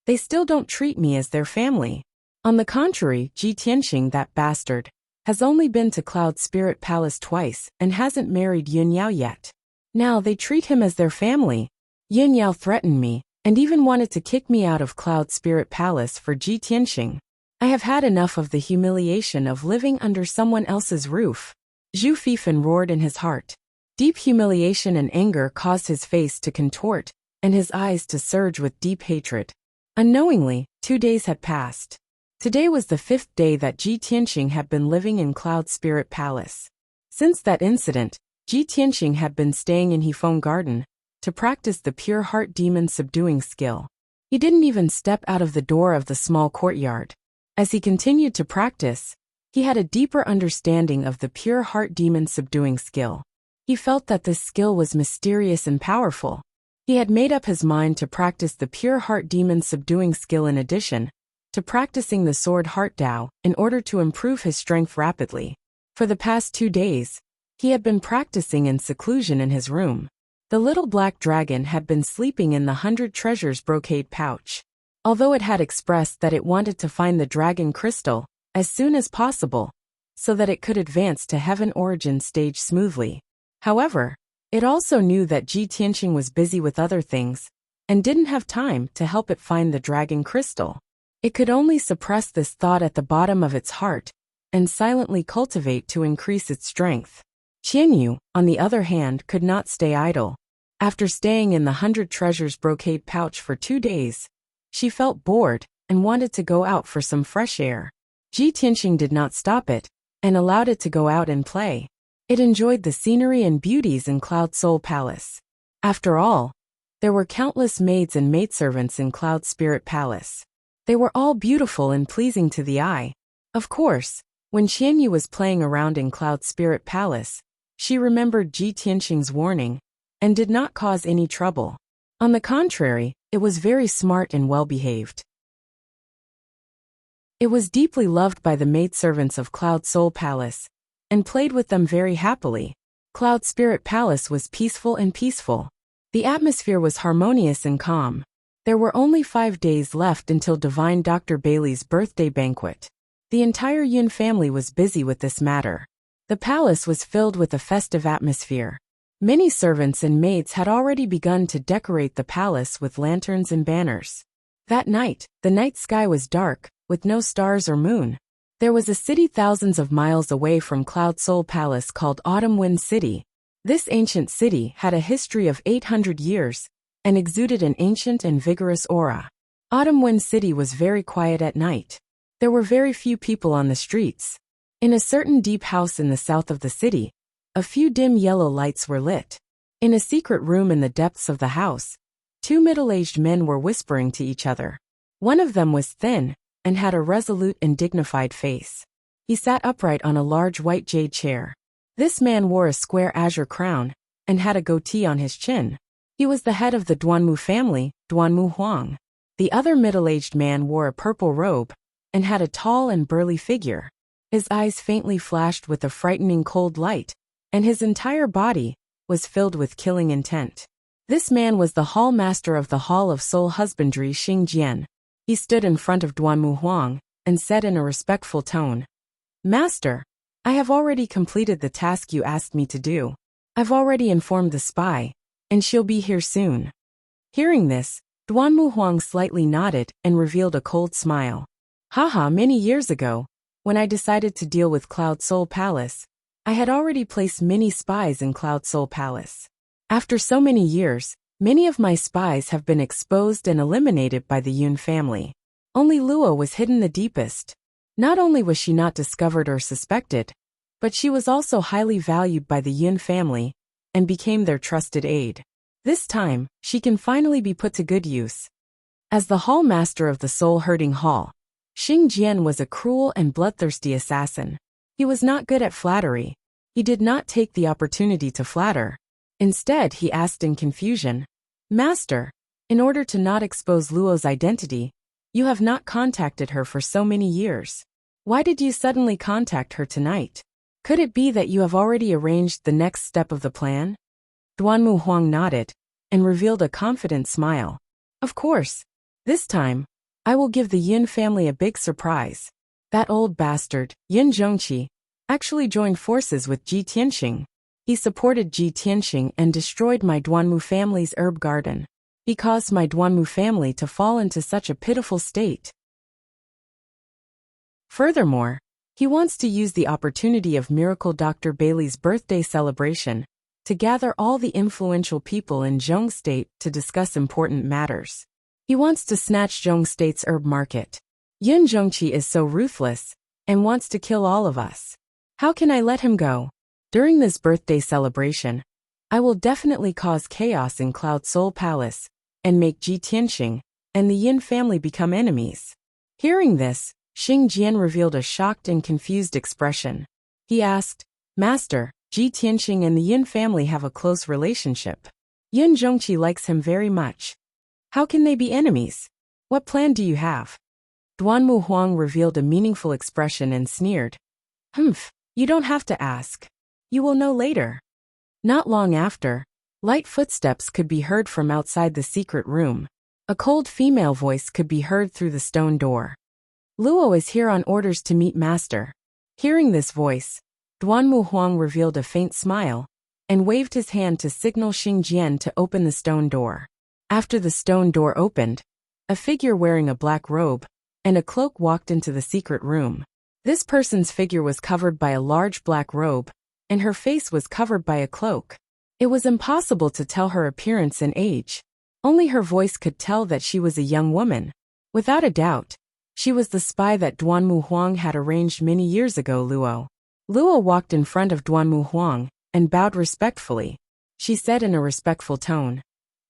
they still don't treat me as their family. On the contrary, Ji Tianxing, that bastard, has only been to Cloud Spirit Palace twice and hasn't married Yin Yao yet. Now they treat him as their family. Yin Yao threatened me, and even wanted to kick me out of Cloud Spirit Palace for Ji Tianxing. I have had enough of the humiliation of living under someone else's roof." Zhu Fifen roared in his heart. Deep humiliation and anger caused his face to contort, and his eyes to surge with deep hatred. Unknowingly, 2 days had passed. Today was the 5th day that Ji Tianxing had been living in Cloud Spirit Palace. Since that incident, Ji Tianxing had been staying in Hefeng Garden to practice the pure heart demon subduing skill. He didn't even step out of the door of the small courtyard. As he continued to practice, he had a deeper understanding of the pure heart demon subduing skill. He felt that this skill was mysterious and powerful. He had made up his mind to practice the pure heart demon subduing skill in addition to practicing the sword heart Dao in order to improve his strength rapidly. For the past 2 days, he had been practicing in seclusion in his room. The little black dragon had been sleeping in the 100 treasures brocade pouch. Although it had expressed that it wanted to find the dragon crystal as soon as possible, so that it could advance to heaven origin stage smoothly. However, it also knew that Ji Tianxing was busy with other things, and didn't have time to help it find the dragon crystal. It could only suppress this thought at the bottom of its heart, and silently cultivate to increase its strength. Qianyu, on the other hand, could not stay idle. After staying in the 100 treasures brocade pouch for 2 days, she felt bored and wanted to go out for some fresh air. Ji Tianxing did not stop it, and allowed it to go out and play. It enjoyed the scenery and beauties in Cloud Soul Palace. After all, there were countless maids and maidservants in Cloud Spirit Palace. They were all beautiful and pleasing to the eye. Of course, when Qianyu was playing around in Cloud Spirit Palace, she remembered Ji Tianxing's warning, and did not cause any trouble. On the contrary, it was very smart and well-behaved. It was deeply loved by the maidservants of Cloud Soul Palace, and played with them very happily. Cloud Spirit Palace was peaceful and peaceful. The atmosphere was harmonious and calm. There were only 5 days left until Divine Dr. Bailey's birthday banquet. The entire Yun family was busy with this matter. The palace was filled with a festive atmosphere. Many servants and maids had already begun to decorate the palace with lanterns and banners. That night, the night sky was dark, with no stars or moon. There was a city thousands of miles away from Cloud Soul Palace called Autumn Wind City. This ancient city had a history of 800 years, and exuded an ancient and vigorous aura. Autumn Wind City was very quiet at night. There were very few people on the streets. In a certain deep house in the south of the city, a few dim yellow lights were lit. In a secret room in the depths of the house, 2 middle-aged men were whispering to each other. One of them was thin, and had a resolute and dignified face. He sat upright on a large white jade chair. This man wore a square azure crown, and had a goatee on his chin. He was the head of the Duanmu family, Duanmu Huang. The other middle-aged man wore a purple robe, and had a tall and burly figure. His eyes faintly flashed with a frightening cold light, and his entire body was filled with killing intent. This man was the hall master of the Hall of Soul Husbandry, Xing Jian. He stood in front of Duanmu Huang and said in a respectful tone, "Master, I have already completed the task you asked me to do. I've already informed the spy, and she'll be here soon." Hearing this, Duanmu Huang slightly nodded and revealed a cold smile. Haha, many years ago, when I decided to deal with Cloud Soul Palace, I had already placed many spies in Cloud Soul Palace. After so many years, many of my spies have been exposed and eliminated by the Yun family. Only Luo was hidden the deepest. Not only was she not discovered or suspected, but she was also highly valued by the Yun family and became their trusted aide. This time, she can finally be put to good use. As the hall master of the soul-hurting hall, Xing Jian was a cruel and bloodthirsty assassin. He was not good at flattery. He did not take the opportunity to flatter. Instead, he asked in confusion, "Master, in order to not expose Luo's identity, you have not contacted her for so many years. Why did you suddenly contact her tonight? Could it be that you have already arranged the next step of the plan?" Duanmu Huang nodded and revealed a confident smile. "Of course. This time, I will give the Yin family a big surprise. That old bastard, Yin Zhongqi, actually joined forces with Ji Tianxing. He supported Ji Tianxing and destroyed my Duanmu family's herb garden. He caused my Duanmu family to fall into such a pitiful state. Furthermore, he wants to use the opportunity of Miracle Dr. Bailey's birthday celebration to gather all the influential people in Zhong State to discuss important matters. He wants to snatch Zhong State's herb market. Yin Zhongqi is so ruthless and wants to kill all of us. How can I let him go? During this birthday celebration, I will definitely cause chaos in Cloud Soul Palace and make Ji Tianxing and the Yin family become enemies." Hearing this, Xing Jian revealed a shocked and confused expression. He asked, "Master, Ji Tianxing and the Yin family have a close relationship. Yin Zhongqi likes him very much. How can they be enemies? What plan do you have?" Duanmu Huang revealed a meaningful expression and sneered, "Humph, you don't have to ask. You will know later." Not long after, light footsteps could be heard from outside the secret room. A cold female voice could be heard through the stone door. "Luo is here on orders to meet Master." Hearing this voice, Duanmu Huang revealed a faint smile and waved his hand to signal Xing Jian to open the stone door. After the stone door opened, a figure wearing a black robe and a cloak walked into the secret room. This person's figure was covered by a large black robe, and her face was covered by a cloak. It was impossible to tell her appearance and age. Only her voice could tell that she was a young woman. Without a doubt, she was the spy that Duanmu Huang had arranged many years ago, Luo. Luo walked in front of Duanmu Huang and bowed respectfully. She said in a respectful tone,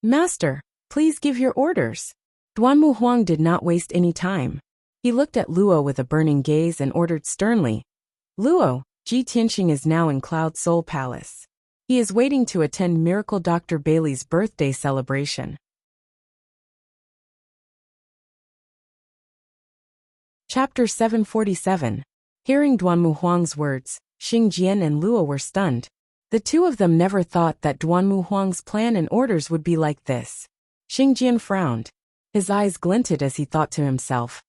"Master, please give your orders." Duanmu Huang did not waste any time. He looked at Luo with a burning gaze and ordered sternly, "Luo, Ji Tianxing is now in Cloud Soul Palace. He is waiting to attend Miracle Dr. Bailey's birthday celebration." Chapter 747. Hearing Duanmu Huang's words, Xing Jian and Luo were stunned. The two of them never thought that Duanmu Huang's plan and orders would be like this. Xing Jian frowned. His eyes glinted as he thought to himself,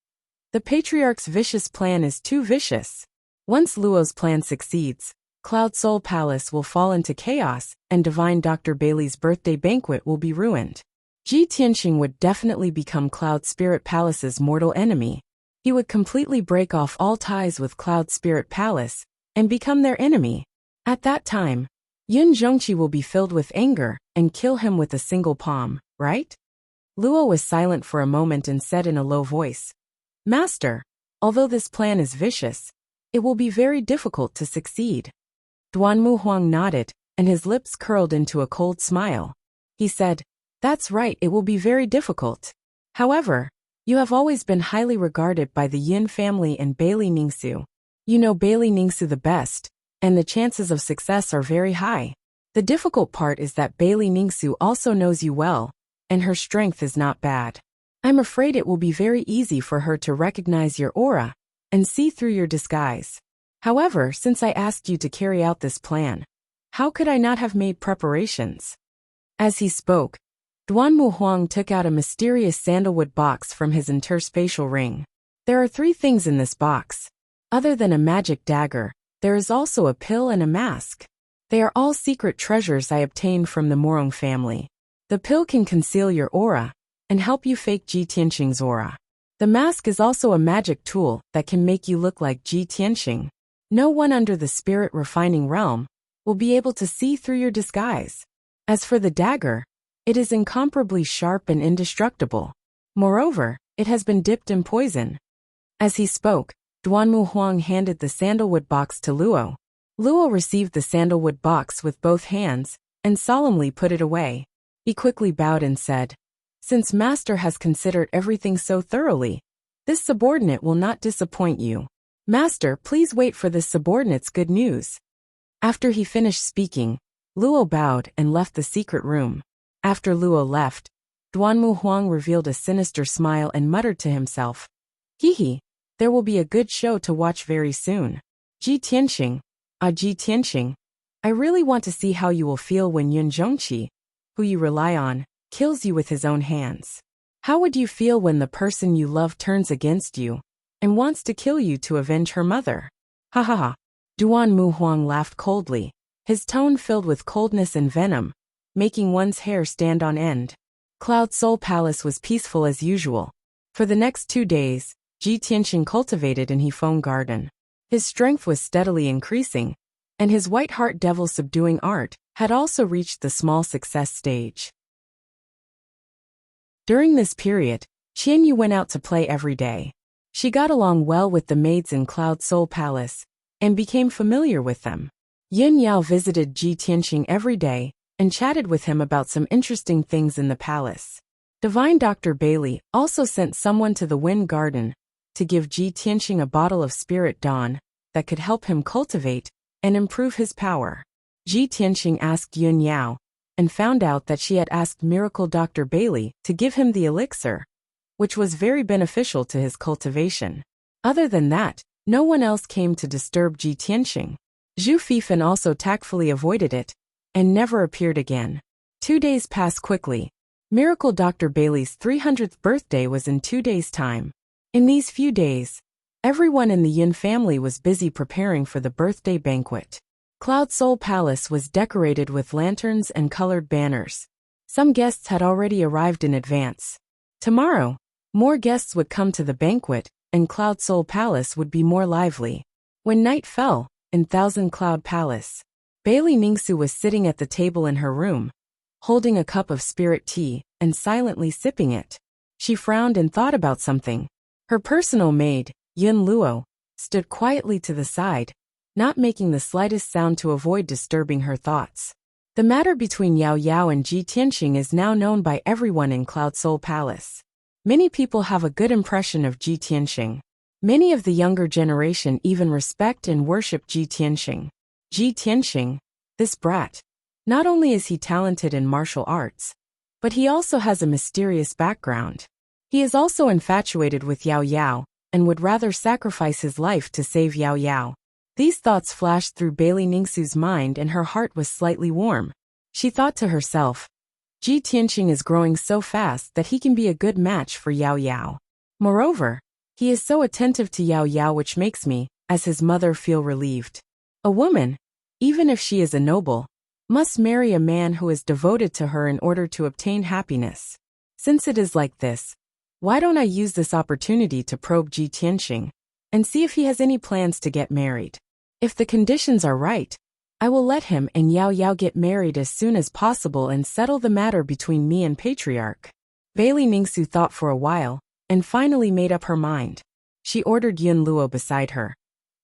"The patriarch's vicious plan is too vicious. Once Luo's plan succeeds, Cloud Soul Palace will fall into chaos and Divine Dr. Bailey's birthday banquet will be ruined. Ji Tianxing would definitely become Cloud Spirit Palace's mortal enemy. He would completely break off all ties with Cloud Spirit Palace and become their enemy. At that time, Yin Zhongqi will be filled with anger and kill him with a single palm, right?" Luo was silent for a moment and said in a low voice, "Master, although this plan is vicious, it will be very difficult to succeed." Duanmu Huang nodded, and his lips curled into a cold smile. He said, "That's right, it will be very difficult. However, you have always been highly regarded by the Yin family and Bailey Ningsu. You know Bailey Ningsu the best, and the chances of success are very high. The difficult part is that Bailey Ningsu also knows you well, and her strength is not bad. I'm afraid it will be very easy for her to recognize your aura and see through your disguise. However, since I asked you to carry out this plan, how could I not have made preparations?" As he spoke, Duan Muhuang took out a mysterious sandalwood box from his interspatial ring. There are 3 things in this box. Other than a magic dagger, there is also a pill and a mask. They are all secret treasures I obtained from the Morong family. The pill can conceal your aura and help you fake Ji Tianxing's aura. The mask is also a magic tool that can make you look like Ji Tianxing. No one under the spirit refining realm will be able to see through your disguise. As for the dagger, it is incomparably sharp and indestructible. Moreover, it has been dipped in poison. As he spoke, Duan Muhuang handed the sandalwood box to Luo. Luo received the sandalwood box with both hands and solemnly put it away. He quickly bowed and said, "Since Master has considered everything so thoroughly, this subordinate will not disappoint you. Master, please wait for this subordinate's good news." After he finished speaking, Luo bowed and left the secret room. After Luo left, Duan Muhuang revealed a sinister smile and muttered to himself, "Hee, there will be a good show to watch very soon. Ji Tianxing, Ji Tianxing, I really want to see how you will feel when Yun Zhongqi, who you rely on, kills you with his own hands. How would you feel when the person you love turns against you and wants to kill you to avenge her mother?" Ha ha ha. Duan Muhuang laughed coldly, his tone filled with coldness and venom, making one's hair stand on end. Cloud Soul Palace was peaceful as usual. For the next 2 days, Ji Tianxing cultivated in Hefeng Garden. His strength was steadily increasing, and his white heart devil subduing art had also reached the small success stage. During this period, Qian Yu went out to play every day. She got along well with the maids in Cloud Soul Palace and became familiar with them. Yin Yao visited Ji Tianxing every day and chatted with him about some interesting things in the palace. Divine Dr. Bailey also sent someone to the Wind Garden to give Ji Tianxing a bottle of Spirit Dawn that could help him cultivate and improve his power. Ji Tianxing asked Yun Yao and found out that she had asked Miracle Dr. Bailey to give him the elixir, which was very beneficial to his cultivation. Other than that, no one else came to disturb Ji Tianxing. Zhu Fifan also tactfully avoided it and never appeared again. 2 days passed quickly. Miracle Dr. Bailey's 300th birthday was in 2 days' time. In these few days, everyone in the Yin family was busy preparing for the birthday banquet. Cloud Soul Palace was decorated with lanterns and colored banners. Some guests had already arrived in advance. Tomorrow, more guests would come to the banquet, and Cloud Soul Palace would be more lively. When night fell, in Thousand Cloud Palace, Bailey Ningsu was sitting at the table in her room, holding a cup of spirit tea and silently sipping it. She frowned and thought about something. Her personal maid, Yun Luo, stood quietly to the side, not making the slightest sound to avoid disturbing her thoughts. The matter between Yao Yao and Ji Tianxing is now known by everyone in Cloud Soul Palace. Many people have a good impression of Ji Tianxing. Many of the younger generation even respect and worship Ji Tianxing. Ji Tianxing, this brat. Not only is he talented in martial arts, but he also has a mysterious background. He is also infatuated with Yao Yao and would rather sacrifice his life to save Yao Yao. These thoughts flashed through Bailey Ningsu's mind and her heart was slightly warm. She thought to herself, Ji Tianxing is growing so fast that he can be a good match for Yao Yao. Moreover, he is so attentive to Yao Yao, which makes me, as his mother, feel relieved. A woman, even if she is a noble, must marry a man who is devoted to her in order to obtain happiness. Since it is like this, why don't I use this opportunity to probe Ji Tianxing and see if he has any plans to get married? If the conditions are right, I will let him and Yao Yao get married as soon as possible and settle the matter between me and Patriarch. Bailey Ningsu thought for a while and finally made up her mind. She ordered Yun Luo beside her.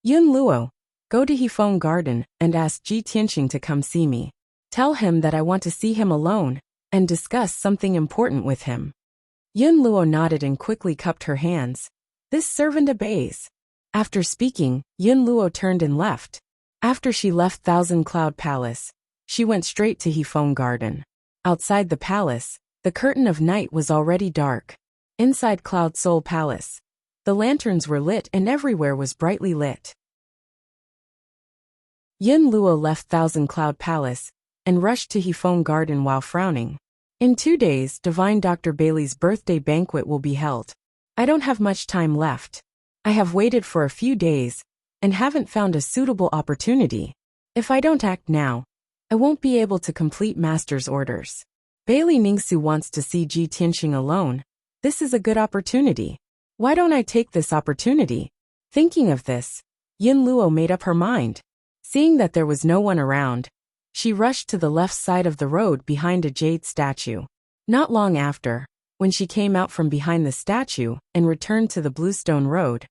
Yun Luo, go to Hefeng Garden and ask Ji Tianxing to come see me. Tell him that I want to see him alone and discuss something important with him. Yun Luo nodded and quickly cupped her hands. This servant obeys. After speaking, Yun Luo turned and left. After she left Thousand Cloud Palace, she went straight to Hefeng Garden. Outside the palace, the curtain of night was already dark. Inside Cloud Soul Palace. The lanterns were lit and everywhere was brightly lit. Yin Luo left Thousand Cloud Palace and rushed to Hefeng Garden while frowning. In 2 days, Divine Dr. Bailey's birthday banquet will be held. I don't have much time left. I have waited for a few days and haven't found a suitable opportunity. If I don't act now, I won't be able to complete Master's orders. Bailey Ningsu wants to see Ji Tianxing alone. This is a good opportunity. Why don't I take this opportunity? Thinking of this, Yin Luo made up her mind. Seeing that there was no one around, she rushed to the left side of the road behind a jade statue. Not long after, when she came out from behind the statue and returned to the Bluestone Road,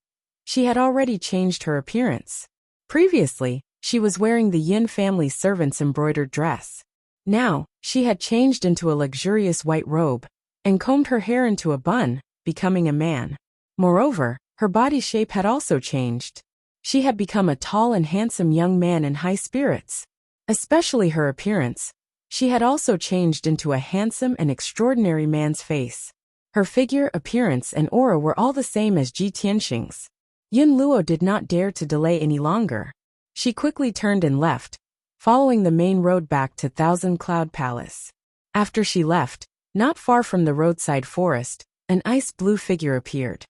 she had already changed her appearance. Previously, she was wearing the Yin family servant's embroidered dress. Now, she had changed into a luxurious white robe and combed her hair into a bun, becoming a man. Moreover, her body shape had also changed. She had become a tall and handsome young man in high spirits. Especially her appearance. She had also changed into a handsome and extraordinary man's face. Her figure, appearance, and aura were all the same as Ji Tianxing's. Yin Luo did not dare to delay any longer. She quickly turned and left, following the main road back to Thousand Cloud Palace. After she left, not far from the roadside forest, an ice blue figure appeared.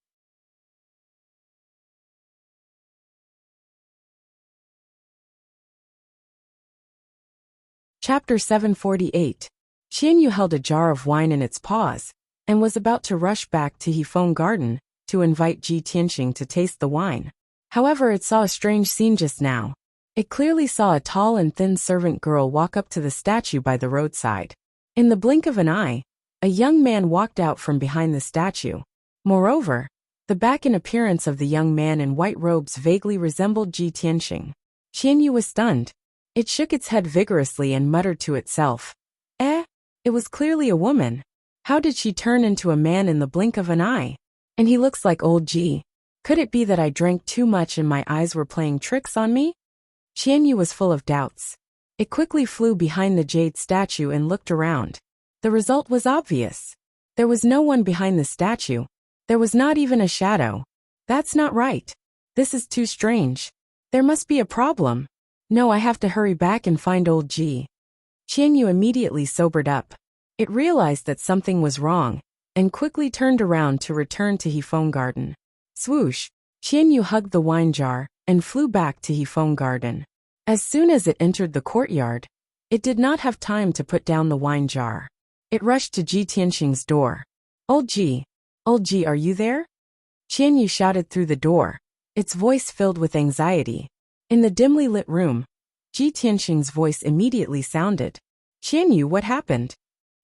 Chapter 748. Qianyu held a jar of wine in its paws and was about to rush back to Hefeng Garden to invite Ji Tianxing to taste the wine. However, it saw a strange scene just now. It clearly saw a tall and thin servant girl walk up to the statue by the roadside. In the blink of an eye, a young man walked out from behind the statue. Moreover, the back and appearance of the young man in white robes vaguely resembled Ji Tianxing. Qianyu was stunned. It shook its head vigorously and muttered to itself. It was clearly a woman. How did she turn into a man in the blink of an eye? And he looks like old Ji. Could it be that I drank too much and my eyes were playing tricks on me? Qianyu was full of doubts. It quickly flew behind the jade statue and looked around. The result was obvious. There was no one behind the statue. There was not even a shadow. That's not right. This is too strange. There must be a problem. No, I have to hurry back and find old Ji. Qianyu immediately sobered up. It realized that something was wrong, and quickly turned around to return to Hefeng Garden. Swoosh! Qianyu hugged the wine jar and flew back to Hefeng Garden. As soon as it entered the courtyard, it did not have time to put down the wine jar. It rushed to Ji Tianxing's door. Old Ji, are you there? Qianyu shouted through the door, its voice filled with anxiety. In the dimly lit room, Ji Tianxing's voice immediately sounded. Qianyu, what happened?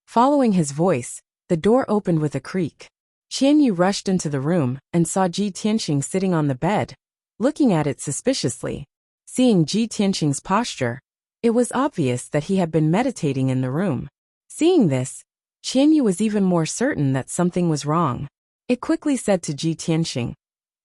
Following his voice, the door opened with a creak. Qianyu rushed into the room and saw Ji Tianxing sitting on the bed, looking at it suspiciously. Seeing Ji Tianxing's posture, it was obvious that he had been meditating in the room. Seeing this, Qianyu was even more certain that something was wrong. It quickly said to Ji Tianxing,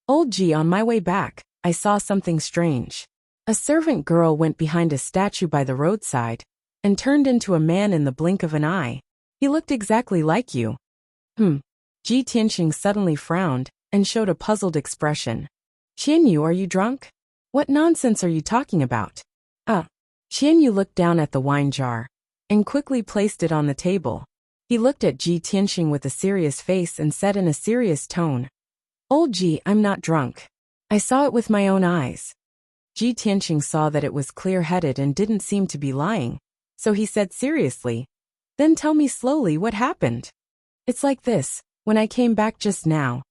Old Ji, on my way back, I saw something strange. A servant girl went behind a statue by the roadside and turned into a man in the blink of an eye. He looked exactly like you. Ji Tianxing suddenly frowned and showed a puzzled expression. Qianyu, are you drunk? What nonsense are you talking about? Qianyu looked down at the wine jar and quickly placed it on the table. He looked at Ji Tianxing with a serious face and said in a serious tone, Old Ji, I'm not drunk. I saw it with my own eyes. Ji Tianxing saw that it was clear-headed and didn't seem to be lying, so he said seriously, Then tell me slowly what happened. It's like this, when I came back just now.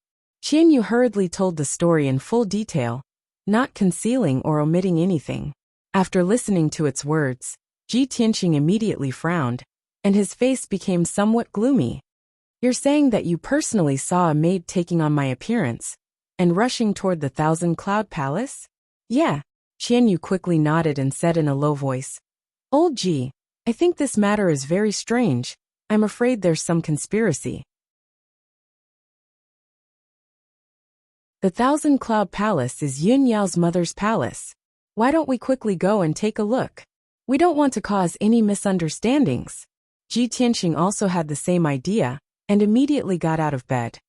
Qianyu hurriedly told the story in full detail, not concealing or omitting anything. After listening to its words, Ji Tianxing immediately frowned, and his face became somewhat gloomy. You're saying that you personally saw a maid taking on my appearance and rushing toward the Thousand Cloud Palace? Yeah. Qianyu quickly nodded and said in a low voice, Old Ji, I think this matter is very strange. I'm afraid there's some conspiracy. The Thousand Cloud Palace is Yun Yao's mother's palace. Why don't we quickly go and take a look? We don't want to cause any misunderstandings. Ji Tianxing also had the same idea and immediately got out of bed.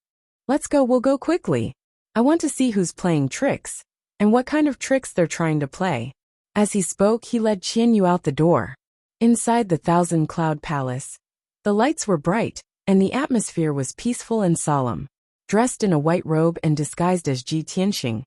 Let's go, we'll go quickly. I want to see who's playing tricks, and what kind of tricks they're trying to play. As he spoke, he led Qianyu out the door. Inside the thousand-cloud palace, the lights were bright, and the atmosphere was peaceful and solemn. Dressed in a white robe and disguised as Ji Tianxing,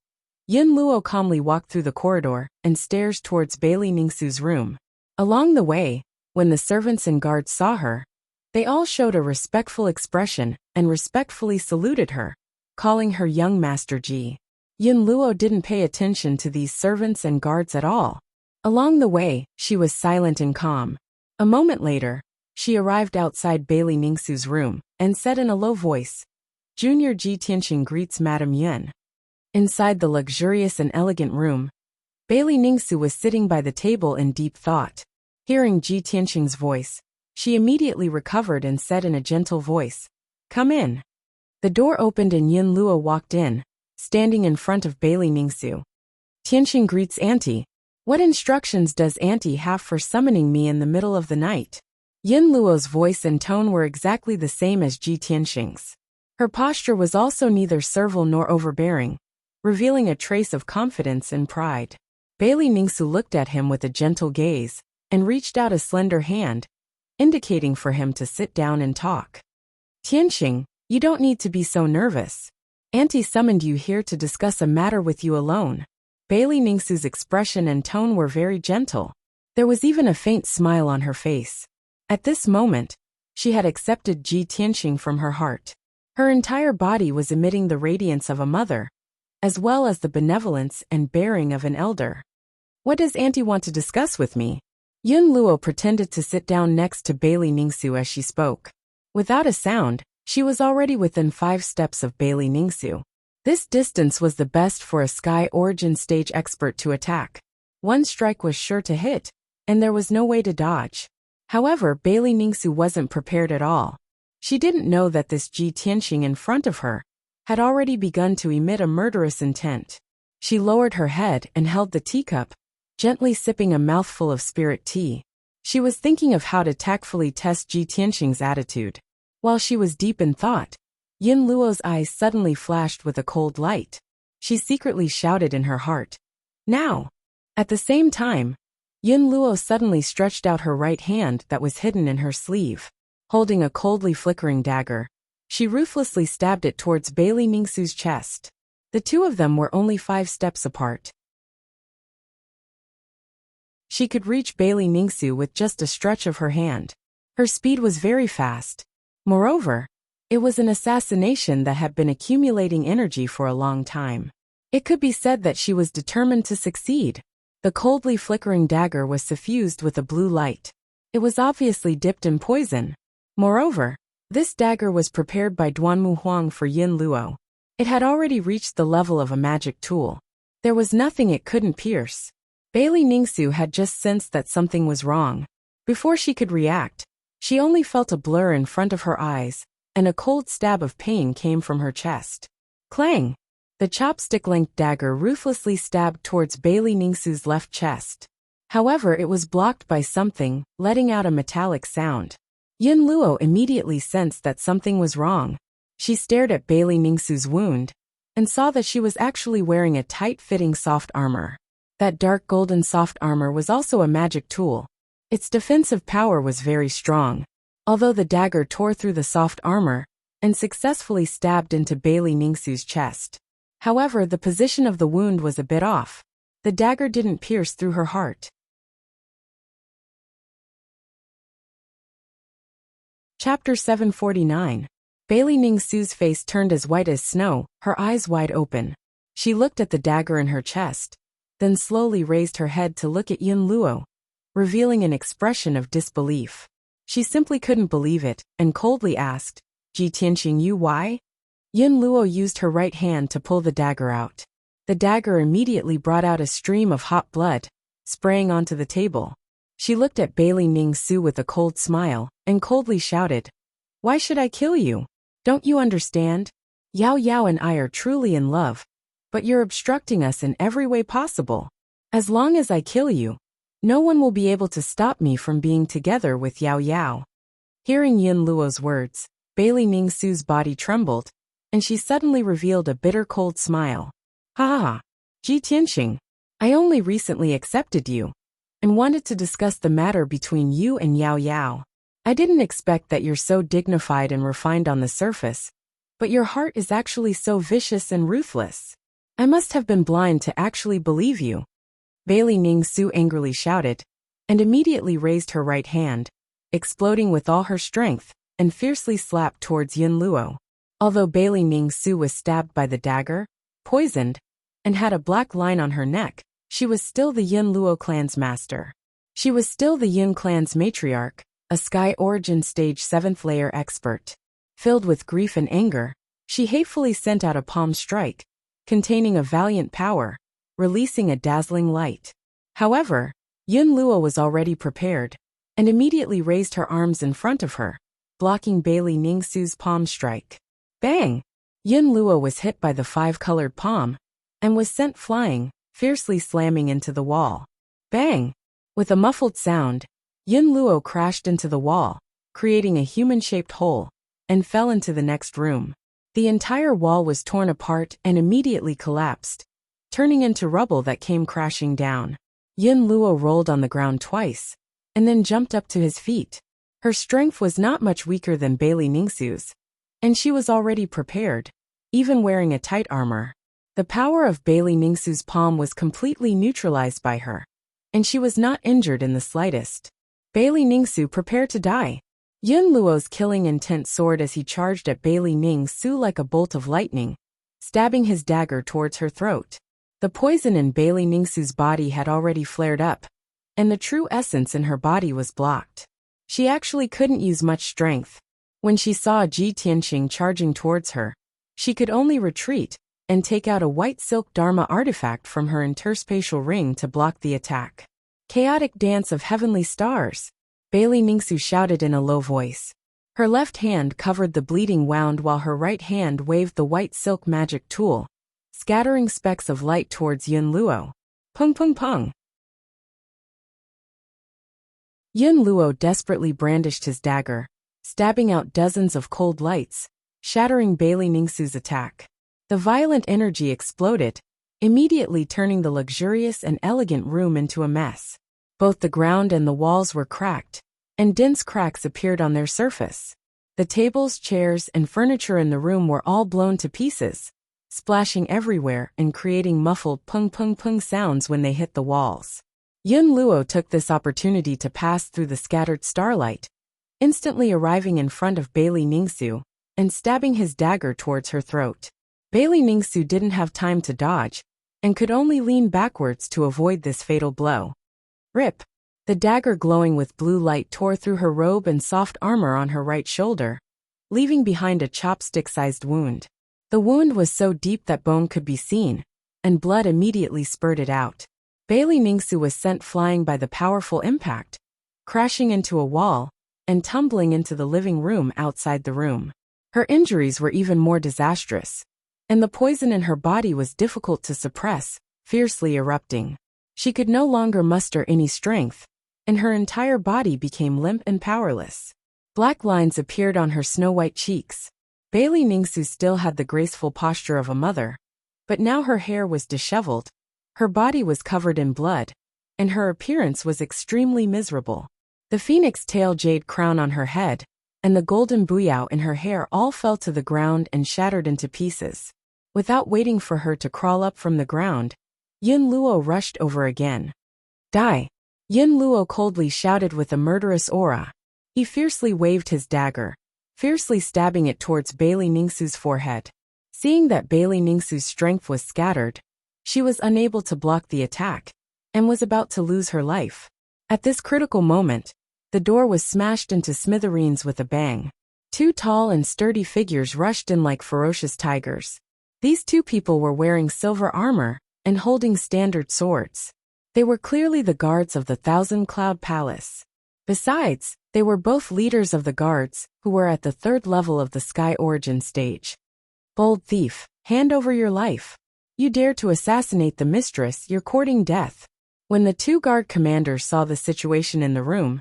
Yin Luo calmly walked through the corridor and stairs towards Bailey Ningxu's room. Along the way, when the servants and guards saw her, they all showed a respectful expression and respectfully saluted her, calling her young Master Ji. Yin Luo didn't pay attention to these servants and guards at all. Along the way, she was silent and calm. A moment later, she arrived outside Bailey Ningxu's room and said in a low voice, "Junior Ji Tianxing greets Madame Yun." Inside the luxurious and elegant room, Bailey Ningxu was sitting by the table in deep thought. Hearing Ji Tianxing's voice, she immediately recovered and said in a gentle voice, "Come in." The door opened and Yin Luo walked in, standing in front of Bailey Ningxu. "Tianxing greets Auntie. What instructions does Auntie have for summoning me in the middle of the night?" Yin Luo's voice and tone were exactly the same as Ji Tianxing's. Her posture was also neither servile nor overbearing, revealing a trace of confidence and pride. Bailey Ningxu looked at him with a gentle gaze and reached out a slender hand, indicating for him to sit down and talk. "Tianxing, you don't need to be so nervous. Auntie summoned you here to discuss a matter with you alone." Bailey Ningxu's expression and tone were very gentle. There was even a faint smile on her face. At this moment, she had accepted Ji Tianxing from her heart. Her entire body was emitting the radiance of a mother, as well as the benevolence and bearing of an elder. "What does Auntie want to discuss with me?" Yin Luo pretended to sit down next to Bailey Ningxu as she spoke. Without a sound, she was already within 5 steps of Bailey Ningxu. This distance was the best for a Sky Origin stage expert to attack. One strike was sure to hit, and there was no way to dodge. However, Bailey Ningxu wasn't prepared at all. She didn't know that this Ji Tianxing in front of her had already begun to emit a murderous intent. She lowered her head and held the teacup, gently sipping a mouthful of spirit tea. She was thinking of how to tactfully test Ji Tianxing's attitude. While she was deep in thought, Yin Luo's eyes suddenly flashed with a cold light. She secretly shouted in her heart, "Now!" At the same time, Yin Luo suddenly stretched out her right hand that was hidden in her sleeve. Holding a coldly flickering dagger, she ruthlessly stabbed it towards Bailey Ningxu's chest. The two of them were only 5 steps apart. She could reach Bailey Ningxu with just a stretch of her hand. Her speed was very fast. Moreover, it was an assassination that had been accumulating energy for a long time. It could be said that she was determined to succeed. The coldly flickering dagger was suffused with a blue light. It was obviously dipped in poison. Moreover, this dagger was prepared by Duanmu Huang for Yin Luo. It had already reached the level of a magic tool. There was nothing it couldn't pierce. Bailey Ningxu had just sensed that something was wrong. Before she could react, she only felt a blur in front of her eyes, and a cold stab of pain came from her chest. Clang! The chopstick-length dagger ruthlessly stabbed towards Bailey Ningxu's left chest. However, it was blocked by something, letting out a metallic sound. Yin Luo immediately sensed that something was wrong. She stared at Bailey Ningxu's wound, and saw that she was actually wearing a tight-fitting soft armor. That dark golden soft armor was also a magic tool. Its defensive power was very strong. Although the dagger tore through the soft armor and successfully stabbed into Bailey Ningxu's chest. However, the position of the wound was a bit off. The dagger didn't pierce through her heart. Chapter 749. Bailey Ningxu's face turned as white as snow, her eyes wide open. She looked at the dagger in her chest, then slowly raised her head to look at Yin Luo, revealing an expression of disbelief. She simply couldn't believe it, and coldly asked, "Ji Tianxing, you why?" Yin Luo used her right hand to pull the dagger out. The dagger immediately brought out a stream of hot blood, spraying onto the table. She looked at Bailey Ningxu with a cold smile, and coldly shouted, "Why should I kill you? Don't you understand? Yao Yao and I are truly in love, but you're obstructing us in every way possible. As long as I kill you, no one will be able to stop me from being together with Yao Yao." Hearing Yin Luo's words, Bailey Ningxu's body trembled, and she suddenly revealed a bitter cold smile. Ha ha, Ji Tianxing. I only recently accepted you, and wanted to discuss the matter between you and Yao Yao. I didn't expect that you're so dignified and refined on the surface, but your heart is actually so vicious and ruthless. I must have been blind to actually believe you. Bailey Ning-su angrily shouted, and immediately raised her right hand, exploding with all her strength, and fiercely slapped towards Yin Luo. Although Bailey Ning-su was stabbed by the dagger, poisoned, and had a black line on her neck, she was still the Yin Luo clan's master. She was still the Yin clan's matriarch, a Sky Origin Stage 7th layer expert. Filled with grief and anger, she hatefully sent out a palm strike, containing a valiant power, releasing a dazzling light. However, Yin Luo was already prepared, and immediately raised her arms in front of her, blocking Bailey Ning-su's palm strike. Bang! Yin Luo was hit by the five-colored palm, and was sent flying, fiercely slamming into the wall. Bang! With a muffled sound, Yin Luo crashed into the wall, creating a human-shaped hole, and fell into the next room. The entire wall was torn apart and immediately collapsed, turning into rubble that came crashing down. Yin Luo rolled on the ground twice, and then jumped up to his feet. Her strength was not much weaker than Bailey Ning-su's, and she was already prepared, even wearing a tight armor. The power of Bailey Ning-su's palm was completely neutralized by her, and she was not injured in the slightest. Bailey Ning-su prepared to die. Yin Luo's killing intent soared as he charged at Bailey Ning-su like a bolt of lightning, stabbing his dagger towards her throat. The poison in Bailey Ning-su's body had already flared up, and the true essence in her body was blocked. She actually couldn't use much strength. When she saw Ji Tianxing charging towards her, she could only retreat and take out a white silk Dharma artifact from her interspatial ring to block the attack. Chaotic dance of heavenly stars, Bailey Ning-su shouted in a low voice. Her left hand covered the bleeding wound while her right hand waved the white silk magic tool, scattering specks of light towards Yin Luo. Pung pung pung. Yin Luo desperately brandished his dagger, stabbing out dozens of cold lights, shattering Bailey Ning-su's attack. The violent energy exploded, immediately turning the luxurious and elegant room into a mess. Both the ground and the walls were cracked, and dense cracks appeared on their surface. The tables, chairs, and furniture in the room were all blown to pieces, splashing everywhere and creating muffled pung pung pung sounds when they hit the walls. Yin Luo took this opportunity to pass through the scattered starlight, instantly arriving in front of Bailey Ning-su, and stabbing his dagger towards her throat. Bailey Ning-su didn't have time to dodge, and could only lean backwards to avoid this fatal blow. Rip! The dagger glowing with blue light tore through her robe and soft armor on her right shoulder, leaving behind a chopstick-sized wound. The wound was so deep that bone could be seen, and blood immediately spurted out. Bailey Ning-su was sent flying by the powerful impact, crashing into a wall, and tumbling into the living room outside the room. Her injuries were even more disastrous, and the poison in her body was difficult to suppress, fiercely erupting. She could no longer muster any strength, and her entire body became limp and powerless. Black lines appeared on her snow-white cheeks. Bailey Ning-su still had the graceful posture of a mother, but now her hair was disheveled, her body was covered in blood, and her appearance was extremely miserable. The phoenix tail jade crown on her head, and the golden buyao in her hair all fell to the ground and shattered into pieces. Without waiting for her to crawl up from the ground, Yin Luo rushed over again. Die! Yin Luo coldly shouted with a murderous aura. He fiercely waved his dagger, fiercely stabbing it towards Bailey Ning-su's forehead. Seeing that Bailey Ning-su's strength was scattered, she was unable to block the attack, and was about to lose her life. At this critical moment, the door was smashed into smithereens with a bang. Two tall and sturdy figures rushed in like ferocious tigers. These two people were wearing silver armor and holding standard swords. They were clearly the guards of the Thousand Cloud Palace. Besides, they were both leaders of the guards, who were at the 3rd level of the Sky Origin stage. Bold thief, hand over your life. You dare to assassinate the mistress, you're courting death. When the two guard commanders saw the situation in the room,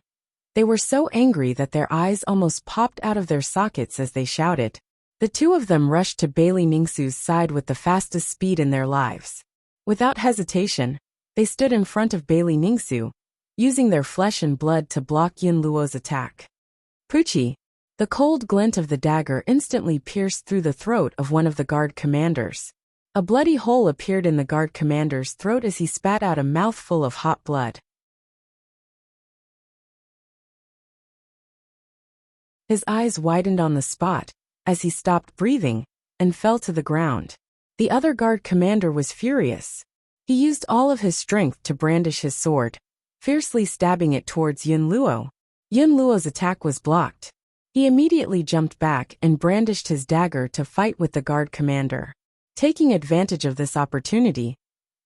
they were so angry that their eyes almost popped out of their sockets as they shouted. The two of them rushed to Bailey Ningsu's side with the fastest speed in their lives. Without hesitation, they stood in front of Bailey Ningsu, using their flesh and blood to block Yun Luo's attack. Puchi! The cold glint of the dagger instantly pierced through the throat of one of the guard commanders. A bloody hole appeared in the guard commander's throat as he spat out a mouthful of hot blood. His eyes widened on the spot, as he stopped breathing, and fell to the ground. The other guard commander was furious. He used all of his strength to brandish his sword, fiercely stabbing it towards Yun Luo. Yun Luo's attack was blocked. He immediately jumped back and brandished his dagger to fight with the guard commander. Taking advantage of this opportunity,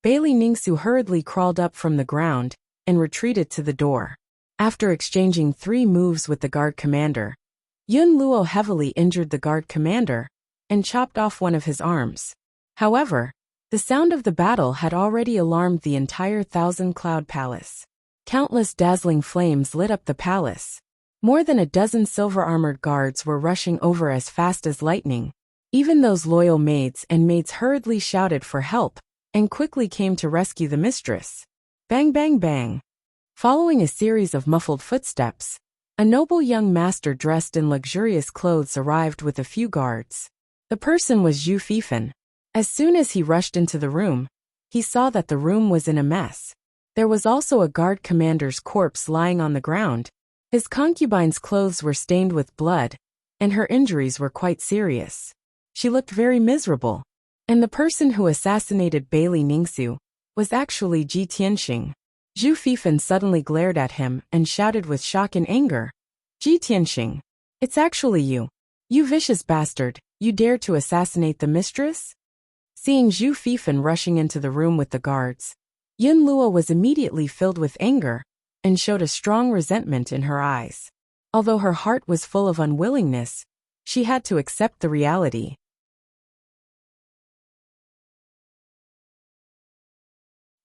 Bailey Ningsu hurriedly crawled up from the ground and retreated to the door. After exchanging 3 moves with the guard commander, Yun Luo heavily injured the guard commander and chopped off one of his arms. However, the sound of the battle had already alarmed the entire Thousand Cloud Palace. Countless dazzling flames lit up the palace. More than a dozen silver-armored guards were rushing over as fast as lightning. Even those loyal maids and maids hurriedly shouted for help and quickly came to rescue the mistress. Bang bang bang. Following a series of muffled footsteps, a noble young master dressed in luxurious clothes arrived with a few guards. The person was Zhu Fifan. As soon as he rushed into the room, he saw that the room was in a mess. There was also a guard commander's corpse lying on the ground. His concubine's clothes were stained with blood, and her injuries were quite serious. She looked very miserable. And the person who assassinated Bailey Ningsu was actually Ji Tianxing. Zhu Fifan suddenly glared at him and shouted with shock and anger. Ji Tianxing, it's actually you. You vicious bastard, you dare to assassinate the mistress? Seeing Zhu Fifan rushing into the room with the guards, Yun Luo was immediately filled with anger and showed a strong resentment in her eyes. Although her heart was full of unwillingness, she had to accept the reality.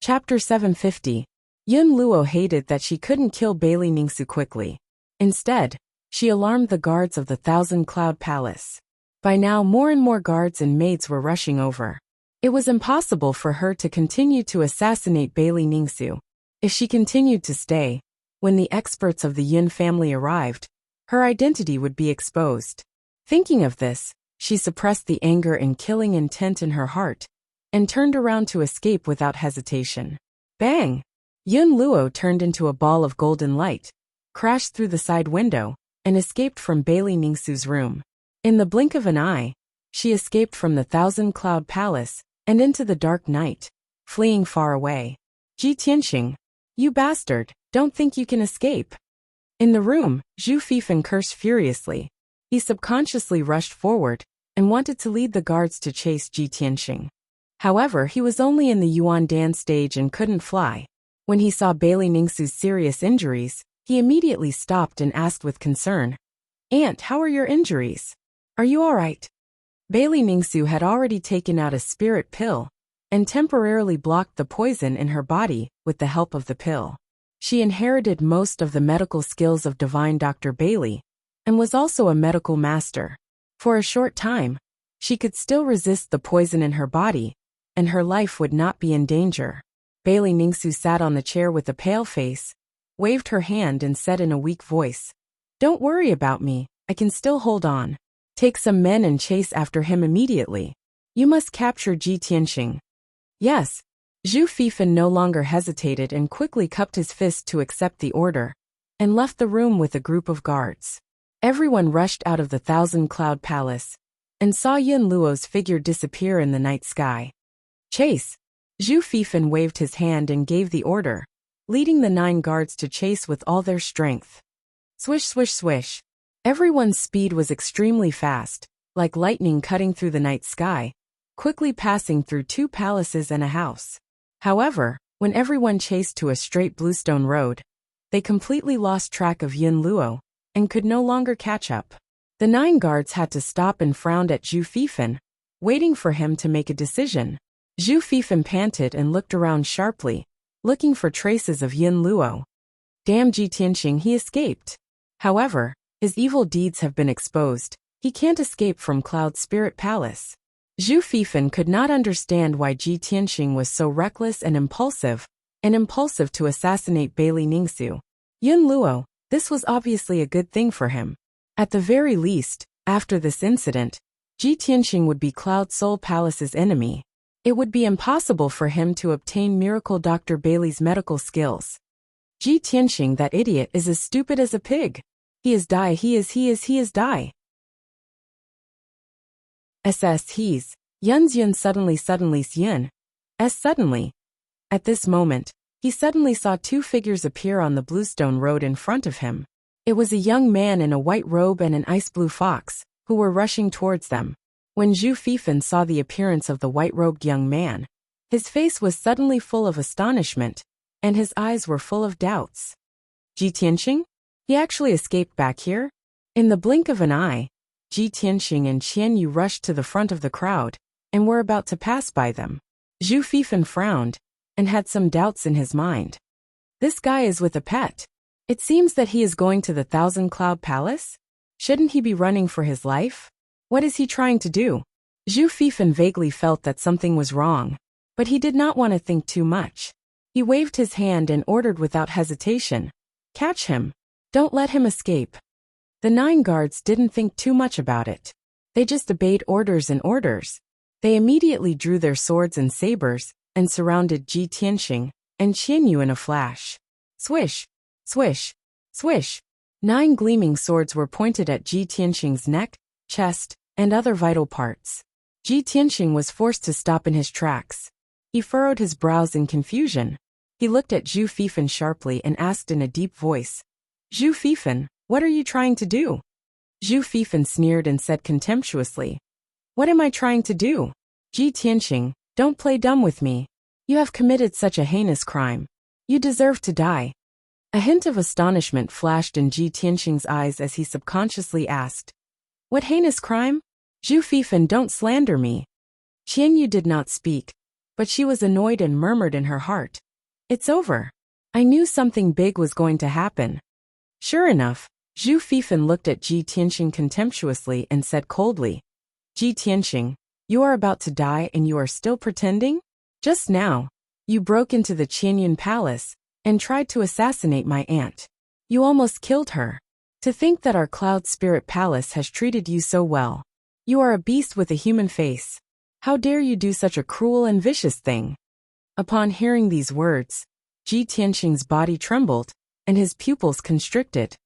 Chapter 750. Yun Luo hated that she couldn't kill Bailey Ningsu quickly. Instead, she alarmed the guards of the Thousand Cloud Palace. By now more and more guards and maids were rushing over. It was impossible for her to continue to assassinate Bailey Ningsu. If she continued to stay, when the experts of the Yun family arrived, her identity would be exposed. Thinking of this, she suppressed the anger and killing intent in her heart, and turned around to escape without hesitation. Bang! Yun Luo turned into a ball of golden light, crashed through the side window, and escaped from Bailey Ningsu's room. In the blink of an eye, she escaped from the Thousand Cloud Palace and into the dark night, fleeing far away. Ji Tianxing, you bastard, don't think you can escape. In the room, Zhu Fifan cursed furiously. He subconsciously rushed forward and wanted to lead the guards to chase Ji Tianxing. However, he was only in the Yuan Dan stage and couldn't fly. When he saw Bailey Ningsu's serious injuries, he immediately stopped and asked with concern, "Aunt, how are your injuries? Are you all right?" Bailey Ningsu had already taken out a spirit pill and temporarily blocked the poison in her body with the help of the pill. She inherited most of the medical skills of Divine Dr. Bailey and was also a medical master. For a short time, she could still resist the poison in her body, and her life would not be in danger. Bailey Ningsu sat on the chair with a pale face, waved her hand and said in a weak voice, "Don't worry about me, I can still hold on. Take some men and chase after him immediately. You must capture Ji Tianxing." Yes. Zhu Fifan no longer hesitated and quickly cupped his fist to accept the order, and left the room with a group of guards. Everyone rushed out of the Thousand Cloud Palace, and saw Yun Luo's figure disappear in the night sky. Chase! Zhu Fifan waved his hand and gave the order, leading the 9 guards to chase with all their strength. Swish swish swish. Everyone's speed was extremely fast, like lightning cutting through the night sky, quickly passing through 2 palaces and a house. However, when everyone chased to a straight bluestone road, they completely lost track of Yun Luo and could no longer catch up. The 9 guards had to stop and frowned at Zhu Fifan, waiting for him to make a decision. Zhu Fifan panted and looked around sharply, looking for traces of Yun Luo. Damn Ji Tianxing, he escaped. However, his evil deeds have been exposed, He can't escape from Cloud Spirit Palace. Zhu Fifan could not understand why Ji Tianxing was so reckless and impulsive to assassinate Bailey Ningxu. Yun Luo, this was obviously a good thing for him. At the very least, after this incident, Ji Tianxing would be Cloud Soul Palace's enemy. It would be impossible for him to obtain Miracle Dr. Bailey's medical skills. Ji Tianxing, that idiot, is as stupid as a pig. He is die. He's. Yun's Yun suddenly Yun. Suddenly. At this moment, he suddenly saw two figures appear on the bluestone road in front of him. It was a young man in a white robe and an ice blue fox, who were rushing towards them. When Zhu Fifan saw the appearance of the white-robed young man, his face was suddenly full of astonishment, and his eyes were full of doubts. Ji Tianxing? He actually escaped back here? In the blink of an eye, Ji Tianxing and Qian Yu rushed to the front of the crowd, and were about to pass by them. Zhu Fifan frowned, and had some doubts in his mind. This guy is with a pet. It seems that he is going to the Thousand Cloud Palace? Shouldn't he be running for his life? What is he trying to do? Zhu Fifan vaguely felt that something was wrong, but he did not want to think too much. He waved his hand and ordered without hesitation, "Catch him. Don't let him escape." The 9 guards didn't think too much about it. They just obeyed orders and orders. They immediately drew their swords and sabers, and surrounded Ji Tianxing and Qian Yu in a flash. Swish, swish, swish. 9 gleaming swords were pointed at Ji Tianxing's neck, chest, and other vital parts. Ji Tianxing was forced to stop in his tracks. He furrowed his brows in confusion. He looked at Zhu Fifan sharply and asked in a deep voice, "Zhu Fifan, what are you trying to do?" Zhu Fifan sneered and said contemptuously, "What am I trying to do? Ji Tianxing, don't play dumb with me. You have committed such a heinous crime. You deserve to die." A hint of astonishment flashed in Ji Tianxing's eyes as he subconsciously asked, "What heinous crime? Zhu Fifan, don't slander me." Qian Yu did not speak, but she was annoyed and murmured in her heart, "It's over. I knew something big was going to happen." Sure enough, Zhu Fifan looked at Ji Tianxing contemptuously and said coldly, "Ji Tianxing, you are about to die and you are still pretending? Just now, you broke into the Qianyun Palace and tried to assassinate my aunt. You almost killed her. To think that our Cloud Spirit Palace has treated you so well. You are a beast with a human face. How dare you do such a cruel and vicious thing?" Upon hearing these words, Ji Tianxing's body trembled, and his pupils constricted.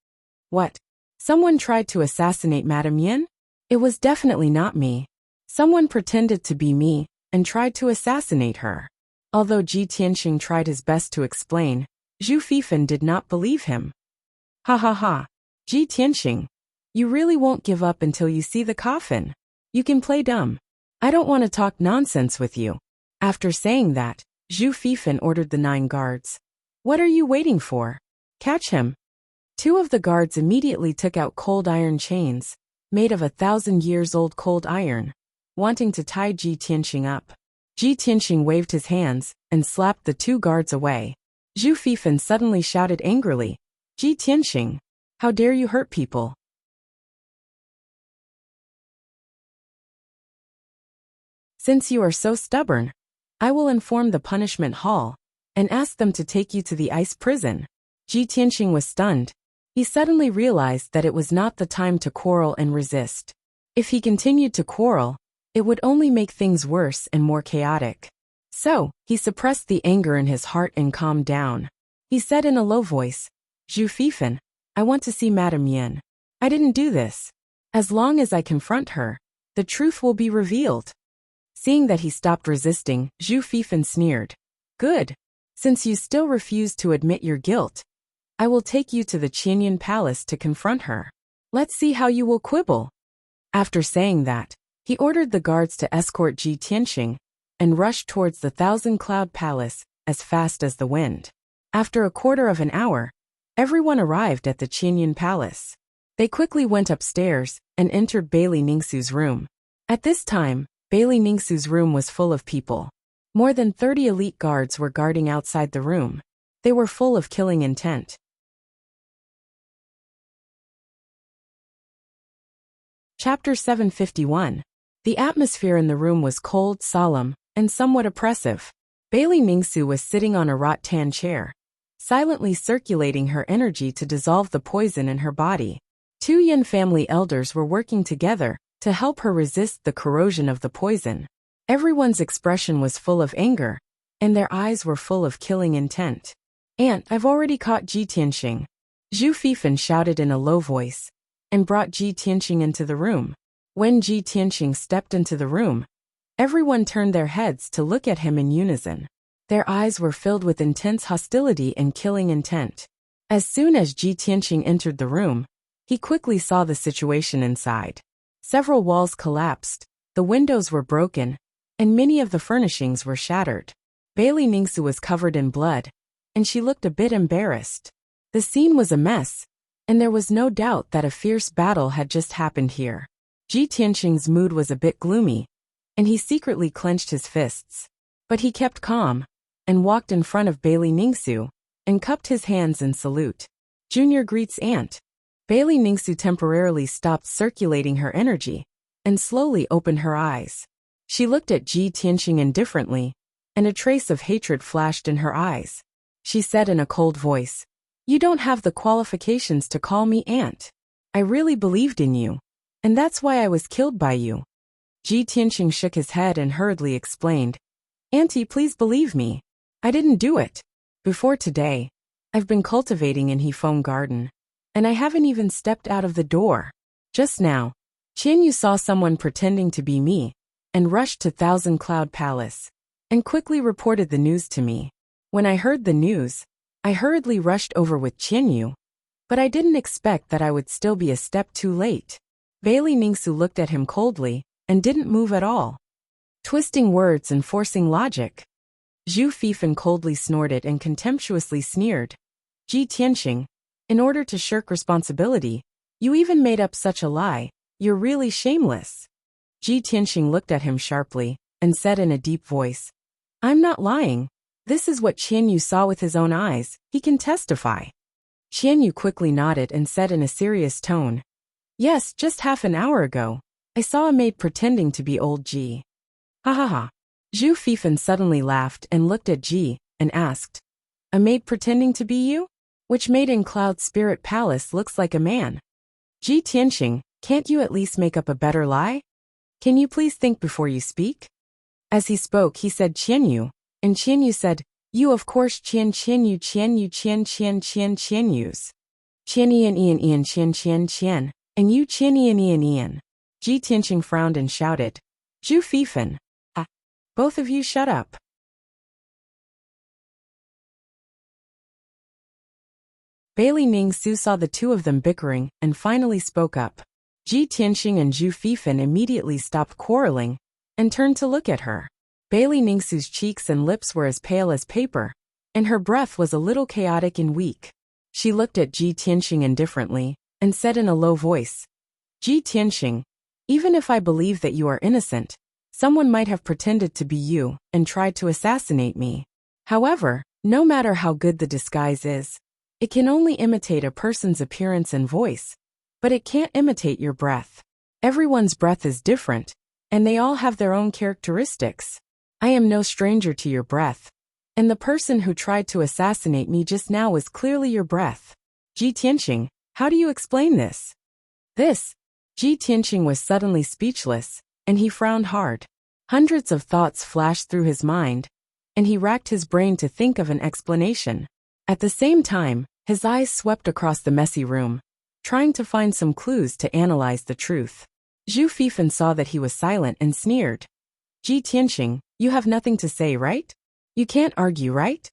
What? Someone tried to assassinate Madame Yin? It was definitely not me. Someone pretended to be me, and tried to assassinate her. Although Ji Tianxing tried his best to explain, Zhu Fifan did not believe him. Ha ha ha. Ji Tianxing, you really won't give up until you see the coffin. You can play dumb. I don't want to talk nonsense with you. After saying that, Zhu Fifan ordered the 9 guards. What are you waiting for? Catch him. 2 of the guards immediately took out cold iron chains, made of 1,000 years old cold iron, wanting to tie Ji Tianxing up. Ji Tianxing waved his hands and slapped the 2 guards away. Zhu Fifan suddenly shouted angrily, "Ji Tianxing, how dare you hurt people? Since you are so stubborn, I will inform the punishment hall and ask them to take you to the ice prison." Ji Tianxing was stunned. He suddenly realized that it was not the time to quarrel and resist. If he continued to quarrel, it would only make things worse and more chaotic. So, he suppressed the anger in his heart and calmed down. He said in a low voice, "Zhu Fifan, I want to see Madame Yin. I didn't do this. As long as I confront her, the truth will be revealed." Seeing that he stopped resisting, Zhu Fifan sneered, "Good. Since you still refuse to admit your guilt, I will take you to the Qianyun Palace to confront her. Let's see how you will quibble." After saying that, he ordered the guards to escort Ji Tianxing and rushed towards the Thousand Cloud Palace as fast as the wind. After a quarter of an hour, everyone arrived at the Qianyun Palace. They quickly went upstairs and entered Bailey Ningxu's room. At this time, Bailey Ningxu's room was full of people. More than 30 elite guards were guarding outside the room. They were full of killing intent. Chapter 751. The atmosphere in the room was cold, solemn, and somewhat oppressive. Bailey Ningsu was sitting on a rattan chair, silently circulating her energy to dissolve the poison in her body. Two Yin family elders were working together to help her resist the corrosion of the poison. Everyone's expression was full of anger, and their eyes were full of killing intent. "Aunt, I've already caught Ji Tianxing," Zhu Fifan shouted in a low voice, and brought Ji Tianxing into the room. When Ji Tianxing stepped into the room, everyone turned their heads to look at him in unison. Their eyes were filled with intense hostility and killing intent. As soon as Ji Tianxing entered the room, he quickly saw the situation inside. Several walls collapsed, the windows were broken, and many of the furnishings were shattered. Bailey Ningsu was covered in blood, and she looked a bit embarrassed. The scene was a mess, and there was no doubt that a fierce battle had just happened here. Ji Tianxing's mood was a bit gloomy, and he secretly clenched his fists. But he kept calm, and walked in front of Bailey Ningsu, and cupped his hands in salute. "Junior greets aunt." Bailey Ningsu temporarily stopped circulating her energy, and slowly opened her eyes. She looked at Ji Tianxing indifferently, and a trace of hatred flashed in her eyes. She said in a cold voice, "You don't have the qualifications to call me aunt. I really believed in you, and that's why I was killed by you." Ji Tianxing shook his head and hurriedly explained, "Auntie, please believe me. I didn't do it. Before today, I've been cultivating in Hefeng Garden, and I haven't even stepped out of the door. Just now, Qianyu saw someone pretending to be me, and rushed to Thousand Cloud Palace, and quickly reported the news to me. When I heard the news, I hurriedly rushed over with Qianyu, but I didn't expect that I would still be a step too late." Bailey Ningsu looked at him coldly, and didn't move at all. "Twisting words and forcing logic." Zhu Fifan coldly snorted and contemptuously sneered. "Ji Tianxing, in order to shirk responsibility, you even made up such a lie. You're really shameless." Ji Tianxing looked at him sharply, and said in a deep voice, "I'm not lying. This is what Qianyu saw with his own eyes. He can testify." Qianyu quickly nodded and said in a serious tone, "Yes, just half an hour ago, I saw a maid pretending to be old Ji." "Ha ha ha." Zhu Fifan suddenly laughed and looked at Ji, and asked, "A maid pretending to be you? Which maid in Cloud Spirit Palace looks like a man?" "Ji Tianxing, can't you at least make up a better lie? Can you please think before you speak?" As he spoke, he said Qianyu, and Qianyu said, "You of course Qianyu Qianyu's. Qian Ian Qian, and you Qian Ian." Ji Tianxing frowned and shouted, "Zhu Fifan, both of you shut up." Bailey Ningsu saw the two of them bickering and finally spoke up. Ji Tianxing and Zhu Fifan immediately stopped quarreling and turned to look at her. Bailey Ningsu's cheeks and lips were as pale as paper, and her breath was a little chaotic and weak. She looked at Ji Tianxing indifferently and said in a low voice, "Ji Tianxing, even if I believe that you are innocent, someone might have pretended to be you and tried to assassinate me. However, no matter how good the disguise is, it can only imitate a person's appearance and voice, but it can't imitate your breath. Everyone's breath is different, and they all have their own characteristics. I am no stranger to your breath, and the person who tried to assassinate me just now was clearly your breath. Ji Tianxing, how do you explain this?" Ji Tianxing was suddenly speechless, and he frowned hard. Hundreds of thoughts flashed through his mind, and he racked his brain to think of an explanation. At the same time, his eyes swept across the messy room, trying to find some clues to analyze the truth. Zhu Fifan saw that he was silent and sneered. "Ji Tianxing, you have nothing to say, right? You can't argue, right?"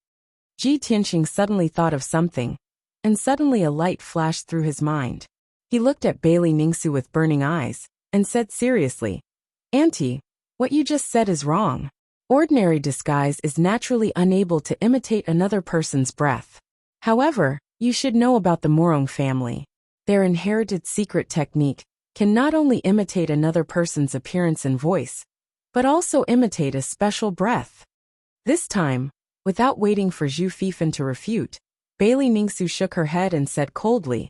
Ji Tianxing suddenly thought of something, and suddenly a light flashed through his mind. He looked at Bailey Ningsu with burning eyes, and said seriously, "Auntie, what you just said is wrong. Ordinary disguise is naturally unable to imitate another person's breath. However, you should know about the Morong family. Their inherited secret technique can not only imitate another person's appearance and voice, but also imitate a special breath." This time, without waiting for Zhu Fifan to refute, Bailey Ningsu shook her head and said coldly,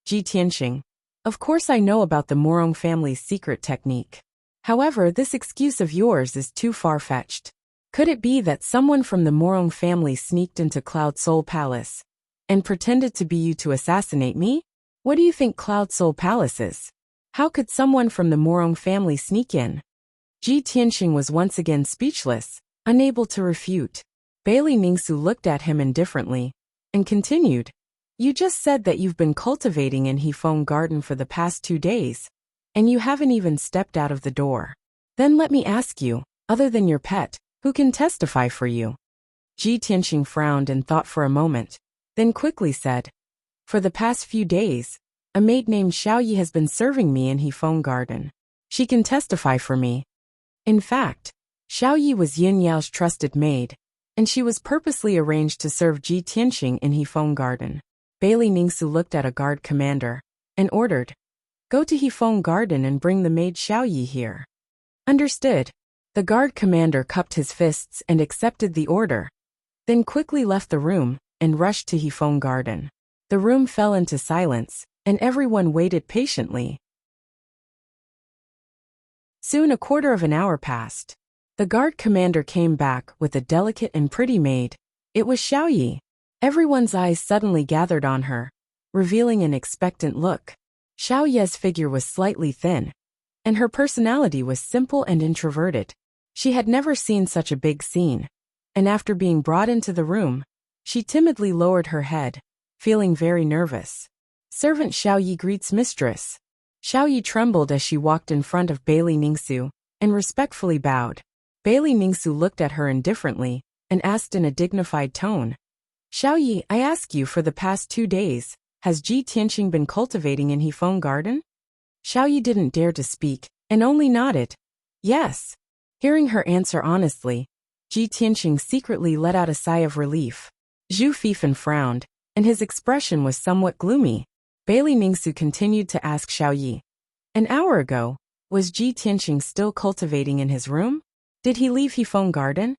"Ji Tianxing, Of course I know about the Morong family's secret technique. However, this excuse of yours is too far-fetched. Could it be that someone from the Morong family sneaked into Cloud Soul Palace and pretended to be you to assassinate me? What do you think Cloud Soul Palace is? How could someone from the Morong family sneak in? Ji Tianxing was once again speechless, unable to refute. Bailey Ningsu looked at him indifferently and continued, You just said that you've been cultivating in Hefeng Garden for the past 2 days, and you haven't even stepped out of the door. Then let me ask you, other than your pet, who can testify for you? Ji Tianxing frowned and thought for a moment, then quickly said, For the past few days, a maid named Xiao Yi has been serving me in Hefeng Garden. She can testify for me. In fact, Xiao Yi was Yin Yao's trusted maid, and she was purposely arranged to serve Ji Tianxing in Hefeng Garden. Bailey Ningsu looked at a guard commander and ordered, Go to Hefeng Garden and bring the maid Xiao Yi here. Understood. The guard commander cupped his fists and accepted the order, then quickly left the room and rushed to Hefeng Garden. The room fell into silence, and everyone waited patiently. Soon a quarter of an hour passed. The guard commander came back with a delicate and pretty maid. It was Xiao Yi. Everyone's eyes suddenly gathered on her, revealing an expectant look. Xiao Yi's figure was slightly thin, and her personality was simple and introverted. She had never seen such a big scene, and after being brought into the room, she timidly lowered her head, feeling very nervous. Servant Xiao Yi greets mistress. Xiao Yi trembled as she walked in front of Bailey Ningsu and respectfully bowed. Bailey Ningsu looked at her indifferently and asked in a dignified tone, Xiao Yi, I ask you, for the past 2 days, has Ji Tianxing been cultivating in Hefeng Garden? Xiao Yi didn't dare to speak and only nodded. Yes. Hearing her answer honestly, Ji Tianxing secretly let out a sigh of relief. Zhu Fifan frowned, and his expression was somewhat gloomy. Bailey Ningsu continued to ask Xiao Yi, An hour ago, was Ji Tianxing still cultivating in his room? Did he leave Hefeng Garden?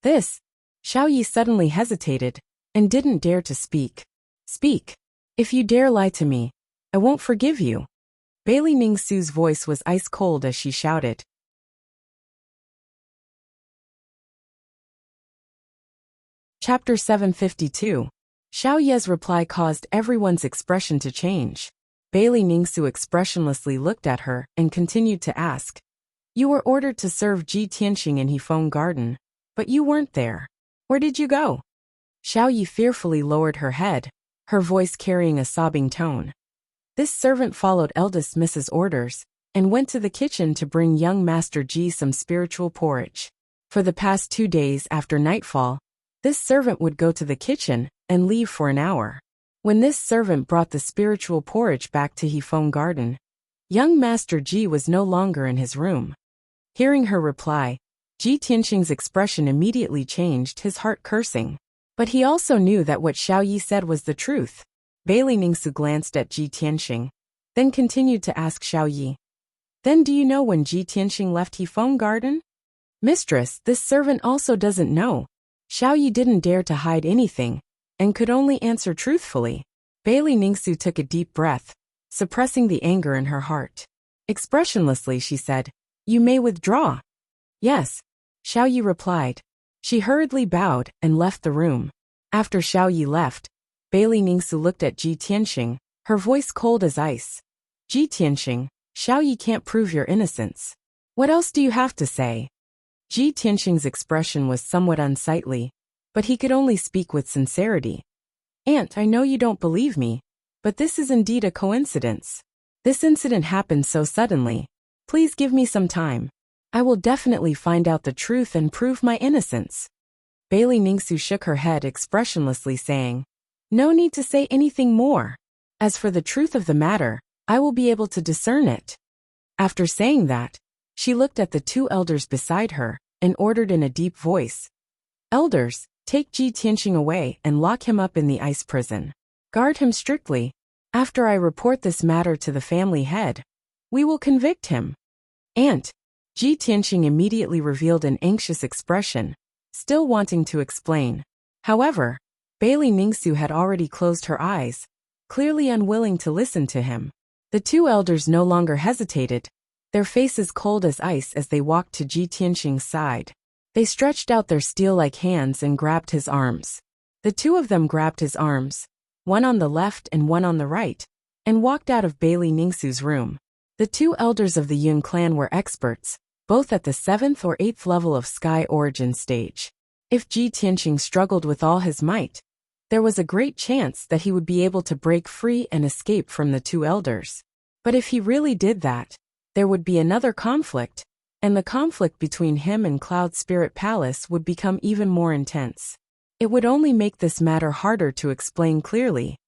Xiao Yi suddenly hesitated and didn't dare to speak. Speak. If you dare lie to me, I won't forgive you. Bailey Ningsu's voice was ice cold as she shouted. Chapter 752. Xiao Yi's reply caused everyone's expression to change. Bailey Ningsu expressionlessly looked at her and continued to ask, You were ordered to serve Ji Tianxing in Hefeng Garden, but you weren't there. Where did you go? Xiao Yi fearfully lowered her head, her voice carrying a sobbing tone. This servant followed eldest Mrs. orders and went to the kitchen to bring young Master Ji some spiritual porridge. For the past 2 days after nightfall, this servant would go to the kitchen and leave for an hour. When this servant brought the spiritual porridge back to Hefeng Garden, young Master Ji was no longer in his room. Hearing her reply, Ji Tianxing's expression immediately changed, his heart cursing. But he also knew that what Xiao Yi said was the truth. Bailey Ningsu glanced at Ji Tianxing, then continued to ask Xiao Yi, Then do you know when Ji Tianxing left Hefeng Garden? Mistress, this servant also doesn't know. Xiao Yi didn't dare to hide anything, and could only answer truthfully. Bailey Ningsu took a deep breath, suppressing the anger in her heart. Expressionlessly she said, You may withdraw. Yes, Xiao Yi replied. She hurriedly bowed and left the room. After Xiao Yi left, Bailey Ningsu looked at Ji Tianxing, her voice cold as ice. Ji Tianxing, Xiao Yi can't prove your innocence. What else do you have to say? Ji Tianxing's expression was somewhat unsightly, but he could only speak with sincerity. Aunt, I know you don't believe me, but this is indeed a coincidence. This incident happened so suddenly. Please give me some time. I will definitely find out the truth and prove my innocence. Bailey Ningsu shook her head expressionlessly, saying, No need to say anything more. As for the truth of the matter, I will be able to discern it. After saying that, she looked at the 2 elders beside her and ordered in a deep voice, Elders, take Ji Tianxing away and lock him up in the ice prison. Guard him strictly. After I report this matter to the family head, we will convict him. Aunt. Ji Tianxing immediately revealed an anxious expression, still wanting to explain. However, Bailey Ningsu had already closed her eyes, clearly unwilling to listen to him. The two elders no longer hesitated, their faces cold as ice as they walked to Ji Tianxing's side. They stretched out their steel-like hands and grabbed his arms. The two of them grabbed his arms, one on the left and one on the right, and walked out of Bailey Ningsu's room. The two elders of the Yun clan were experts, both at the 7th or 8th level of Sky Origin stage. If Ji Tianxing struggled with all his might, there was a great chance that he would be able to break free and escape from the two elders. But if he really did that, there would be another conflict, and the conflict between him and Cloud Spirit Palace would become even more intense. It would only make this matter harder to explain clearly.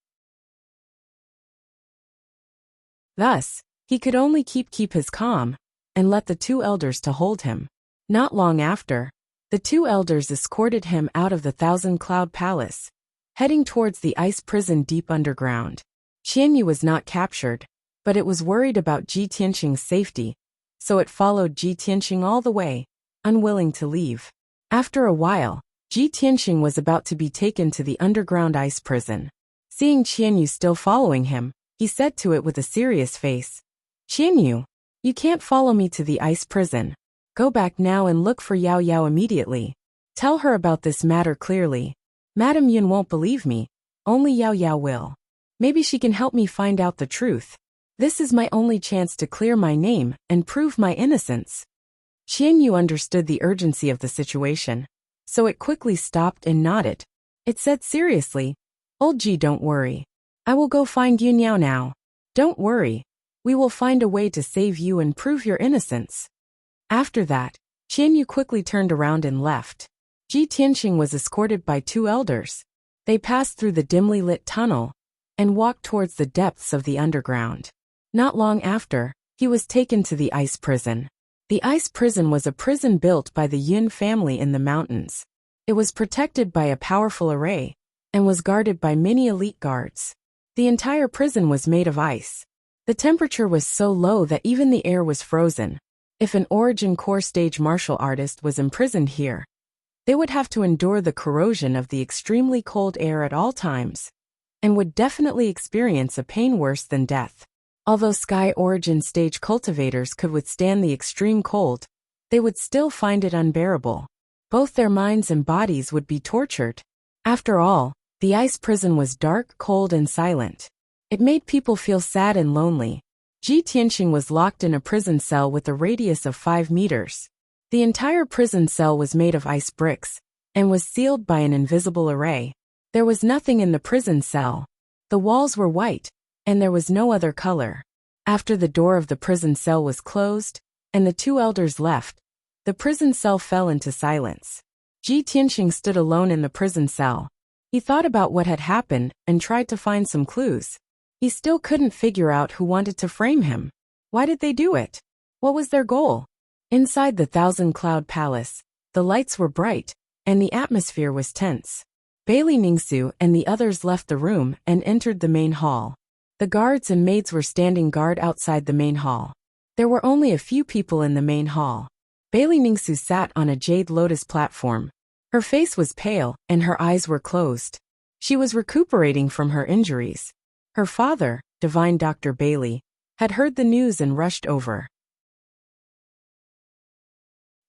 Thus, he could only keep his calm, and let the two elders to hold him. Not long after, the two elders escorted him out of the Thousand Cloud Palace, heading towards the ice prison deep underground. Qianyu was not captured, but it was worried about Ji Tianxing's safety, so it followed Ji Tianxing all the way, unwilling to leave. After a while, Ji Tianxing was about to be taken to the underground ice prison. Seeing Qianyu still following him, he said to it with a serious face, "Qianyu, you can't follow me to the ice prison. Go back now and look for Yao Yao immediately. Tell her about this matter clearly. Madame Yun won't believe me, only Yao Yao will. Maybe she can help me find out the truth. This is my only chance to clear my name and prove my innocence." Qianyu understood the urgency of the situation, so it quickly stopped and nodded. It said seriously, "Old Ji, don't worry. I will go find Yun Yao now. Don't worry. We will find a way to save you and prove your innocence." After that, Qianyu quickly turned around and left. Ji Tianxing was escorted by two elders. They passed through the dimly lit tunnel and walked towards the depths of the underground. Not long after, he was taken to the ice prison. The ice prison was a prison built by the Yun family in the mountains. It was protected by a powerful array and was guarded by many elite guards. The entire prison was made of ice. The temperature was so low that even the air was frozen. If an Origin Core stage martial artist was imprisoned here, they would have to endure the corrosion of the extremely cold air at all times, and would definitely experience a pain worse than death. Although Sky Origin stage cultivators could withstand the extreme cold, they would still find it unbearable. Both their minds and bodies would be tortured. After all, the ice prison was dark, cold, and silent. It made people feel sad and lonely. Ji Tianxing was locked in a prison cell with a radius of 5 meters. The entire prison cell was made of ice bricks, and was sealed by an invisible array. There was nothing in the prison cell. The walls were white, and there was no other color. After the door of the prison cell was closed, and the two elders left, the prison cell fell into silence. Ji Tianxing stood alone in the prison cell. He thought about what had happened and tried to find some clues. He still couldn't figure out who wanted to frame him. Why did they do it? What was their goal? Inside the Thousand Cloud Palace, the lights were bright, and the atmosphere was tense. Bailey Ningsu and the others left the room and entered the main hall. The guards and maids were standing guard outside the main hall. There were only a few people in the main hall. Bailey Ningsu sat on a jade lotus platform. Her face was pale, and her eyes were closed. She was recuperating from her injuries. Her father, Divine Dr. Bailey, had heard the news and rushed over.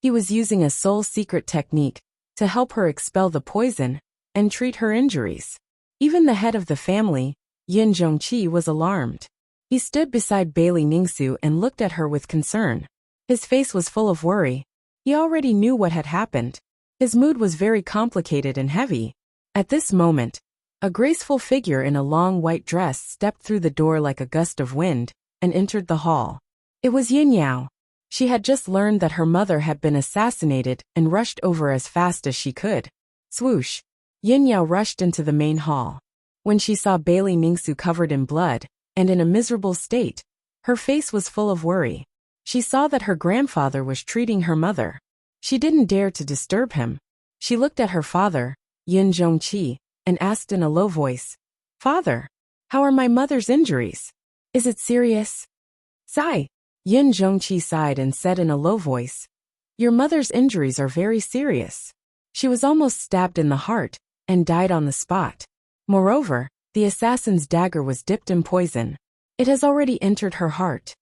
He was using a soul secret technique to help her expel the poison and treat her injuries. Even the head of the family, Yin Zhongqi, was alarmed. He stood beside Bailey Ningsu and looked at her with concern. His face was full of worry. He already knew what had happened. His mood was very complicated and heavy. At this moment, a graceful figure in a long white dress stepped through the door like a gust of wind and entered the hall. It was Yin Yao. She had just learned that her mother had been assassinated and rushed over as fast as she could. Swoosh! Yin Yao rushed into the main hall. When she saw Bailey Ningsu covered in blood and in a miserable state, her face was full of worry. She saw that her grandfather was treating her mother. She didn't dare to disturb him. She looked at her father, Yin Zhongqi, and asked in a low voice, "Father, how are my mother's injuries? Is it serious?" Sigh. Yin Zhongqi sighed and said in a low voice, "Your mother's injuries are very serious. She was almost stabbed in the heart and died on the spot. Moreover, the assassin's dagger was dipped in poison. It has already entered her heart.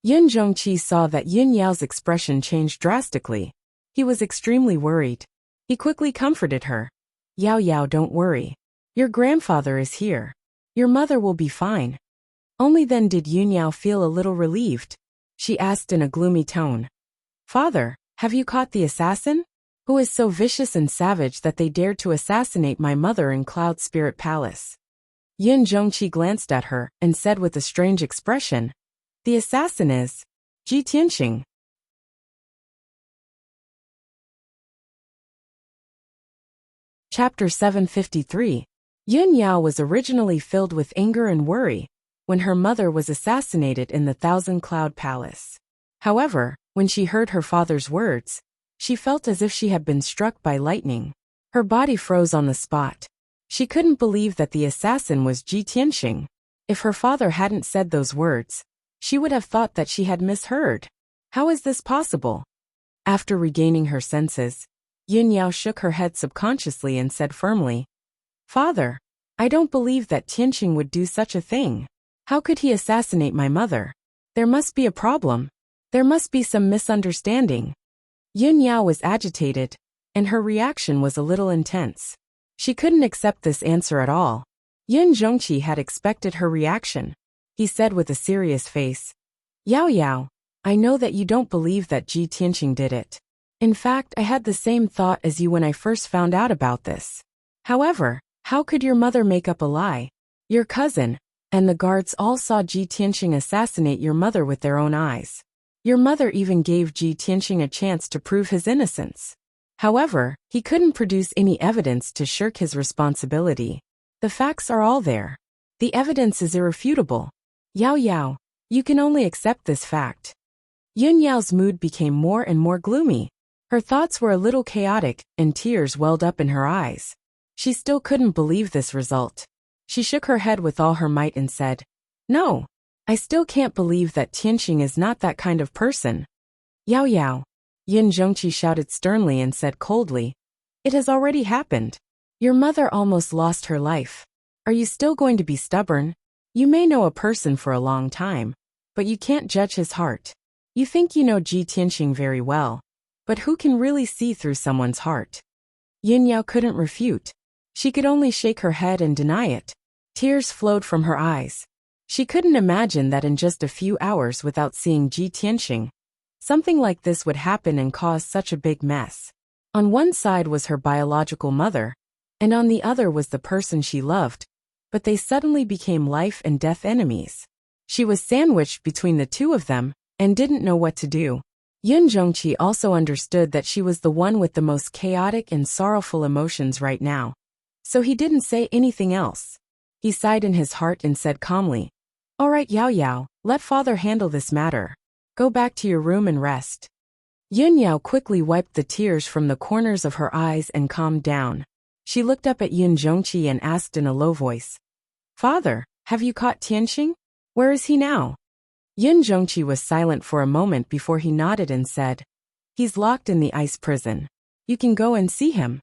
Yun Zhongqi saw that Yun Yao's expression changed drastically. He was extremely worried. He quickly comforted her. Yao Yao, don't worry. Your grandfather is here. Your mother will be fine. Only then did Yun Yao feel a little relieved. She asked in a gloomy tone. Father, have you caught the assassin? Who is so vicious and savage that they dared to assassinate my mother in Cloud Spirit Palace? Yun Zhongqi glanced at her and said with a strange expression, the assassin is Ji Tianxing. Chapter 753. Yun Yao was originally filled with anger and worry when her mother was assassinated in the Thousand Cloud Palace. However, when she heard her father's words, she felt as if she had been struck by lightning. Her body froze on the spot. She couldn't believe that the assassin was Ji Tianxing. If her father hadn't said those words, she would have thought that she had misheard. How is this possible? After regaining her senses, Yun Yao shook her head subconsciously and said firmly, Father, I don't believe that Tianxing would do such a thing. How could he assassinate my mother? There must be a problem. There must be some misunderstanding. Yun Yao was agitated, and her reaction was a little intense. She couldn't accept this answer at all. Yun Zhongqi had expected her reaction. He said with a serious face, Yao Yao, I know that you don't believe that Ji Tianxing did it. In fact, I had the same thought as you when I first found out about this. However, how could your mother make up a lie? Your cousin and the guards all saw Ji Tianxing assassinate your mother with their own eyes. Your mother even gave Ji Tianxing a chance to prove his innocence. However, he couldn't produce any evidence to shirk his responsibility. The facts are all there. The evidence is irrefutable. Yao Yao, you can only accept this fact. Yun Yao's mood became more and more gloomy. Her thoughts were a little chaotic, and tears welled up in her eyes. She still couldn't believe this result. She shook her head with all her might and said, No, I still can't believe that Tianxing is not that kind of person. Yao Yao, Yun Zhongqi shouted sternly and said coldly, It has already happened. Your mother almost lost her life. Are you still going to be stubborn? You may know a person for a long time, but you can't judge his heart. You think you know Ji Tianxing very well, but who can really see through someone's heart? Yun Yao couldn't refute. She could only shake her head and deny it. Tears flowed from her eyes. She couldn't imagine that in just a few hours without seeing Ji Tianxing, something like this would happen and cause such a big mess. On one side was her biological mother, and on the other was the person she loved, but they suddenly became life and death enemies. She was sandwiched between the two of them and didn't know what to do. Yun Zhongqi also understood that she was the one with the most chaotic and sorrowful emotions right now. So he didn't say anything else. He sighed in his heart and said calmly, All right, Yao Yao, let father handle this matter. Go back to your room and rest. Yun Yao quickly wiped the tears from the corners of her eyes and calmed down. She looked up at Yun Zhongqi and asked in a low voice, Father, have you caught Tianxing? Where is he now? Yun Zhongqi was silent for a moment before he nodded and said, He's locked in the ice prison. You can go and see him.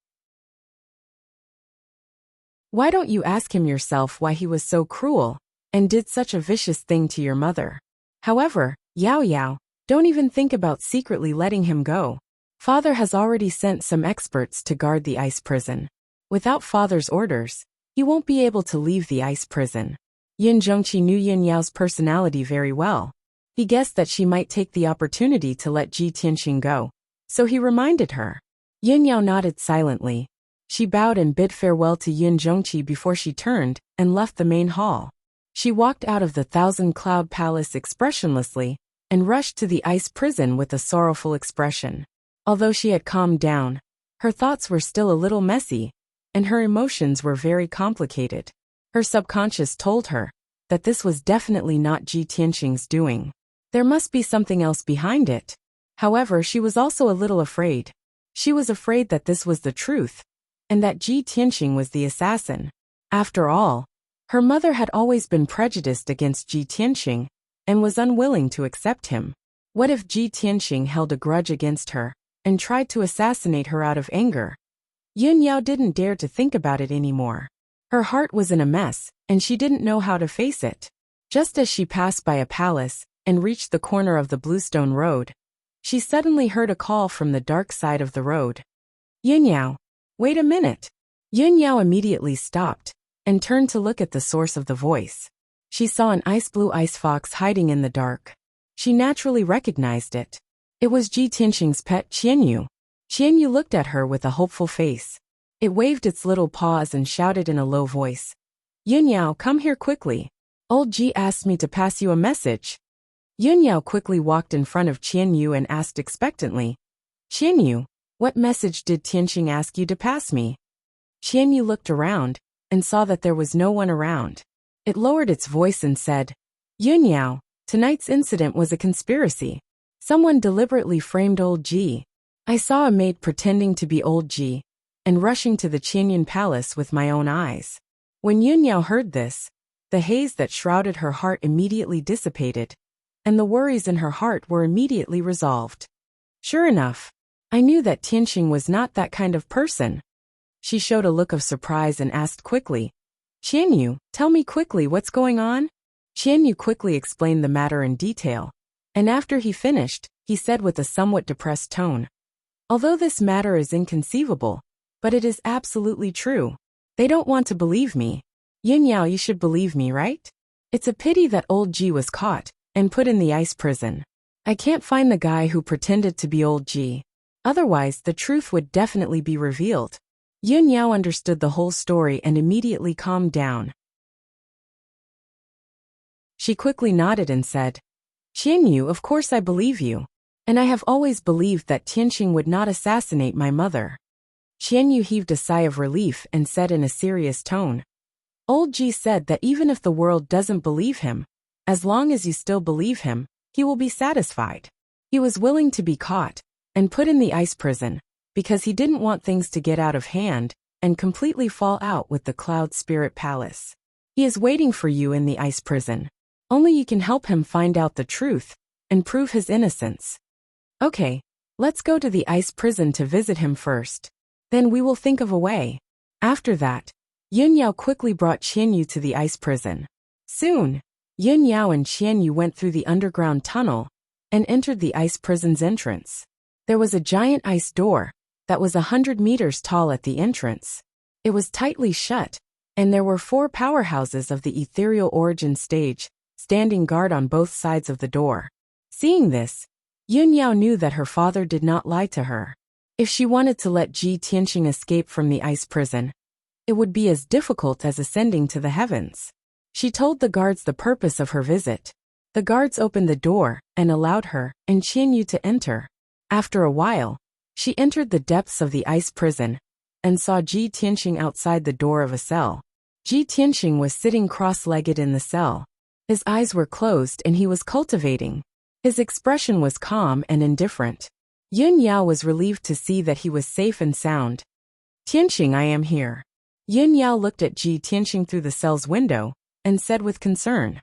Why don't you ask him yourself why he was so cruel and did such a vicious thing to your mother? However, Yao Yao, don't even think about secretly letting him go. Father has already sent some experts to guard the ice prison. Without father's orders, he won't be able to leave the ice prison. Yun Zhongqi knew Yun Yao's personality very well. He guessed that she might take the opportunity to let Ji Tianxing go, so he reminded her. Yun Yao nodded silently. She bowed and bid farewell to Yun Zhongqi before she turned and left the main hall. She walked out of the Thousand Cloud Palace expressionlessly and rushed to the ice prison with a sorrowful expression. Although she had calmed down, her thoughts were still a little messy, and her emotions were very complicated. Her subconscious told her that this was definitely not Ji Tianxing's doing. There must be something else behind it. However, she was also a little afraid. She was afraid that this was the truth, and that Ji Tianxing was the assassin. After all, her mother had always been prejudiced against Ji Tianxing and was unwilling to accept him. What if Ji Tianxing held a grudge against her and tried to assassinate her out of anger? Yun Yao didn't dare to think about it anymore. Her heart was in a mess, and she didn't know how to face it. Just as she passed by a palace and reached the corner of the bluestone road, she suddenly heard a call from the dark side of the road. Yunyao, wait a minute. Yunyao immediately stopped and turned to look at the source of the voice. She saw an ice-blue ice fox hiding in the dark. She naturally recognized it. It was Ji Tianxing's pet Qianyu. Qianyu looked at her with a hopeful face. It waved its little paws and shouted in a low voice. Yunyao, come here quickly. Old Ji asked me to pass you a message. Yunyao quickly walked in front of Qianyu and asked expectantly, Qianyu, what message did Tianxing ask you to pass me? Qianyu looked around and saw that there was no one around. It lowered its voice and said, Yunyao, tonight's incident was a conspiracy. Someone deliberately framed old Ji. I saw a maid pretending to be old Ji and rushing to the Qianyun palace with my own eyes. When Yunyao heard this, the haze that shrouded her heart immediately dissipated, and the worries in her heart were immediately resolved. Sure enough, I knew that Tianxing was not that kind of person. She showed a look of surprise and asked quickly, Qianyu, tell me quickly what's going on? Qianyu quickly explained the matter in detail, and after he finished, he said with a somewhat depressed tone, although this matter is inconceivable, but it is absolutely true. They don't want to believe me. Yunyao, you should believe me, right? It's a pity that old Ji was caught and put in the ice prison. I can't find the guy who pretended to be old Ji. Otherwise, the truth would definitely be revealed. Yunyao understood the whole story and immediately calmed down. She quickly nodded and said, Qianyu, of course I believe you. And I have always believed that Tianxing would not assassinate my mother. Qianyu heaved a sigh of relief and said in a serious tone, Old Ji said that even if the world doesn't believe him, as long as you still believe him, he will be satisfied. He was willing to be caught and put in the ice prison because he didn't want things to get out of hand and completely fall out with the Cloud Spirit Palace. He is waiting for you in the ice prison. Only you can help him find out the truth and prove his innocence. Okay, let's go to the ice prison to visit him first. Then we will think of a way. After that, Yunyao quickly brought Qianyu to the ice prison. Soon, Yunyao and Qianyu went through the underground tunnel and entered the ice prison's entrance. There was a giant ice door that was 100 meters tall at the entrance. It was tightly shut, and there were 4 powerhouses of the ethereal origin stage standing guard on both sides of the door. Seeing this, Yunyao knew that her father did not lie to her. If she wanted to let Ji Tianxing escape from the ice prison, it would be as difficult as ascending to the heavens. She told the guards the purpose of her visit. The guards opened the door and allowed her and Qianyu to enter. After a while, she entered the depths of the ice prison and saw Ji Tianxing outside the door of a cell. Ji Tianxing was sitting cross-legged in the cell. His eyes were closed and he was cultivating. His expression was calm and indifferent. Yunyao was relieved to see that he was safe and sound. Tianxing, I am here. Yunyao looked at Ji Tianxing through the cell's window and said with concern.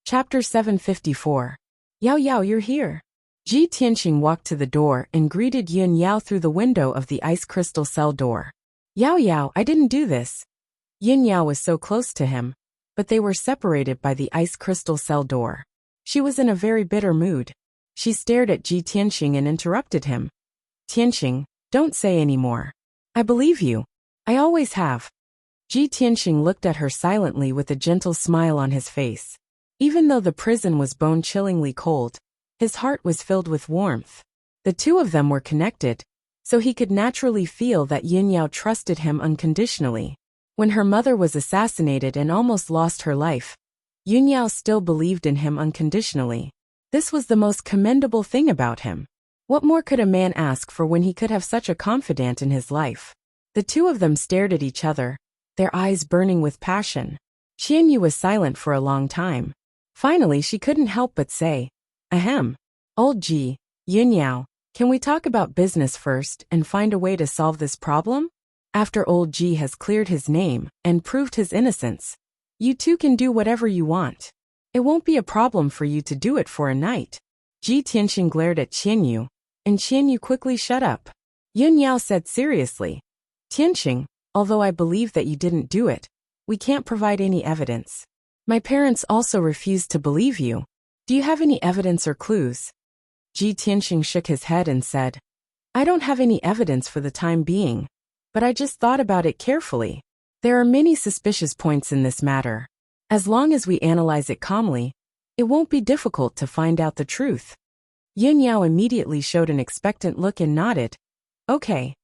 Chapter 754. Yao Yao, you're here. Ji Tianxing walked to the door and greeted Yunyao through the window of the ice crystal cell door. Yao Yao, I didn't do this. Yunyao was so close to him, but they were separated by the ice crystal cell door. She was in a very bitter mood. She stared at Ji Tianxing and interrupted him. Tianxing, don't say any more. I believe you. I always have. Ji Tianxing looked at her silently with a gentle smile on his face. Even though the prison was bone-chillingly cold, his heart was filled with warmth. The two of them were connected, so he could naturally feel that Yunyao trusted him unconditionally. When her mother was assassinated and almost lost her life, Yunyao still believed in him unconditionally. This was the most commendable thing about him. What more could a man ask for when he could have such a confidant in his life? The two of them stared at each other, their eyes burning with passion. Qianyu was silent for a long time. Finally, she couldn't help but say, Ahem. Old Ji, Yunyao, can we talk about business first and find a way to solve this problem? After old Ji has cleared his name and proved his innocence, you two can do whatever you want. It won't be a problem for you to do it for a night. Ji Tianxing glared at Qianyu, and Qianyu quickly shut up. Yunyao said seriously, Tianxing, although I believe that you didn't do it, we can't provide any evidence. My parents also refuse to believe you. Do you have any evidence or clues? Ji Tianxing shook his head and said, I don't have any evidence for the time being, but I just thought about it carefully. There are many suspicious points in this matter. As long as we analyze it calmly, it won't be difficult to find out the truth. Yin Yao immediately showed an expectant look and nodded. Okay.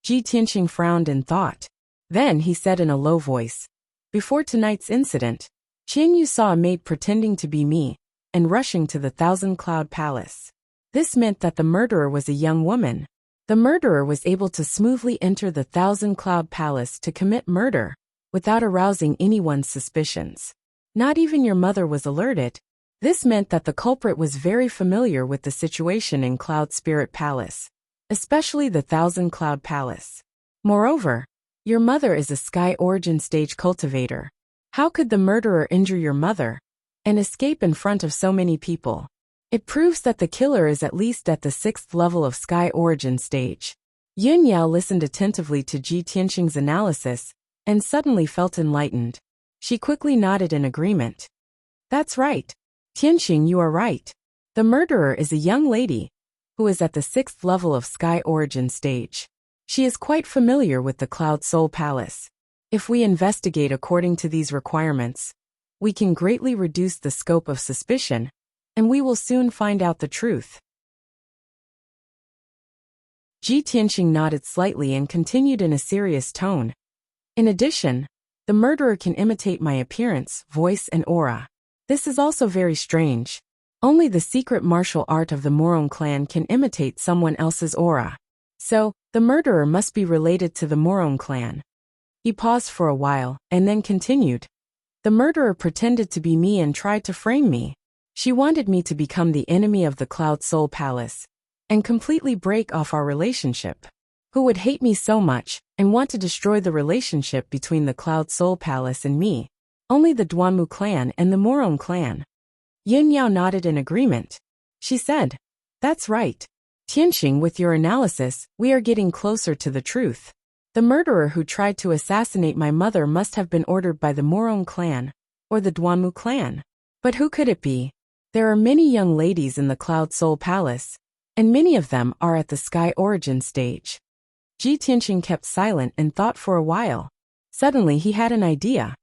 Ji Tianxing frowned in thought. Then he said in a low voice, before tonight's incident, Qian Yu saw a maid pretending to be me and rushing to the Thousand Cloud Palace. This meant that the murderer was a young woman. The murderer was able to smoothly enter the Thousand Cloud Palace to commit murder without arousing anyone's suspicions. Not even your mother was alerted. This meant that the culprit was very familiar with the situation in Cloud Spirit Palace, especially the Thousand Cloud Palace. Moreover, your mother is a Sky Origin Stage cultivator. How could the murderer injure your mother and escape in front of so many people? It proves that the killer is at least at the 6th level of Sky Origin Stage. Yun Yao listened attentively to Ji Tianxing's analysis and suddenly felt enlightened. She quickly nodded in agreement. That's right. Tianxing, you are right. The murderer is a young lady who is at the 6th level of Sky Origin Stage. She is quite familiar with the Cloud Soul Palace. If we investigate according to these requirements, we can greatly reduce the scope of suspicion, and we will soon find out the truth. Ji Tianxing nodded slightly and continued in a serious tone. In addition, the murderer can imitate my appearance, voice, and aura. This is also very strange. Only the secret martial art of the Morong clan can imitate someone else's aura. So, the murderer must be related to the Morong clan. He paused for a while, and then continued. The murderer pretended to be me and tried to frame me. She wanted me to become the enemy of the Cloud Soul Palace and completely break off our relationship. Who would hate me so much and want to destroy the relationship between the Cloud Soul Palace and me? Only the Duanmu clan and the Morong clan. Yin Yao nodded in agreement. She said, that's right. Tianxing, with your analysis, we are getting closer to the truth. The murderer who tried to assassinate my mother must have been ordered by the Morong clan or the Duanmu clan. But who could it be? There are many young ladies in the Cloud Soul Palace, and many of them are at the Sky Origin Stage. Ji Tianxing kept silent and thought for a while. Suddenly he had an idea.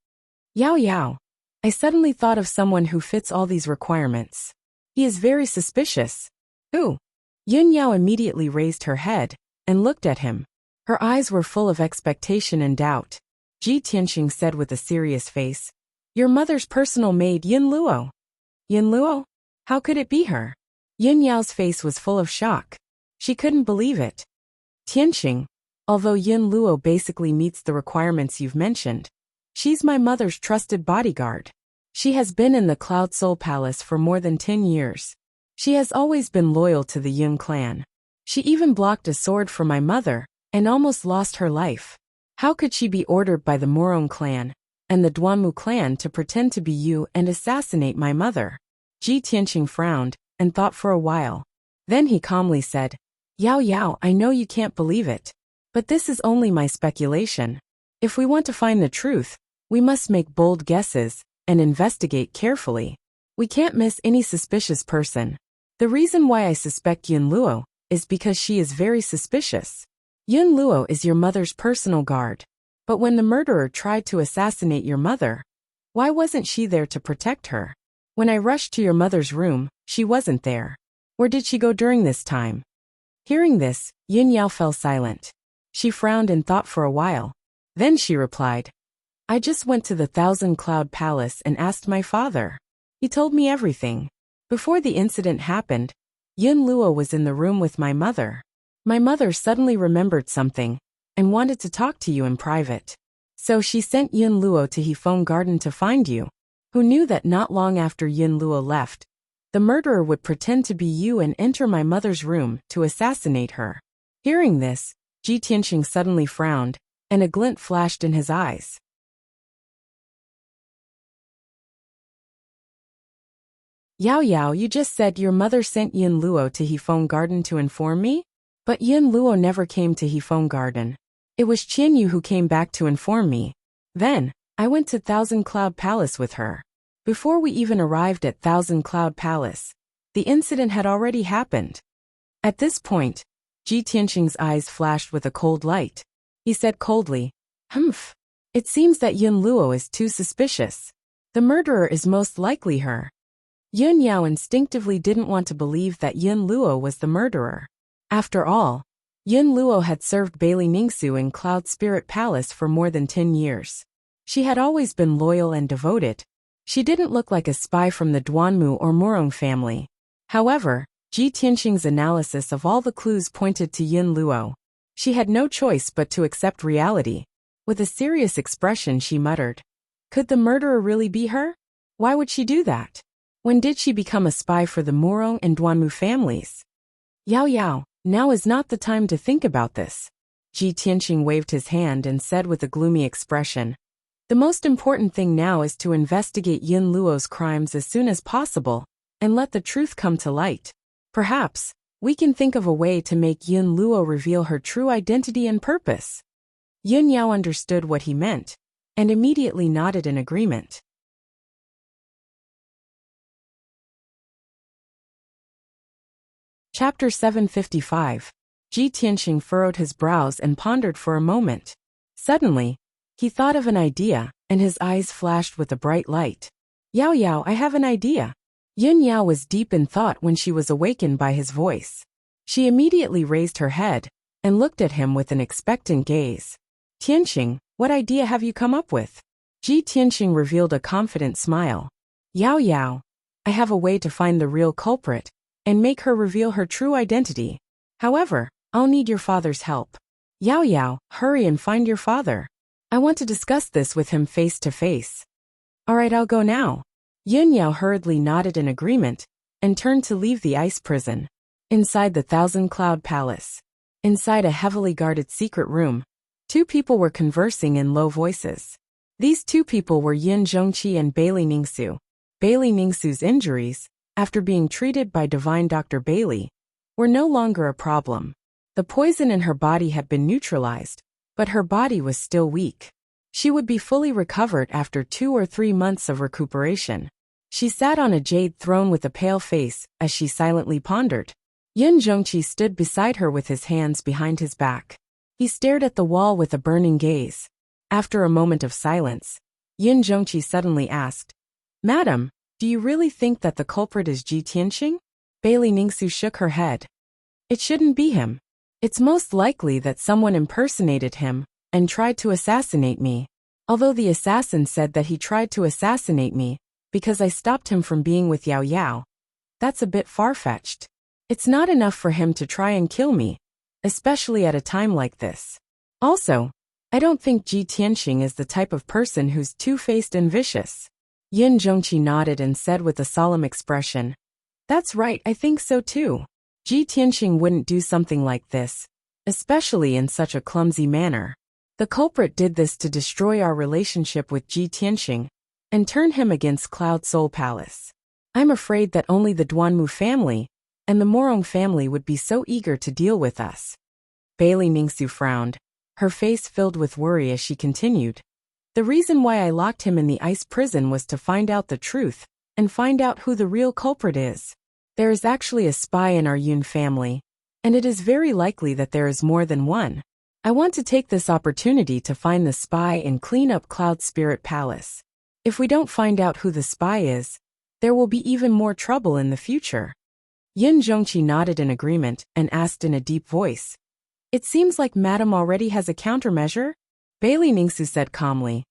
Yao Yao. I suddenly thought of someone who fits all these requirements. He is very suspicious. Who? Yun Yao immediately raised her head and looked at him. Her eyes were full of expectation and doubt. Ji Tianxing said with a serious face, your mother's personal maid Yin Luo. Yin Luo? How could it be her? Yun Yao's face was full of shock. She couldn't believe it. Tianxing, although Yin Luo basically meets the requirements you've mentioned, she's my mother's trusted bodyguard. She has been in the Cloud Soul Palace for more than 10 years. She has always been loyal to the Yun clan. She even blocked a sword for my mother and almost lost her life. How could she be ordered by the Morong clan and the Duanmu clan to pretend to be you and assassinate my mother? Ji Tianxing frowned and thought for a while. Then he calmly said, Yao Yao, I know you can't believe it, but this is only my speculation. If we want to find the truth, we must make bold guesses and investigate carefully. We can't miss any suspicious person. The reason why I suspect Yun Luo is because she is very suspicious. Yun Luo is your mother's personal guard. But when the murderer tried to assassinate your mother, why wasn't she there to protect her? When I rushed to your mother's room, she wasn't there. Where did she go during this time? Hearing this, Yin Yao fell silent. She frowned and thought for a while. Then she replied, I just went to the Thousand Cloud Palace and asked my father. He told me everything. Before the incident happened, Yun Luo was in the room with my mother. My mother suddenly remembered something and wanted to talk to you in private. So she sent Yun Luo to Hefeng Garden to find you, who knew that not long after Yun Luo left, the murderer would pretend to be you and enter my mother's room to assassinate her. Hearing this, Ji Tianxing suddenly frowned, and a glint flashed in his eyes. Yao Yao, you just said your mother sent Yun Luo to Hefeng Garden to inform me? But Yun Luo never came to Hefeng Garden. It was Qianyu who came back to inform me. Then, I went to Thousand Cloud Palace with her. Before we even arrived at Thousand Cloud Palace, the incident had already happened. At this point, Ji Tianqing's eyes flashed with a cold light. He said coldly, "Humph. It seems that Yun Luo is too suspicious. The murderer is most likely her." Yun Yao instinctively didn't want to believe that Yun Luo was the murderer. After all, Yun Luo had served Bailey Ningsu in Cloud Spirit Palace for more than 10 years. She had always been loyal and devoted. She didn't look like a spy from the Duanmu or Murong family. However, Ji Tianqing's analysis of all the clues pointed to Yun Luo. She had no choice but to accept reality. With a serious expression she muttered, "Could the murderer really be her? Why would she do that? When did she become a spy for the Murong and Duanmu families?" "Yao Yao, now is not the time to think about this." Ji Tianqing waved his hand and said with a gloomy expression, "The most important thing now is to investigate Yun Luo's crimes as soon as possible, and let the truth come to light. Perhaps, we can think of a way to make Yun Luo reveal her true identity and purpose." Yun Yao understood what he meant, and immediately nodded in agreement. Chapter 755. Ji Tianqing furrowed his brows and pondered for a moment. Suddenly, he thought of an idea, and his eyes flashed with a bright light. "Yao Yao, I have an idea." Yun Yao was deep in thought when she was awakened by his voice. She immediately raised her head and looked at him with an expectant gaze. "Tianqing, what idea have you come up with?" Ji Tianqing revealed a confident smile. "Yao Yao, I have a way to find the real culprit and make her reveal her true identity. However, I'll need your father's help. Yao Yao, hurry and find your father. I want to discuss this with him face to face." "All right, I'll go now." Yun Yao hurriedly nodded in agreement and turned to leave the ice prison. Inside the Thousand Cloud Palace, inside a heavily guarded secret room, two people were conversing in low voices. These two people were Yin Zhongqi and Bailey Ningsu. Bailey Ningsu's injuries, after being treated by Divine Dr. Bailey, were no longer a problem. The poison in her body had been neutralized, but her body was still weak. She would be fully recovered after 2 or 3 months of recuperation. She sat on a jade throne with a pale face as she silently pondered. Yin Zhongqi stood beside her with his hands behind his back. He stared at the wall with a burning gaze. After a moment of silence, Yin Zhongqi suddenly asked, "Madam, do you really think that the culprit is Ji Tianqing?" Bailey Ningsu shook her head. "It shouldn't be him. It's most likely that someone impersonated him and tried to assassinate me. Although the assassin said that he tried to assassinate me because I stopped him from being with Yao Yao, that's a bit far-fetched. It's not enough for him to try and kill me, especially at a time like this. Also, I don't think Ji Tianqing is the type of person who's two-faced and vicious." Yin Zhongqi nodded and said with a solemn expression, "That's right, I think so too. Ji Tianqing wouldn't do something like this, especially in such a clumsy manner. The culprit did this to destroy our relationship with Ji Tianqing and turn him against Cloud Soul Palace. I'm afraid that only the Duanmu family and the Morong family would be so eager to deal with us." Bailey Ningsu frowned, her face filled with worry as she continued. "The reason why I locked him in the ice prison was to find out the truth and find out who the real culprit is. There is actually a spy in our Yun family, and it is very likely that there is more than one. I want to take this opportunity to find the spy and clean up Cloud Spirit Palace. If we don't find out who the spy is, there will be even more trouble in the future." Yin Zhongqi nodded in agreement and asked in a deep voice, "It seems like Madam already has a countermeasure?" Bailey Ningsu said calmly,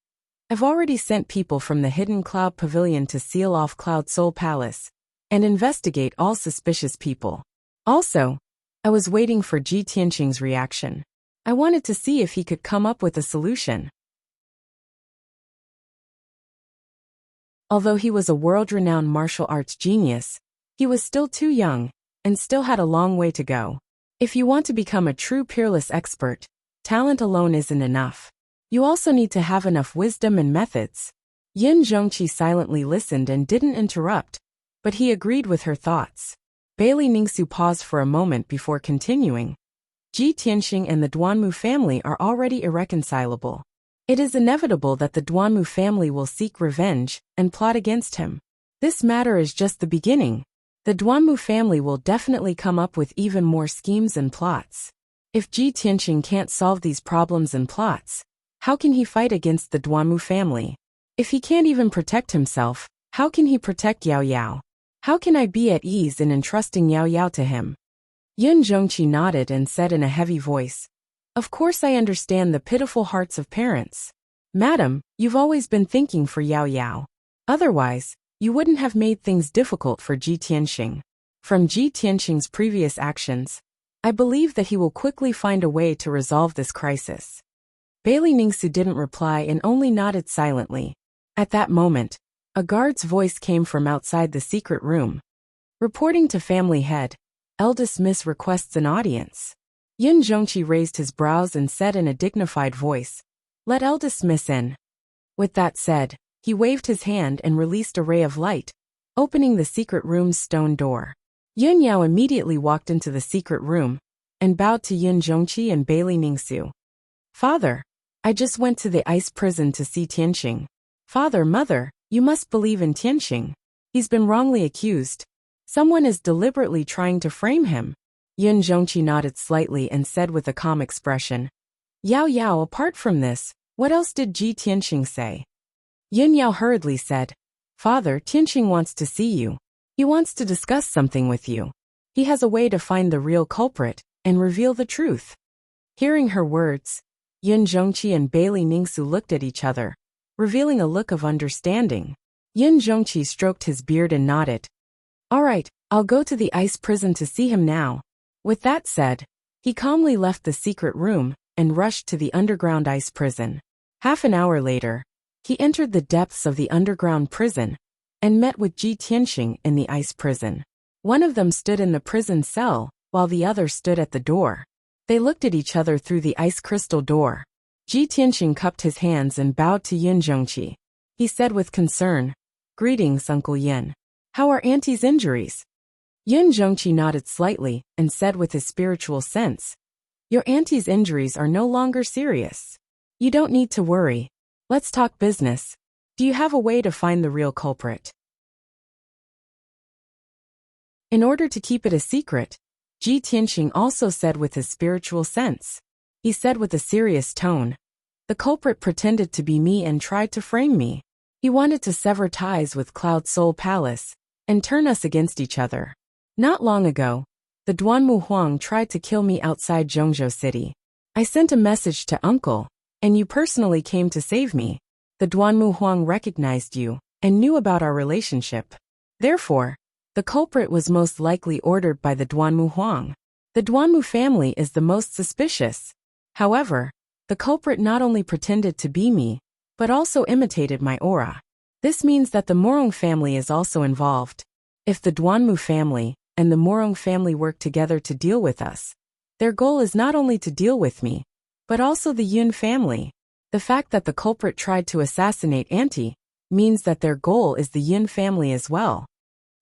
"I've already sent people from the Hidden Cloud Pavilion to seal off Cloud Soul Palace and investigate all suspicious people. Also, I was waiting for Ji Tianqing's reaction. I wanted to see if he could come up with a solution." Although he was a world-renowned martial arts genius, he was still too young and still had a long way to go. If you want to become a true peerless expert, talent alone isn't enough. You also need to have enough wisdom and methods. Yin Zhongqi silently listened and didn't interrupt, but he agreed with her thoughts. Bailey Ningsu paused for a moment before continuing. Ji Tianxing and the Duanmu family are already irreconcilable. It is inevitable that the Duanmu family will seek revenge and plot against him. This matter is just the beginning. The Duanmu family will definitely come up with even more schemes and plots. If Ji Tianxing can't solve these problems and plots, how can he fight against the Duanmu family? If he can't even protect himself, how can he protect Yao Yao? How can I be at ease in entrusting Yao Yao to him? Yun Zhongqi nodded and said in a heavy voice, "Of course I understand the pitiful hearts of parents. Madam, you've always been thinking for Yao Yao. Otherwise, you wouldn't have made things difficult for Ji Tianxing. From Ji Tianxing's previous actions, I believe that he will quickly find a way to resolve this crisis." Bailey Ningsu didn't reply and only nodded silently. At that moment, a guard's voice came from outside the secret room. Reporting to family head, eldest miss requests an audience. Yun Zhongqi raised his brows and said in a dignified voice, "Let eldest miss in." With that said, he waved his hand and released a ray of light, opening the secret room's stone door. Yun Yao immediately walked into the secret room and bowed to Yun Zhongqi and Bailey Ningsu. "Father, I just went to the ice prison to see Tianxing. Father, mother, you must believe in Tianxing. He's been wrongly accused. Someone is deliberately trying to frame him." Yun Zhongqi nodded slightly and said with a calm expression, "Yao Yao, apart from this, what else did Ji Tianxing say?" Yun Yao hurriedly said, "Father, Tianxing wants to see you. He wants to discuss something with you. He has a way to find the real culprit and reveal the truth." Hearing her words, Yun Zhongqi and Bailey Ningsu looked at each other, revealing a look of understanding. Yun Zhongqi stroked his beard and nodded. "All right, I'll go to the ice prison to see him now." With that said, he calmly left the secret room and rushed to the underground ice prison. Half an hour later, he entered the depths of the underground prison and met with Ji Tianxing in the ice prison. One of them stood in the prison cell, while the other stood at the door. They looked at each other through the ice crystal door. Ji Tianxing cupped his hands and bowed to Yun Zhongqi. He said with concern, "Greetings, Uncle Yun. How are Auntie's injuries?" Yun Zhongqi nodded slightly and said with his spiritual sense, "Your auntie's injuries are no longer serious. You don't need to worry. Let's talk business. Do you have a way to find the real culprit?" In order to keep it a secret, Ji Tianxing also said with his spiritual sense. He said with a serious tone, "The culprit pretended to be me and tried to frame me. He wanted to sever ties with Cloud Soul Palace and turn us against each other. Not long ago, the Duanmu Huang tried to kill me outside Zhongzhou City. I sent a message to Uncle, and you personally came to save me. The Duanmu Huang recognized you and knew about our relationship. Therefore, the culprit was most likely ordered by the Duanmu Huang. The Duanmu family is the most suspicious. However, the culprit not only pretended to be me, but also imitated my aura. This means that the Morong family is also involved. If the Duanmu family and the Morong family work together to deal with us, their goal is not only to deal with me, but also the Yun family. The fact that the culprit tried to assassinate Auntie means that their goal is the Yun family as well."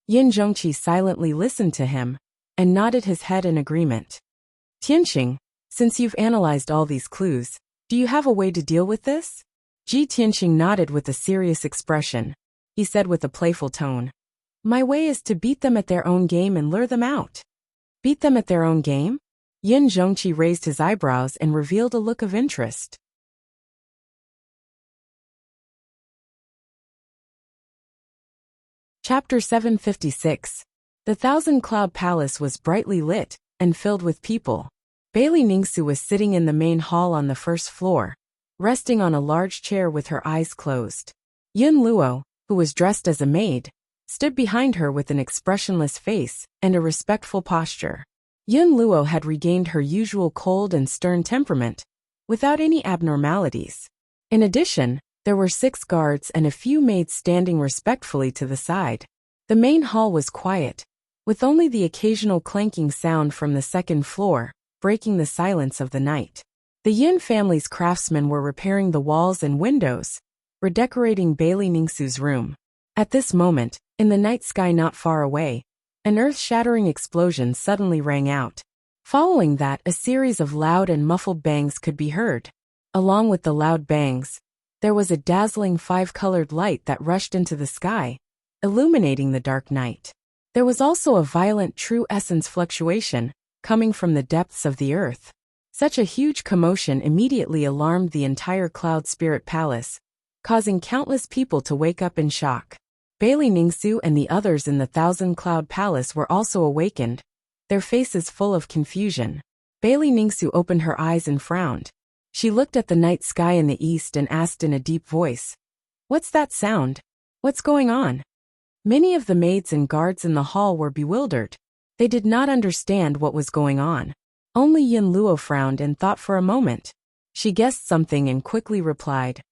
Yun Zhongqi silently listened to him and nodded his head in agreement. "Tianxing, since you've analyzed all these clues, do you have a way to deal with this?" Ji Tianxing nodded with a serious expression. He said with a playful tone, "My way is to beat them at their own game and lure them out." "Beat them at their own game?" Yun Zhongqi raised his eyebrows and revealed a look of interest. Chapter 756. The Thousand Cloud Palace was brightly lit and filled with people. Bailey Ningsu was sitting in the main hall on the first floor, resting on a large chair with her eyes closed. Yun Luo, who was dressed as a maid, stood behind her with an expressionless face and a respectful posture. Yun Luo had regained her usual cold and stern temperament, without any abnormalities. In addition, there were 6 guards and a few maids standing respectfully to the side. The main hall was quiet, with only the occasional clanking sound from the second floor, breaking the silence of the night. The Yin family's craftsmen were repairing the walls and windows, redecorating Bailey Ningsu's room. At this moment, in the night sky not far away, an earth-shattering explosion suddenly rang out. Following that, a series of loud and muffled bangs could be heard. Along with the loud bangs, there was a dazzling five-colored light that rushed into the sky, illuminating the dark night. There was also a violent true essence fluctuation, coming from the depths of the earth. Such a huge commotion immediately alarmed the entire Cloud Spirit Palace, causing countless people to wake up in shock. Bailey Ningsu and the others in the Thousand Cloud Palace were also awakened, their faces full of confusion. Bailey Ningsu opened her eyes and frowned. She looked at the night sky in the east and asked in a deep voice, "What's that sound? What's going on?" Many of the maids and guards in the hall were bewildered. They did not understand what was going on. Only Yin Luo frowned and thought for a moment. She guessed something and quickly replied,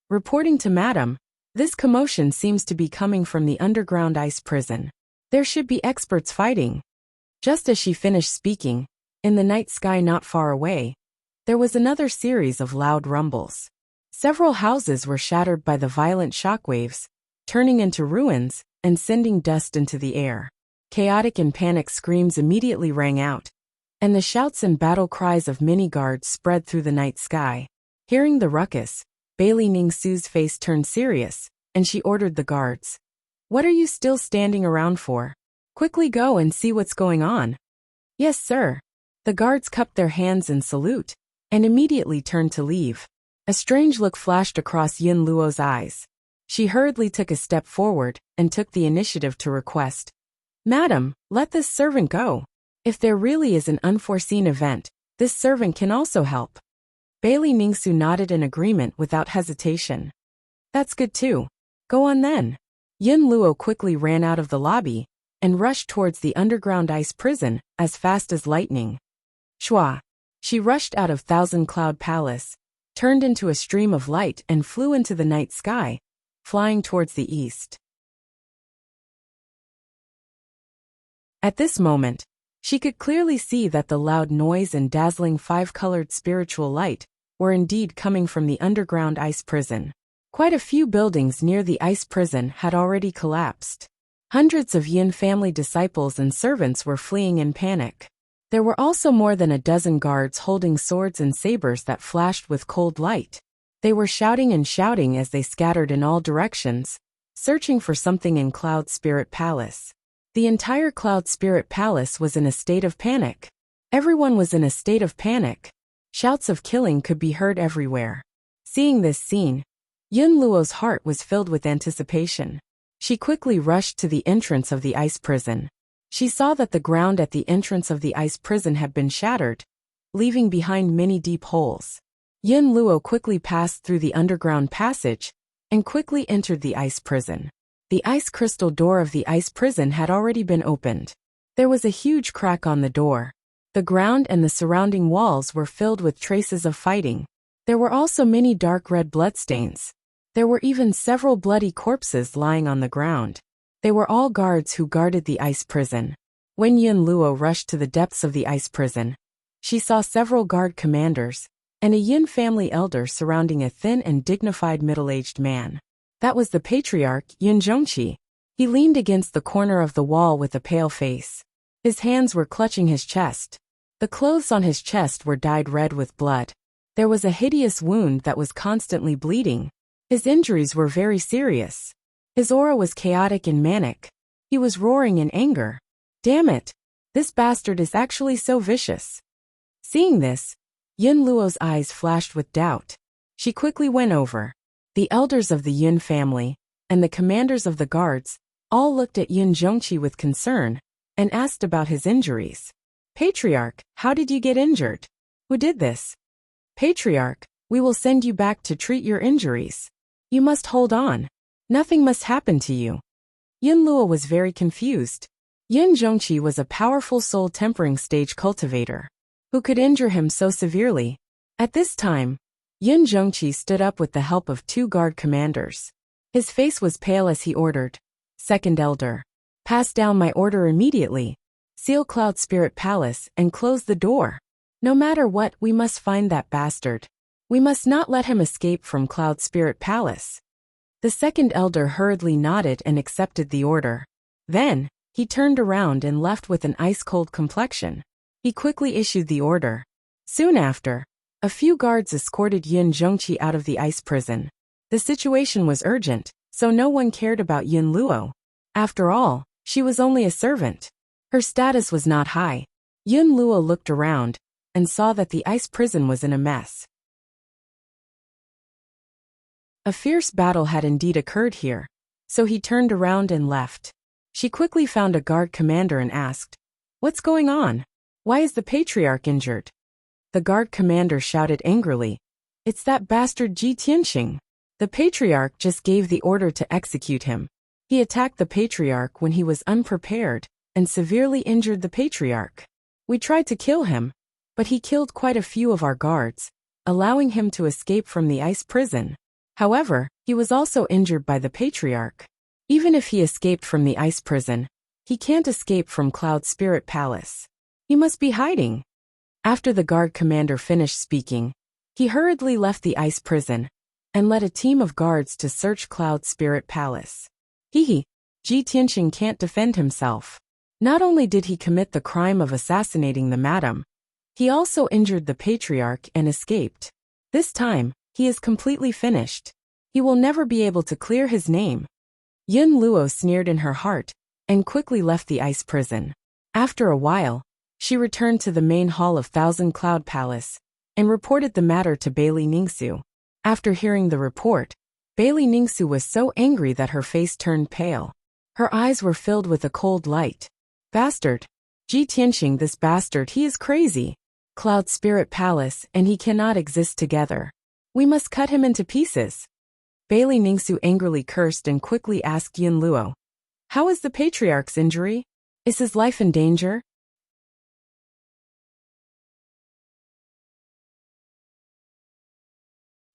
"Reporting to Madam, this commotion seems to be coming from the underground ice prison. There should be experts fighting." Just as she finished speaking, in the night sky not far away, there was another series of loud rumbles. Several houses were shattered by the violent shockwaves, turning into ruins and sending dust into the air. Chaotic and panic screams immediately rang out, and the shouts and battle cries of many guards spread through the night sky. Hearing the ruckus, Bailey Ningsu's face turned serious, and she ordered the guards, "What are you still standing around for? Quickly go and see what's going on." "Yes, sir." The guards cupped their hands in salute, and immediately turned to leave. A strange look flashed across Yin Luo's eyes. She hurriedly took a step forward and took the initiative to request, "Madam, let this servant go. If there really is an unforeseen event, this servant can also help." Bailey Ningsu nodded in agreement without hesitation. "That's good too. Go on then." Yin Luo quickly ran out of the lobby and rushed towards the underground ice prison as fast as lightning. Shua! She rushed out of Thousand Cloud Palace, turned into a stream of light and flew into the night sky, flying towards the east. At this moment, she could clearly see that the loud noise and dazzling five-colored spiritual light were indeed coming from the underground ice prison. Quite a few buildings near the ice prison had already collapsed. Hundreds of Yin family disciples and servants were fleeing in panic. There were also more than a dozen guards holding swords and sabers that flashed with cold light. They were shouting and shouting as they scattered in all directions, searching for something in Cloud Spirit Palace. The entire Cloud Spirit Palace was in a state of panic. Everyone was in a state of panic. Shouts of killing could be heard everywhere. Seeing this scene, Yin Luo's heart was filled with anticipation. She quickly rushed to the entrance of the ice prison. She saw that the ground at the entrance of the ice prison had been shattered, leaving behind many deep holes. Yin Luo quickly passed through the underground passage and quickly entered the ice prison. The ice crystal door of the ice prison had already been opened. There was a huge crack on the door. The ground and the surrounding walls were filled with traces of fighting. There were also many dark red bloodstains. There were even several bloody corpses lying on the ground. They were all guards who guarded the ice prison. When Yin Luo rushed to the depths of the ice prison, she saw several guard commanders and a Yin family elder surrounding a thin and dignified middle-aged man. That was the patriarch, Yin Zhongqi. He leaned against the corner of the wall with a pale face. His hands were clutching his chest. The clothes on his chest were dyed red with blood. There was a hideous wound that was constantly bleeding. His injuries were very serious. His aura was chaotic and manic. He was roaring in anger. "Damn it! This bastard is actually so vicious." Seeing this, Yin Luo's eyes flashed with doubt. She quickly went over. The elders of the Yin family and the commanders of the guards all looked at Yin Zhongqi with concern and asked about his injuries. "Patriarch, how did you get injured? Who did this?" "Patriarch, we will send you back to treat your injuries. You must hold on. Nothing must happen to you." Yin Luo was very confused. Yin Zhongqi was a powerful soul tempering stage cultivator. Who could injure him so severely? At this time, Yin Zhongqi stood up with the help of two guard commanders. His face was pale as he ordered, "Second Elder, pass down my order immediately. Seal Cloud Spirit Palace and close the door. No matter what, we must find that bastard. We must not let him escape from Cloud Spirit Palace." The second elder hurriedly nodded and accepted the order. Then, he turned around and left with an ice-cold complexion. He quickly issued the order. Soon after, a few guards escorted Yin Zhongqi out of the ice prison. The situation was urgent, so no one cared about Yin Luo. After all, she was only a servant. Her status was not high. Yin Luo looked around and saw that the ice prison was in a mess. A fierce battle had indeed occurred here, so he turned around and left. She quickly found a guard commander and asked, "What's going on? Why is the patriarch injured?" The guard commander shouted angrily, "It's that bastard Ji Tianxing. The patriarch just gave the order to execute him. He attacked the patriarch when he was unprepared and severely injured the patriarch. We tried to kill him, but he killed quite a few of our guards, allowing him to escape from the ice prison. However, he was also injured by the patriarch. Even if he escaped from the ice prison, he can't escape from Cloud Spirit Palace. He must be hiding." After the guard commander finished speaking, he hurriedly left the ice prison and led a team of guards to search Cloud Spirit Palace. Ji Tianxing can't defend himself. Not only did he commit the crime of assassinating the madam, he also injured the patriarch and escaped. This time, he is completely finished. He will never be able to clear his name. Yin Luo sneered in her heart and quickly left the ice prison. After a while, she returned to the main hall of Thousand Cloud Palace and reported the matter to Bailey Ningsu. After hearing the report, Bailey Ningsu was so angry that her face turned pale. Her eyes were filled with a cold light. "Bastard! Ji Tianxing, this bastard, he is crazy. Cloud Spirit Palace and he cannot exist together. We must cut him into pieces." Bailey Ningsu angrily cursed and quickly asked Yin Luo, "How is the patriarch's injury? Is his life in danger?"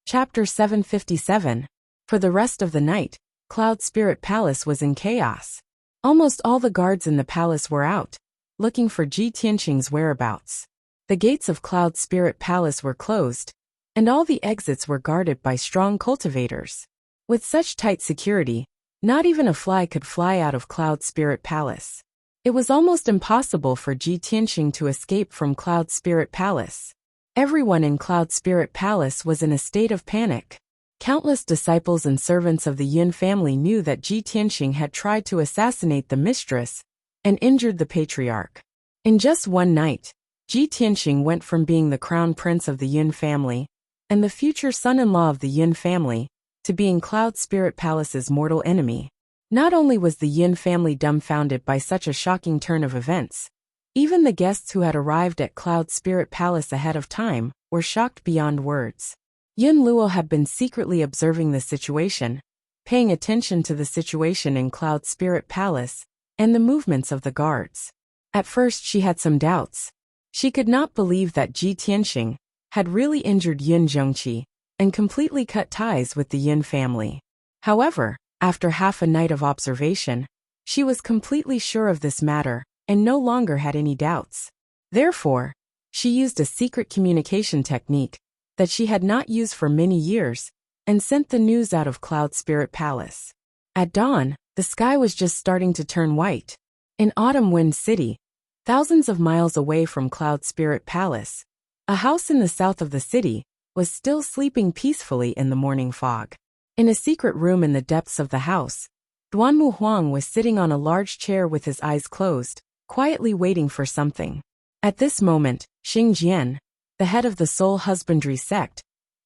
Chapter 757. For the rest of the night, Cloud Spirit Palace was in chaos. Almost all the guards in the palace were out, looking for Ji Tianxing's whereabouts. The gates of Cloud Spirit Palace were closed, and all the exits were guarded by strong cultivators. With such tight security, not even a fly could fly out of Cloud Spirit Palace. It was almost impossible for Ji Tianxing to escape from Cloud Spirit Palace. Everyone in Cloud Spirit Palace was in a state of panic. Countless disciples and servants of the Yin family knew that Ji Tianxing had tried to assassinate the mistress and injured the patriarch. In just one night, Ji Tianxing went from being the crown prince of the Yin family and the future son-in-law of the Yin family to being Cloud Spirit Palace's mortal enemy. Not only was the Yin family dumbfounded by such a shocking turn of events, even the guests who had arrived at Cloud Spirit Palace ahead of time were shocked beyond words. Yin Luo had been secretly observing the situation, paying attention to the situation in Cloud Spirit Palace and the movements of the guards. At first she had some doubts. She could not believe that Ji Tianxing had really injured Yin Zhongqi and completely cut ties with the Yin family. However, after half a night of observation, she was completely sure of this matter and no longer had any doubts. Therefore, she used a secret communication technique that she had not used for many years and sent the news out of Cloud Spirit Palace. At dawn, the sky was just starting to turn white. In Autumn Wind City, thousands of miles away from Cloud Spirit Palace, a house in the south of the city was still sleeping peacefully in the morning fog. In a secret room in the depths of the house, Duanmu Huang was sitting on a large chair with his eyes closed, quietly waiting for something. At this moment, Xing Jian, the head of the Soul Husbandry sect,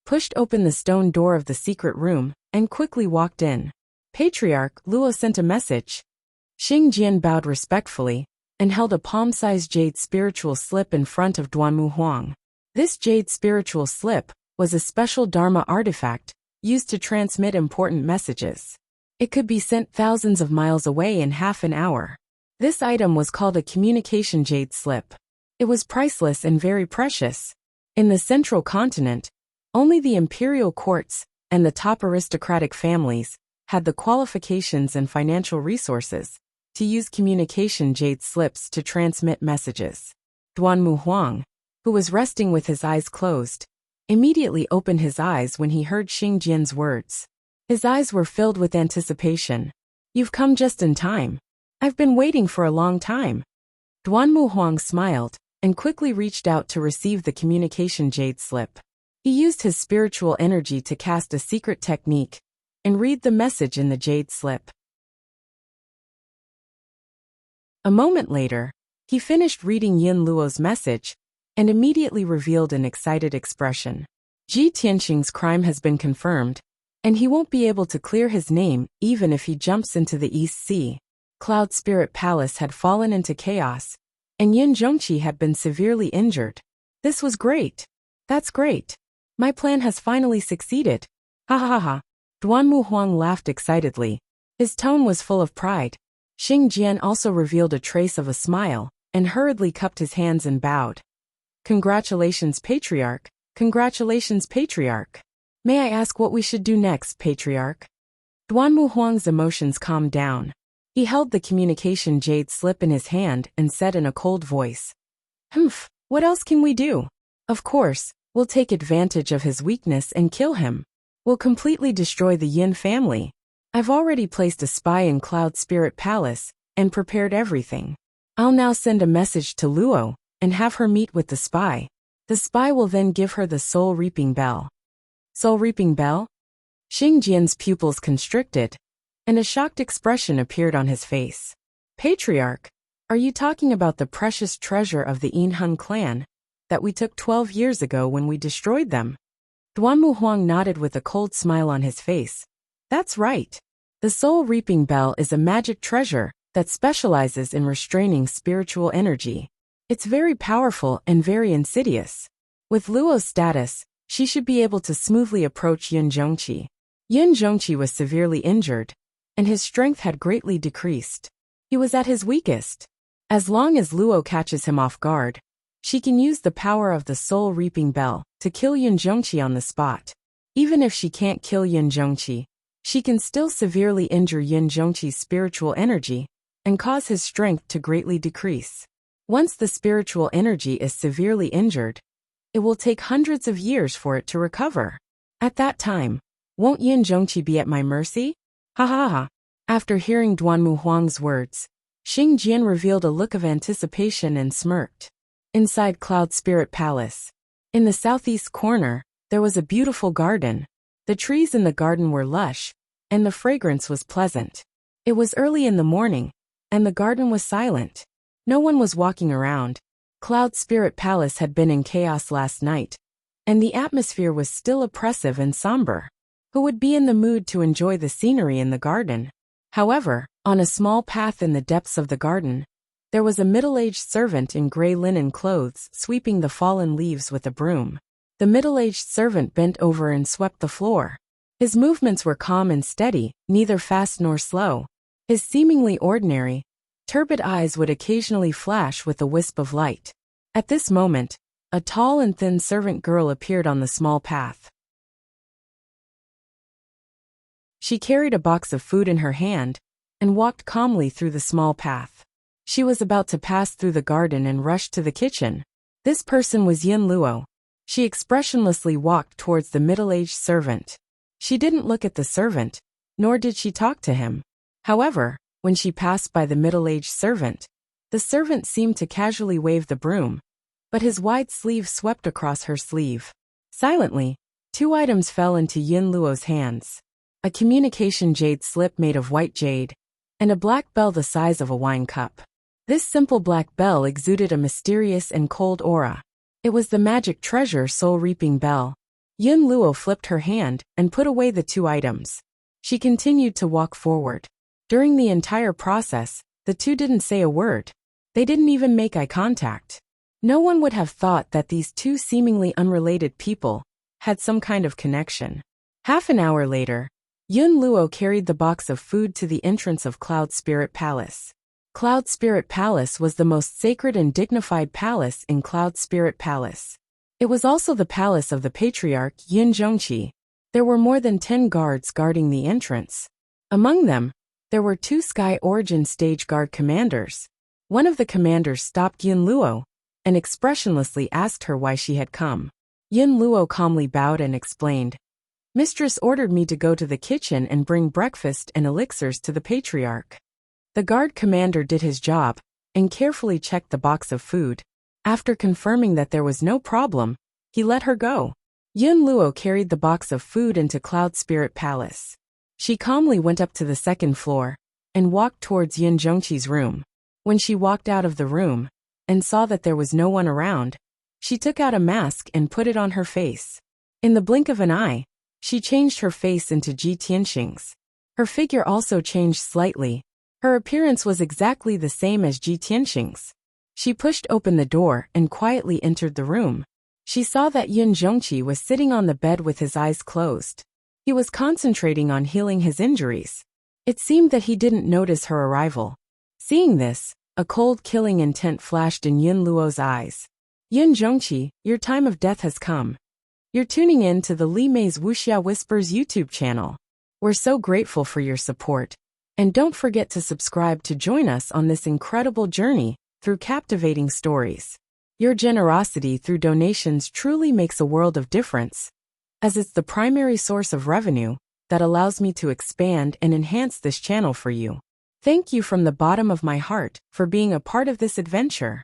pushed open the stone door of the secret room and quickly walked in. "Patriarch, Luo sent a message." Xing Jian bowed respectfully and held a palm-sized jade spiritual slip in front of Duanmu Huang. This jade spiritual slip was a special Dharma artifact used to transmit important messages. It could be sent thousands of miles away in half an hour. This item was called a communication jade slip. It was priceless and very precious. In the central continent, only the imperial courts and the top aristocratic families had the qualifications and financial resources to use communication jade slips to transmit messages. Duanmu Huang, who was resting with his eyes closed, immediately opened his eyes when he heard Xing Jian's words. His eyes were filled with anticipation. "You've come just in time. I've been waiting for a long time." Duanmu Huang smiled and quickly reached out to receive the communication jade slip. He used his spiritual energy to cast a secret technique and read the message in the jade slip. A moment later, he finished reading Yin Luo's message and immediately revealed an excited expression. Ji Tianxing's crime has been confirmed, and he won't be able to clear his name even if he jumps into the East Sea. Cloud Spirit Palace had fallen into chaos, and Yin Zhongqi had been severely injured. This was great. That's great. My plan has finally succeeded. Ha ha ha. Duanmu Huang laughed excitedly. His tone was full of pride. Xing Jian also revealed a trace of a smile, and hurriedly cupped his hands and bowed. Congratulations, Patriarch. Congratulations, Patriarch. May I ask what we should do next, Patriarch? Duanmu Huang's emotions calmed down. He held the communication jade slip in his hand and said in a cold voice, "Humph, what else can we do? Of course, we'll take advantage of his weakness and kill him. We'll completely destroy the Yin family. I've already placed a spy in Cloud Spirit Palace and prepared everything. I'll now send a message to Luo and have her meet with the spy. The spy will then give her the Soul Reaping Bell." Soul Reaping Bell? Xing Jian's pupils constricted, and a shocked expression appeared on his face. Patriarch, are you talking about the precious treasure of the Yinhun clan that we took 12 years ago when we destroyed them? Duanmu Huang nodded with a cold smile on his face. That's right. The Soul Reaping Bell is a magic treasure that specializes in restraining spiritual energy. It's very powerful and very insidious. With Luo's status, she should be able to smoothly approach Yin Zhongqi. Yin Zhongqi was severely injured, and his strength had greatly decreased. He was at his weakest. As long as Luo catches him off guard, she can use the power of the Soul Reaping Bell to kill Yin Zhongqi on the spot. Even if she can't kill Yin Zhongqi, she can still severely injure Yin Zhongqi's spiritual energy and cause his strength to greatly decrease. Once the spiritual energy is severely injured, it will take hundreds of years for it to recover. At that time, won't Yin Zhongqi be at my mercy? Ha ha ha. After hearing Duanmu Huang's words, Xing Jian revealed a look of anticipation and smirked. Inside Cloud Spirit Palace, in the southeast corner, there was a beautiful garden. The trees in the garden were lush, and the fragrance was pleasant. It was early in the morning, and the garden was silent. No one was walking around. Cloud Spirit Palace had been in chaos last night, and the atmosphere was still oppressive and somber. Who would be in the mood to enjoy the scenery in the garden? However, on a small path in the depths of the garden, there was a middle-aged servant in gray linen clothes sweeping the fallen leaves with a broom. The middle-aged servant bent over and swept the floor. His movements were calm and steady, neither fast nor slow. His seemingly ordinary, turbid eyes would occasionally flash with a wisp of light. At this moment, a tall and thin servant girl appeared on the small path. She carried a box of food in her hand and walked calmly through the small path. She was about to pass through the garden and rushed to the kitchen. This person was Yin Luo. She expressionlessly walked towards the middle-aged servant. She didn't look at the servant, nor did she talk to him. However, when she passed by the middle-aged servant, the servant seemed to casually wave the broom, but his wide sleeve swept across her sleeve. Silently, 2 items fell into Yin Luo's hands. A communication jade slip made of white jade, and a black bell the size of a wine cup. This simple black bell exuded a mysterious and cold aura. It was the magic treasure Soul Reaping Bell. Yin Luo flipped her hand and put away the 2 items. She continued to walk forward. During the entire process, the two didn't say a word. They didn't even make eye contact. No one would have thought that these 2 seemingly unrelated people had some kind of connection. Half an hour later, Yin Luo carried the box of food to the entrance of Cloud Spirit Palace. Cloud Spirit Palace was the most sacred and dignified palace in Cloud Spirit Palace. It was also the palace of the patriarch Yin Zhongqi. There were more than 10 guards guarding the entrance. Among them, there were 2 Sky Origin Stage Guard commanders. One of the commanders stopped Yin Luo and expressionlessly asked her why she had come. Yin Luo calmly bowed and explained, "Mistress ordered me to go to the kitchen and bring breakfast and elixirs to the patriarch." The guard commander did his job and carefully checked the box of food. After confirming that there was no problem, he let her go. Yun Luo carried the box of food into Cloud Spirit Palace. She calmly went up to the second floor and walked towards Yun Zhongqi's room. When she walked out of the room and saw that there was no one around, she took out a mask and put it on her face. In the blink of an eye, she changed her face into Ji Tianxing's. Her figure also changed slightly. Her appearance was exactly the same as Ji Tianxing's. She pushed open the door and quietly entered the room. She saw that Yun Zhongqi was sitting on the bed with his eyes closed. He was concentrating on healing his injuries. It seemed that he didn't notice her arrival. Seeing this, a cold killing intent flashed in Yun Luo's eyes. Yun Zhongqi, your time of death has come. You're tuning in to the Li Mei's Wuxia Whispers YouTube channel. We're so grateful for your support. And don't forget to subscribe to join us on this incredible journey through captivating stories. Your generosity through donations truly makes a world of difference, as it's the primary source of revenue that allows me to expand and enhance this channel for you. Thank you from the bottom of my heart for being a part of this adventure.